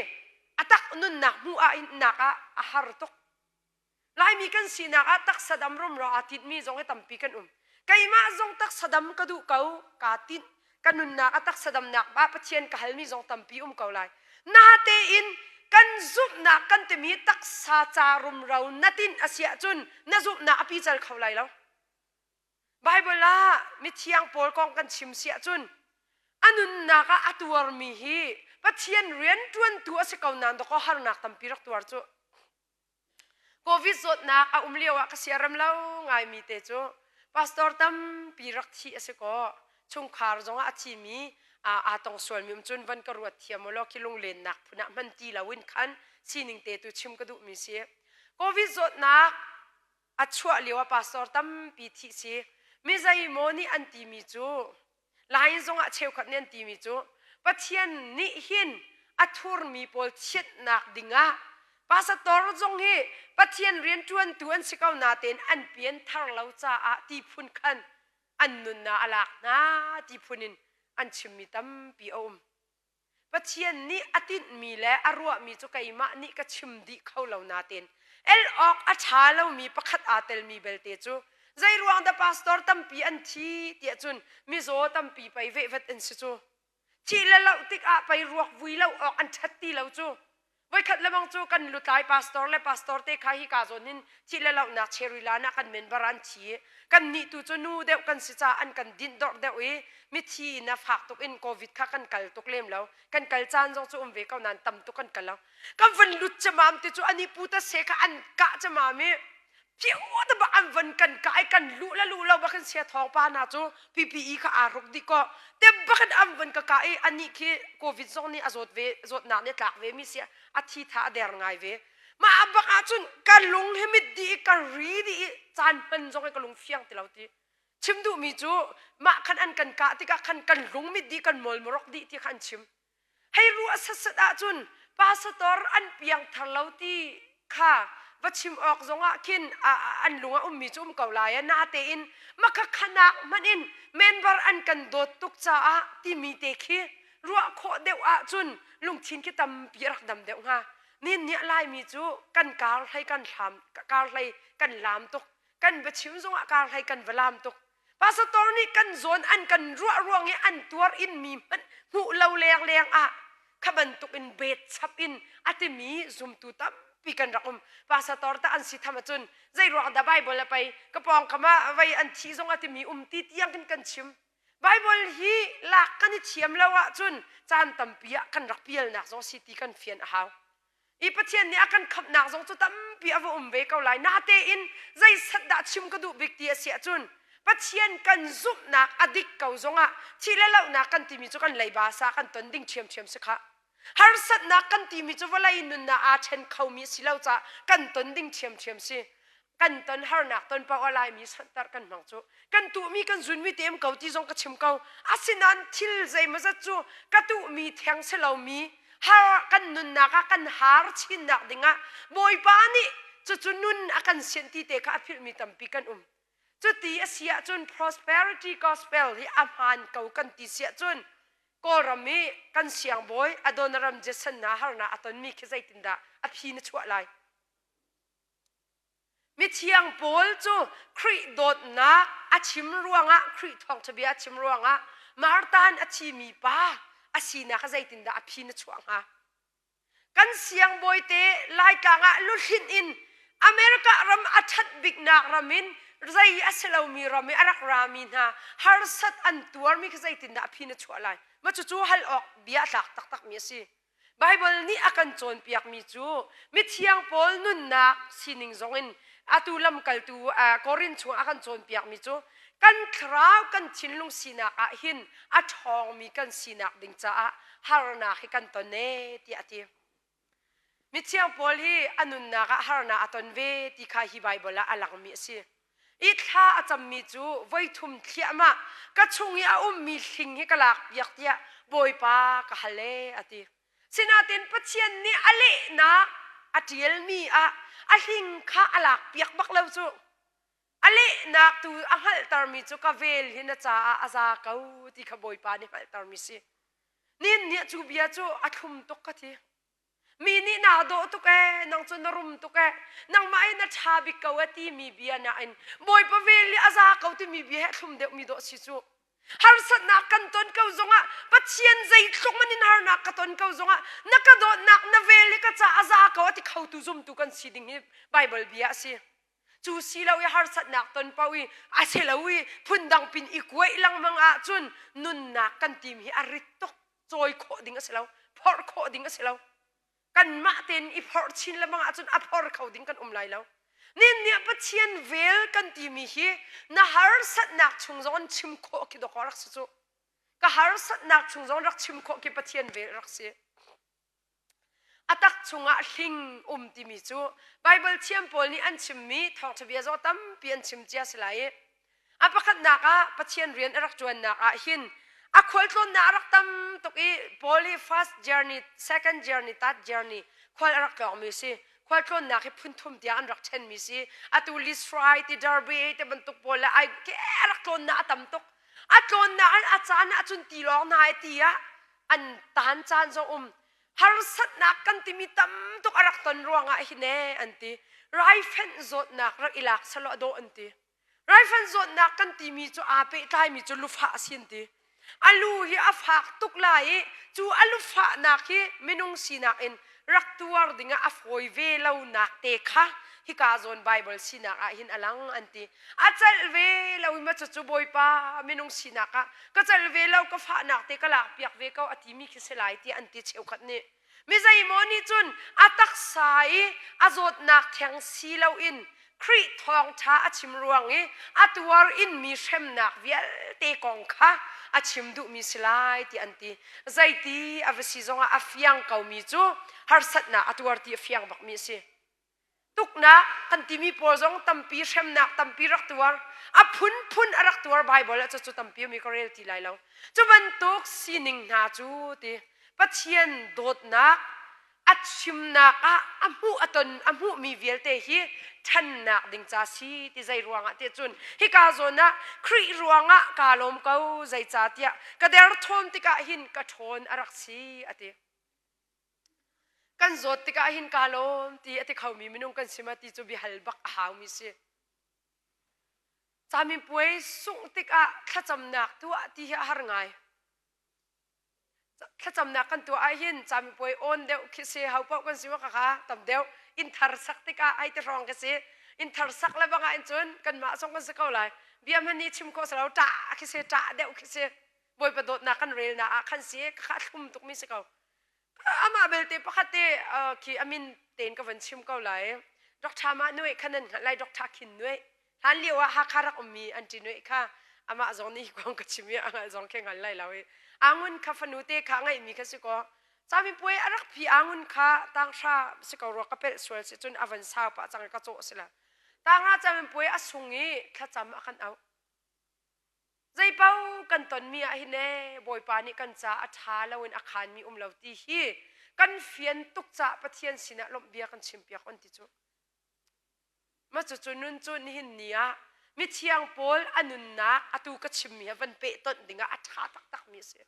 ตักนุนนักมูอินนักหาร์ตุกไล่มีกันสีนักตักสะดมรุมเราอาทิตมีจงให้ตัมปีกันไก่มาจงตักสะดมกระดูเขากาตินกันนุนนักตักสะดมนักบ้าปะเชียนกะฮัลมีจงตัมปีเขาไล่นาเตอินกันซุบนักกันเตมีตักสาจารุมเรานาตินอาเซียจุนนาซุบนักอภิจัลเขาไล่แล้วไบเบิลล่ามิเทียงโพลกองกันชิมเสียจุนอันนุนนักอัตัวมีฮีปัจเจียนเรียนตัวตัวสิเขานันตก็หานักตัมปีรักตัวจูโควิดสดนักเลี้ยวกษียรำเล่าไงมีเตจูพาสตอร์ตัมปีรักที่สิก็ชงคาร์จงชิมีตองส่วนมีจุนวันกรวดเทียมโลกิลงเลนนักพุนักมันตีละวินคันสีนิงเตตุชิมกระดูมีเสียโควิดสดนักชัวเลี้ยวพาสตอร์ตัมปีที่สิมิใจโมนี่อันตีมีจูลายจงเชี่ยวขัดเนียนตีมีจูปัจเจียนนี่หินทูร์มีโพลเช็ดนักดิ่งภาษาตอร์จงฮีปัจเจียนเรียนจวนตัวสิเขานาเตนอันเปลี่ยนทางเราจ้าตีพุนขันอันนุนนาอลักนาตีพุนินอันชิมิตัมปีอมปัจเจียนนี่อตินมีและอรัวมีจูไกมานี่ก็ชิมดีเขาเรานาเตนออกชาเรามีประคัดอาเตลมีเบลเตจูใจรวงดาพาสตอร์ตัมปีอันที่เตียจุนมิโซตัมปีไปเวฟเอ็นสิจูที่เล่าติกไปรวกวิเล่าออกอันชัดตีเล่าจูไว้ขัดละมังจูกันลุตายพาสตอร์และพาสตอร์เตคาฮิกาโซนินที่เล่านักเชริลานักกันเมนบารันชีกันนี่ตูจูนูเดวกันสิจ้าอันกันดินดอกเดวมิทีนับหักตุกอินโควิดข้ากันกัลตุกเล่มแล้วกันกัลจานจงจูเวก้านันตัมตุกันกัลแล้วกันวันลุตจะมามติจูอันนี้พูดเสกอันกะจะมามีเจ้าแต่บ้านวันกันกายกันลุละลุเราบ้านเสียทองปานาจูPPEข้าอารมณ์ดีก็แต่บ้านอันวันก็กายอันนี้คือโควิดซองนี่อาจจะจดหนักเนี่ยหลักเวมิเสียอาทิตย์ท่าเดียร์ไงเวมาบ้านจุนกันลงให้มิดดีกันรีดีจานเป็นจงให้กันลงเฟียงที่เราทีชิมดูมีจูมาขันอันกันกะที่กันลงมิดดีกันมอลมรกดีที่ขันชิมให้รู้สัสๆจุนพาสตอร์อันเปียงทะเลาตีค่ะวัชิมออกจงกินอันลุงมีจุ่มเกาลายนาเตอินมักขนักมันอินเมนบาร์อันกันโดดตุกจ้าที่มีเตคีรัวโคเดวจุนลุงทินคิดตำปีรักดำเดวงานี่เนี่ยลายมีจูกันการให้กันทำการให้กันลามตุกกันวัชิมจงการให้กันวลามตุกพาสตอร์นี่กันโซนอันกันรัวเงี้ยอันตัวอินมีมันหูเราแรงขบันตุกอินเบ็ดชับอินอัติมีซุมตุตับปีกันรักภาษาตอร์ตาอันสิธรรมจุนใจรักดาไบเบิลไปกระปองขมาไว้อันที่ทรงอัติมีตีเตียงกันชิมไบเบิลฮีหลักกันเชียมแล้วจุนจานตัมปียกันรักเปียลนักทรงสิตีกันเฟียนหาว i pathian ni akan khap nak zong chu tam pi awa ve kau lai na te in zai sat da chim ka du bik ti asia chun pathian kan zup nak adik kau zonga thilalo na kan timi chu kan leiba sa kan ton ding thiam sakha har sat na kan timi chu walai nun na a then khomi silau cha kan ton ding thiam si kan ton har nak ton pa walai mi santar kan mang chu kan tu mi kan zun mi tem kau ti zong ka chim kau asinan thil zai ma za chu ka tu mi thang se lo mi har kan nun na ka kan har chin nak dinga boy pa ni chu nun akan senti te ka phil mi tampi kan chu ti asia chun prosperity gospel hi amhan kau kan ti sia chun ko rami kan siang boy adonaram jesan na har na aton mi khizai tinda a phi na chwa lai mi thiang pol chu khri dot na achim ruanga khri thong chabia achim ruanga martan achi mi pa asina khazai tinda a phi na chwa nga kan siang boy te lai ka nga luhin in america ram athat big nak ramin zai aselo mi rami arak ramin ha har sat an tuar mi khazai tinda a phi na chwa lai ma chu hal ok bia tak mi si bible ni akan Cawnpiak mi chu mi thiang pol nun na sining zongin atulam kaltu korin chu akan Cawnpiak mi chu kan khrau kan chinlung sinak a hin a thong mi kan sinak ding cha a harna hi kan ton ne ti ati mi thiang pol hi anun na ka harna aton ve ti kha hi bible a alang mi si i thla acham mi chu voi thum thiama ka chungi a mi hling hi kalak yak tia boy pa ka hale ati sinatin pathian ni ale na atiel mi a hling kha alak piak bak lo chu ale nak tu anghal tar mi chu ka vel hina cha aza kau ti kha boy pa ni hal tar mi si nin ni chu bia chu athum tok ka thi mi ni na do tu ke nang chu narum tu ke nang mai na thabi kawati mi bia na in boy pa vel aza kau ti mi bia thum de mi do si chu har sat na kan ton kau zonga pathian zai thlok manin har na ka ton kau zonga nakado nak na vel ka cha aza kawati khau tu zum tu kan siding hi bible bia si chu silawi har sat nak ton pawi aselawi phundang pin ikwai lang manga chun nun na kan tim hi arit tok choi kho ding aselaw phor kho ding aselaw kan ma ten i phor chin la manga chun a phor kho ding kan lai law nin nia pathian vel kan timi hi na har sat nak chung zon chim kho ki do korak su ka har sat nak chung zon rak chim kho ki pathian vel rak se atak chunga hling timi chu bible thiam pol ni an chimmi thong thabia zo tam pian chim chia selai apakhat naka pathian rian arak chuan naka hin a khol tlon na arak tam toki poli first journey second journey third journey khol arak ka mi si khol tlon na ki phun thum dia an rak then mi si atu list right ti darby te bantuk pola ai ke arak tlon na tam tok atlon na an achana achun ti long na ai tia an tan chan zo har sat na kan timi tam tok arak ton ruanga hine anti raifen zot nak rak ilak salo do anti raifen zot nak kan timi chu ape tai mi chu lufa asinti alu hi afak tuk lai chu alu fa nak hi minung sina in rak tuar dinga afoi ve lo nak te kha hi ka zon bible sina a hin alang anti achal ve lo ma chu boy pa minung sina ka chal ve lo ka fa nak te kala piak ve ka atimi ki selai ti anti cheu khat ni mi zai moni chun atak sai azot nak thang si lo in khri thong tha achim ruangi atuar in mi shem nak vial te kong kha achim du mi selai ti anti zai ti avasi zonga afiang kau mi chu har sat na atuar ti afiang bak mi si tukna kan timi pozong tampi shem nak tampi rak tuar a phun arak tuar bible chu tampi mi ko rel ti lai lo chu ban tok sining na chu ti pathian dot na achim na ka amu mi vial te hi than nak ding cha si ti zai ruanga te chun hi ka zona khri ruanga kalom kau zai cha tia ka der thom ti ka hin ka thon arak si ate kan zot ti ka hin kalom ti ate khawmi minung kan sima ti chu bi halbak haw mi si chami puai sung ti ka thacham nak tu ti har ngai thacham nak kan tu a hin chami puai on deu khi se hau pa kan sima ka tam deu in thar sak ti ka ai te rong ka se in thar sak la banga in chun kan ma song kan se kau lai biam hani chim ko salo ta khi se ta deu khi se boy pa dot na kan rel na a khan se kha thum tuk mi se kau ama belte pakate ki amin ten ka van chim ko lai dok thama noi khanan lai dok tha khin noi han liwa ha kharak ummi anti noi kha ama zoni kwang ka chimi anga zong khe ngal lai lawe angun kha fanute kha ngai mi kha siko chami poi arak phi angun kha tang sha siko ro ka pe swal se chun avan sa pa chang ka cho sila tanga chami poi asungi kha cham akhan au zai pau kan ton mi a hine boy pa ni kan cha a tha lawin akhan mi lo ti hi kan fian tuk cha pathian sina lom bia kan chimpia kon ti chu ma chu chu nun chu ni hin nia mi thiang pol anun na atu ka chimmi van pe ton dinga a tha tak tak mi se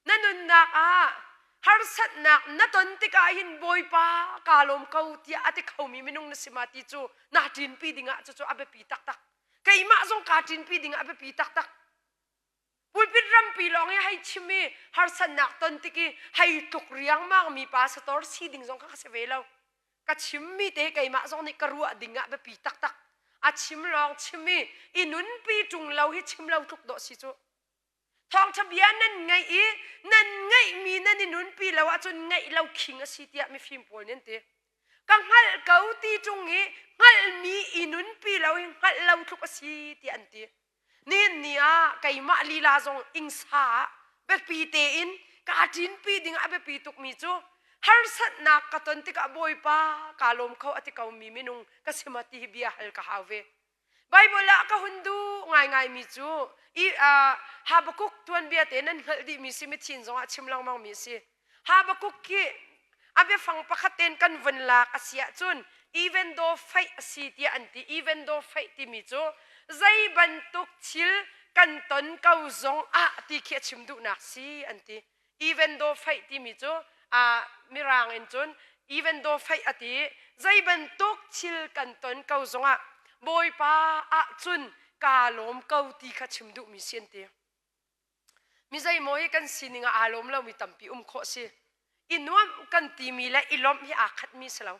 nanun na a har sat nak na ton ti ka hin boy pa kalom kau ti ati khau mi minung na simati chu na tin pi dinga chu chu abe pi tak tak kai ma zong ka tin pi dinga abe pi tak tak pulpit ram pi long ya hai chimi har san nak ton ti ki hai tuk riang mang mi pa sa tor si ding zong ka se velo ka chimmi te kai ma zong ni karua dinga be pi tak tak a chim long chimi inun pi tung lo hi chim lo tuk do si chu thong thabian nan ngai mi nan inun pi lo a chun ngai lo khing a si tia mi phim pol nen te kang hal kau ti tung hi ngal mi inun pi lo hi ngal lo tuk a si ti an ti nin nia kai ma li la zong ing sa be pi te in ka tin pi ding a be pi tuk mi chu har sat nak ka ton ti ka boy pa kalom kho ati ka mi minung ka simati bia hal ka have bible la ka hundu ngai mi chu habakuk tuan bia te nan hal di mi si mi thin zong a chimlang mang mi si habakuk ki abe fang pakhaten kan van la ka sia chun even though fight si ti anti even though fight ti mi chu zai ban tuk chil kan ton kau zong a ti khe chimdu nak si anti even though fight ti mi chu mirang en chun even though fight ati zai ban tuk chil kan ton kau zong a boy pa a chun kalom kau ti kha chimdu mi sian te mi zai moi kan sininga alom lo mi tampi kho si inuam kan ti mi la ilom hi akhat mi selo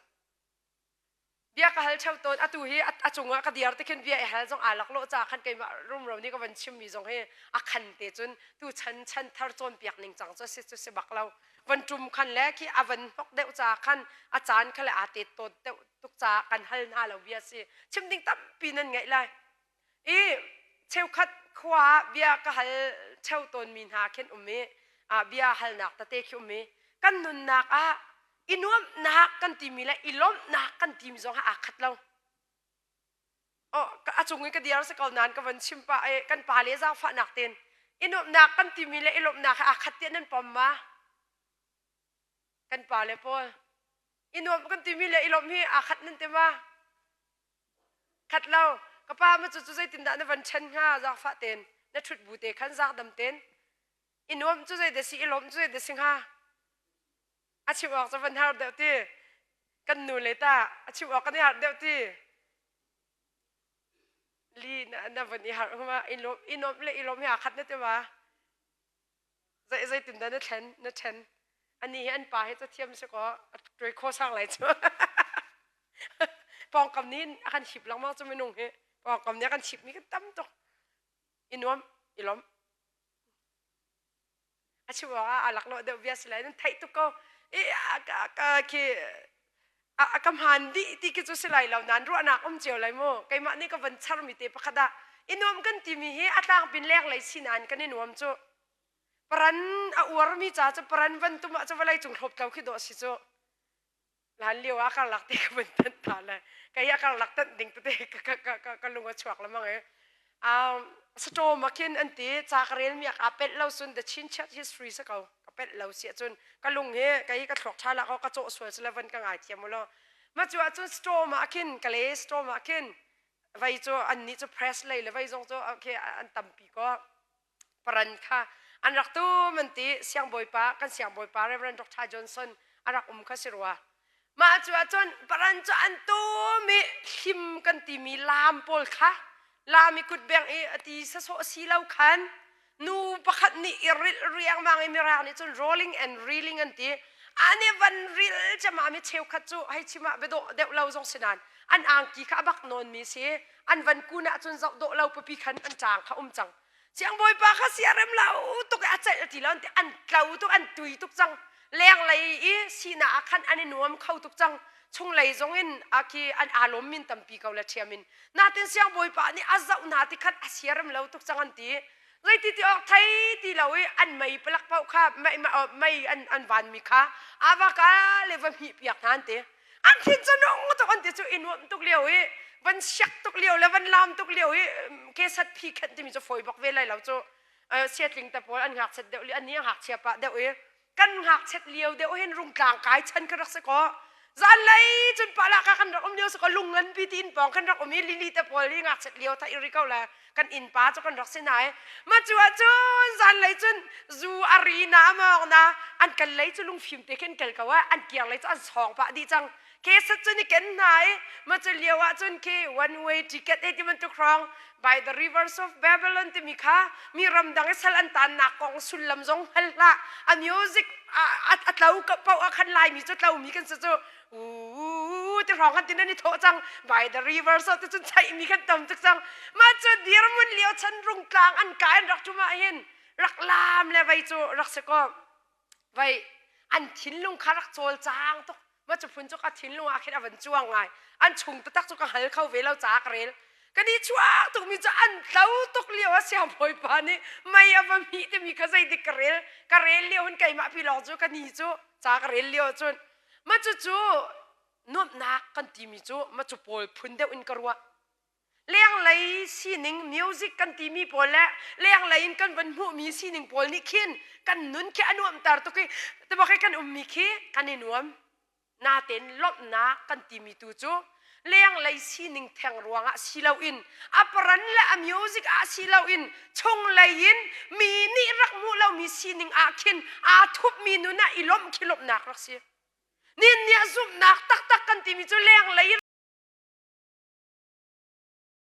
bia ka hal chau ton atu hi achunga ka diar te khen bia hal jong alak lo cha khan kai ma rum ro ni ka van chim mi jong he akhan te chun tu chan thar chon piak ning chang cho se baklau van tum khan le ki avan hok deu cha khan achan khale ate to deu tuk cha kan hal na lo bia si chim ding tam pinan ngai lai cheu khat khwa bia ka hal chau ton min ha khen umme bia hal nak ta te khi umme kan nun nak inuam nak kan timila ilom nak kan tim zong ha akhat lo ka achungi ka diar sa kal nan ka van chimpa kan pa le za fa nak ten inuam nak kan timila ilom nak ha akhat ten nan pamma kan pa le pol inuam kan timila ilom hi akhat nan te ma khat lo ka pa ma chu chu zai tin da na van chen nga za fa ten na thut bu te khan za dam ten inuam chu zai de si ilom chu zai de sing ha achi wak sa van har deu ti kan nu le ta achi wak kan har deu ti li na van i har ma inom le ilom ya khat na te wa zai tin da na then ani an pa he cha thiam se ko troi kho sang lai chu pong kam nin kan chip lang ma chu menung he pong kam ne kan chip mi kan tam to inom ilom achi wa alak lo deu bia silai nan thai tu ko ki akam handi ti ki chu silai lo nan ru anak cheu lai mo kai ma ni ka van char mi te pakhada inom kan ti mi he atang bin lek lai sinan kan inom chu paran a war mi cha cha paran van tu ma cha walai chung thop tau khi do si chu lan liwa ka lak ti ka ban tan ta la kai ya ka lak tan ding te ka lunga chuak la mang sto makin anti cha karel mi ka pet lo sun the chin chat history sa ka pet lo sia chun ka lung he kai ka thlok thala ka cho swal seleven ka ngai thiam lo ma chu chun sto makin kale sto makin vai cho an ni cho press le le vai jong cho okay an tampi ko paran kha an rak tu manti siang boy pa kan siang boy pa Reverend Dr. Johnson arak kha sirwa ma chu chun paran cho an tu mi him kan ti mi lam pol kha lami kut beng ati sa so silaw khan nu pakhat ni iril riang mang imirang ni chun rolling and reeling anti ani van ril chama mi cheu khat chu hai chima bedo de lo jong sinan an ang ki kha bak non mi se an van kuna chun zau do lo pi khan an chang kha chang siang boy pa kha siarem lau to ka achai ti lan an klau to an tui tuk chang แรงเลยอีสีน่าขันอันนี้นวมเข้าทุกจังชงเลยจงอินอาคีอันอารมณ์มินตั้มปีเกาเลเชียมินนาเต็นเสียงบอยปะนี่อาจะอุนาติขัดอาเซียรมเลวทุกจังอันตีไรที่ออกไทยที่เราอันไม่ปลักเป้าค่ะไม่อันวันมีค่ะอาวากาเลวมีเปียกนั่นตีอันที่จะน้องตุกอันที่จะอินวันตุกเลี้ยววันชักตุกเลี้ยวแล้ววันลามตุกเลี้ยวเคสัตพีขันที่มีจะฝอยบอกเวลาเราจะเสียลิงแต่พออันหักเสร็จเดี๋ยวอันนี้หักเชียปะเดี๋ยวกันหักเสร็จเลี้ยวเดี๋ยวเห็นรุงกลางกายฉันก็รักสกอจันเลยจนปลากันรักเดียวสกอลุงเงินปีตีนปองกันรักมีลิลิแต่พอลิหักเสร็จเลี้ยวถ้าอิริเกาแลกันอินป้าจะกันรักเส้นไหนมาจัวจนจันเลยจนจูอารีนามองนะอันกันเลยจนลุงฟิล์มเตะกันกันว่าอันเกี่ยงเลยจนสองปะดีจังเคสจนนี่กันไหนมาจะเลี้ยวจนเค one way ticket ที่มันตุกครอง by the rivers of Babylon ที่มีค่ะมีรำดังสลันตานนักกองสุลลำจงฮัลละอันมิวสิกอัดเรากับเป่าอันไลมีจุดเรามีกันสุดที่ร้องกันที่นั่นนี่โถจัง by the rivers of ที่จนใจมีกันต่ำจังจังมาจะเดียร์มันเลี้ยวฉันรุงกลางอันกายรักจุมาเห็นรักลามเลยไปจูรักสกอไปอันทิ้นลุงคารักโจลจางตุกมาจะพุ่นจุกอันทิ้นลุงอาคิดอวันจ้วงไงอันชุงตักจุกหันเข้าเวลาจากเรลก็ดีช่วงตุกมีจะอันเต้าตุกเลี้ยวเสียบอยปานี่ไม่เอาบะมีแต่มีข้าใจดิกเรลเลี้ยวมันไก่มาพี่หลอกจูกันนี่จูจากเรลเลี้ยวจนมาจูนวดนักกันทีมีจูมาจูปอลพุ่นเดียวอินกรัวเลี้ยงเลยซีนิงมิวสิกกันทีมีปอลและเลี้ยงเลยอินกันวันหูมีซีนิงปอลนี่ขินกันนุนแค่อนวมตาตุกแต่บอกให้กันมีขี้กันนวมนาเต็นลบนักกันทีมีตูจูเลี้ยงเลยซีนิงแทงรวงอ่ะซีเลาอินอัปรันและมิวสิกอ่ะซีเลาอินชงเลยอินมีนี่รักมูเรามีซีนิงอ่ะขินทุบมีนุน่ะอีลมขี้ลบนักรักเสียนี่เนี่ยซุ่มนักตักกันที่มีจุเลี้ยงเลย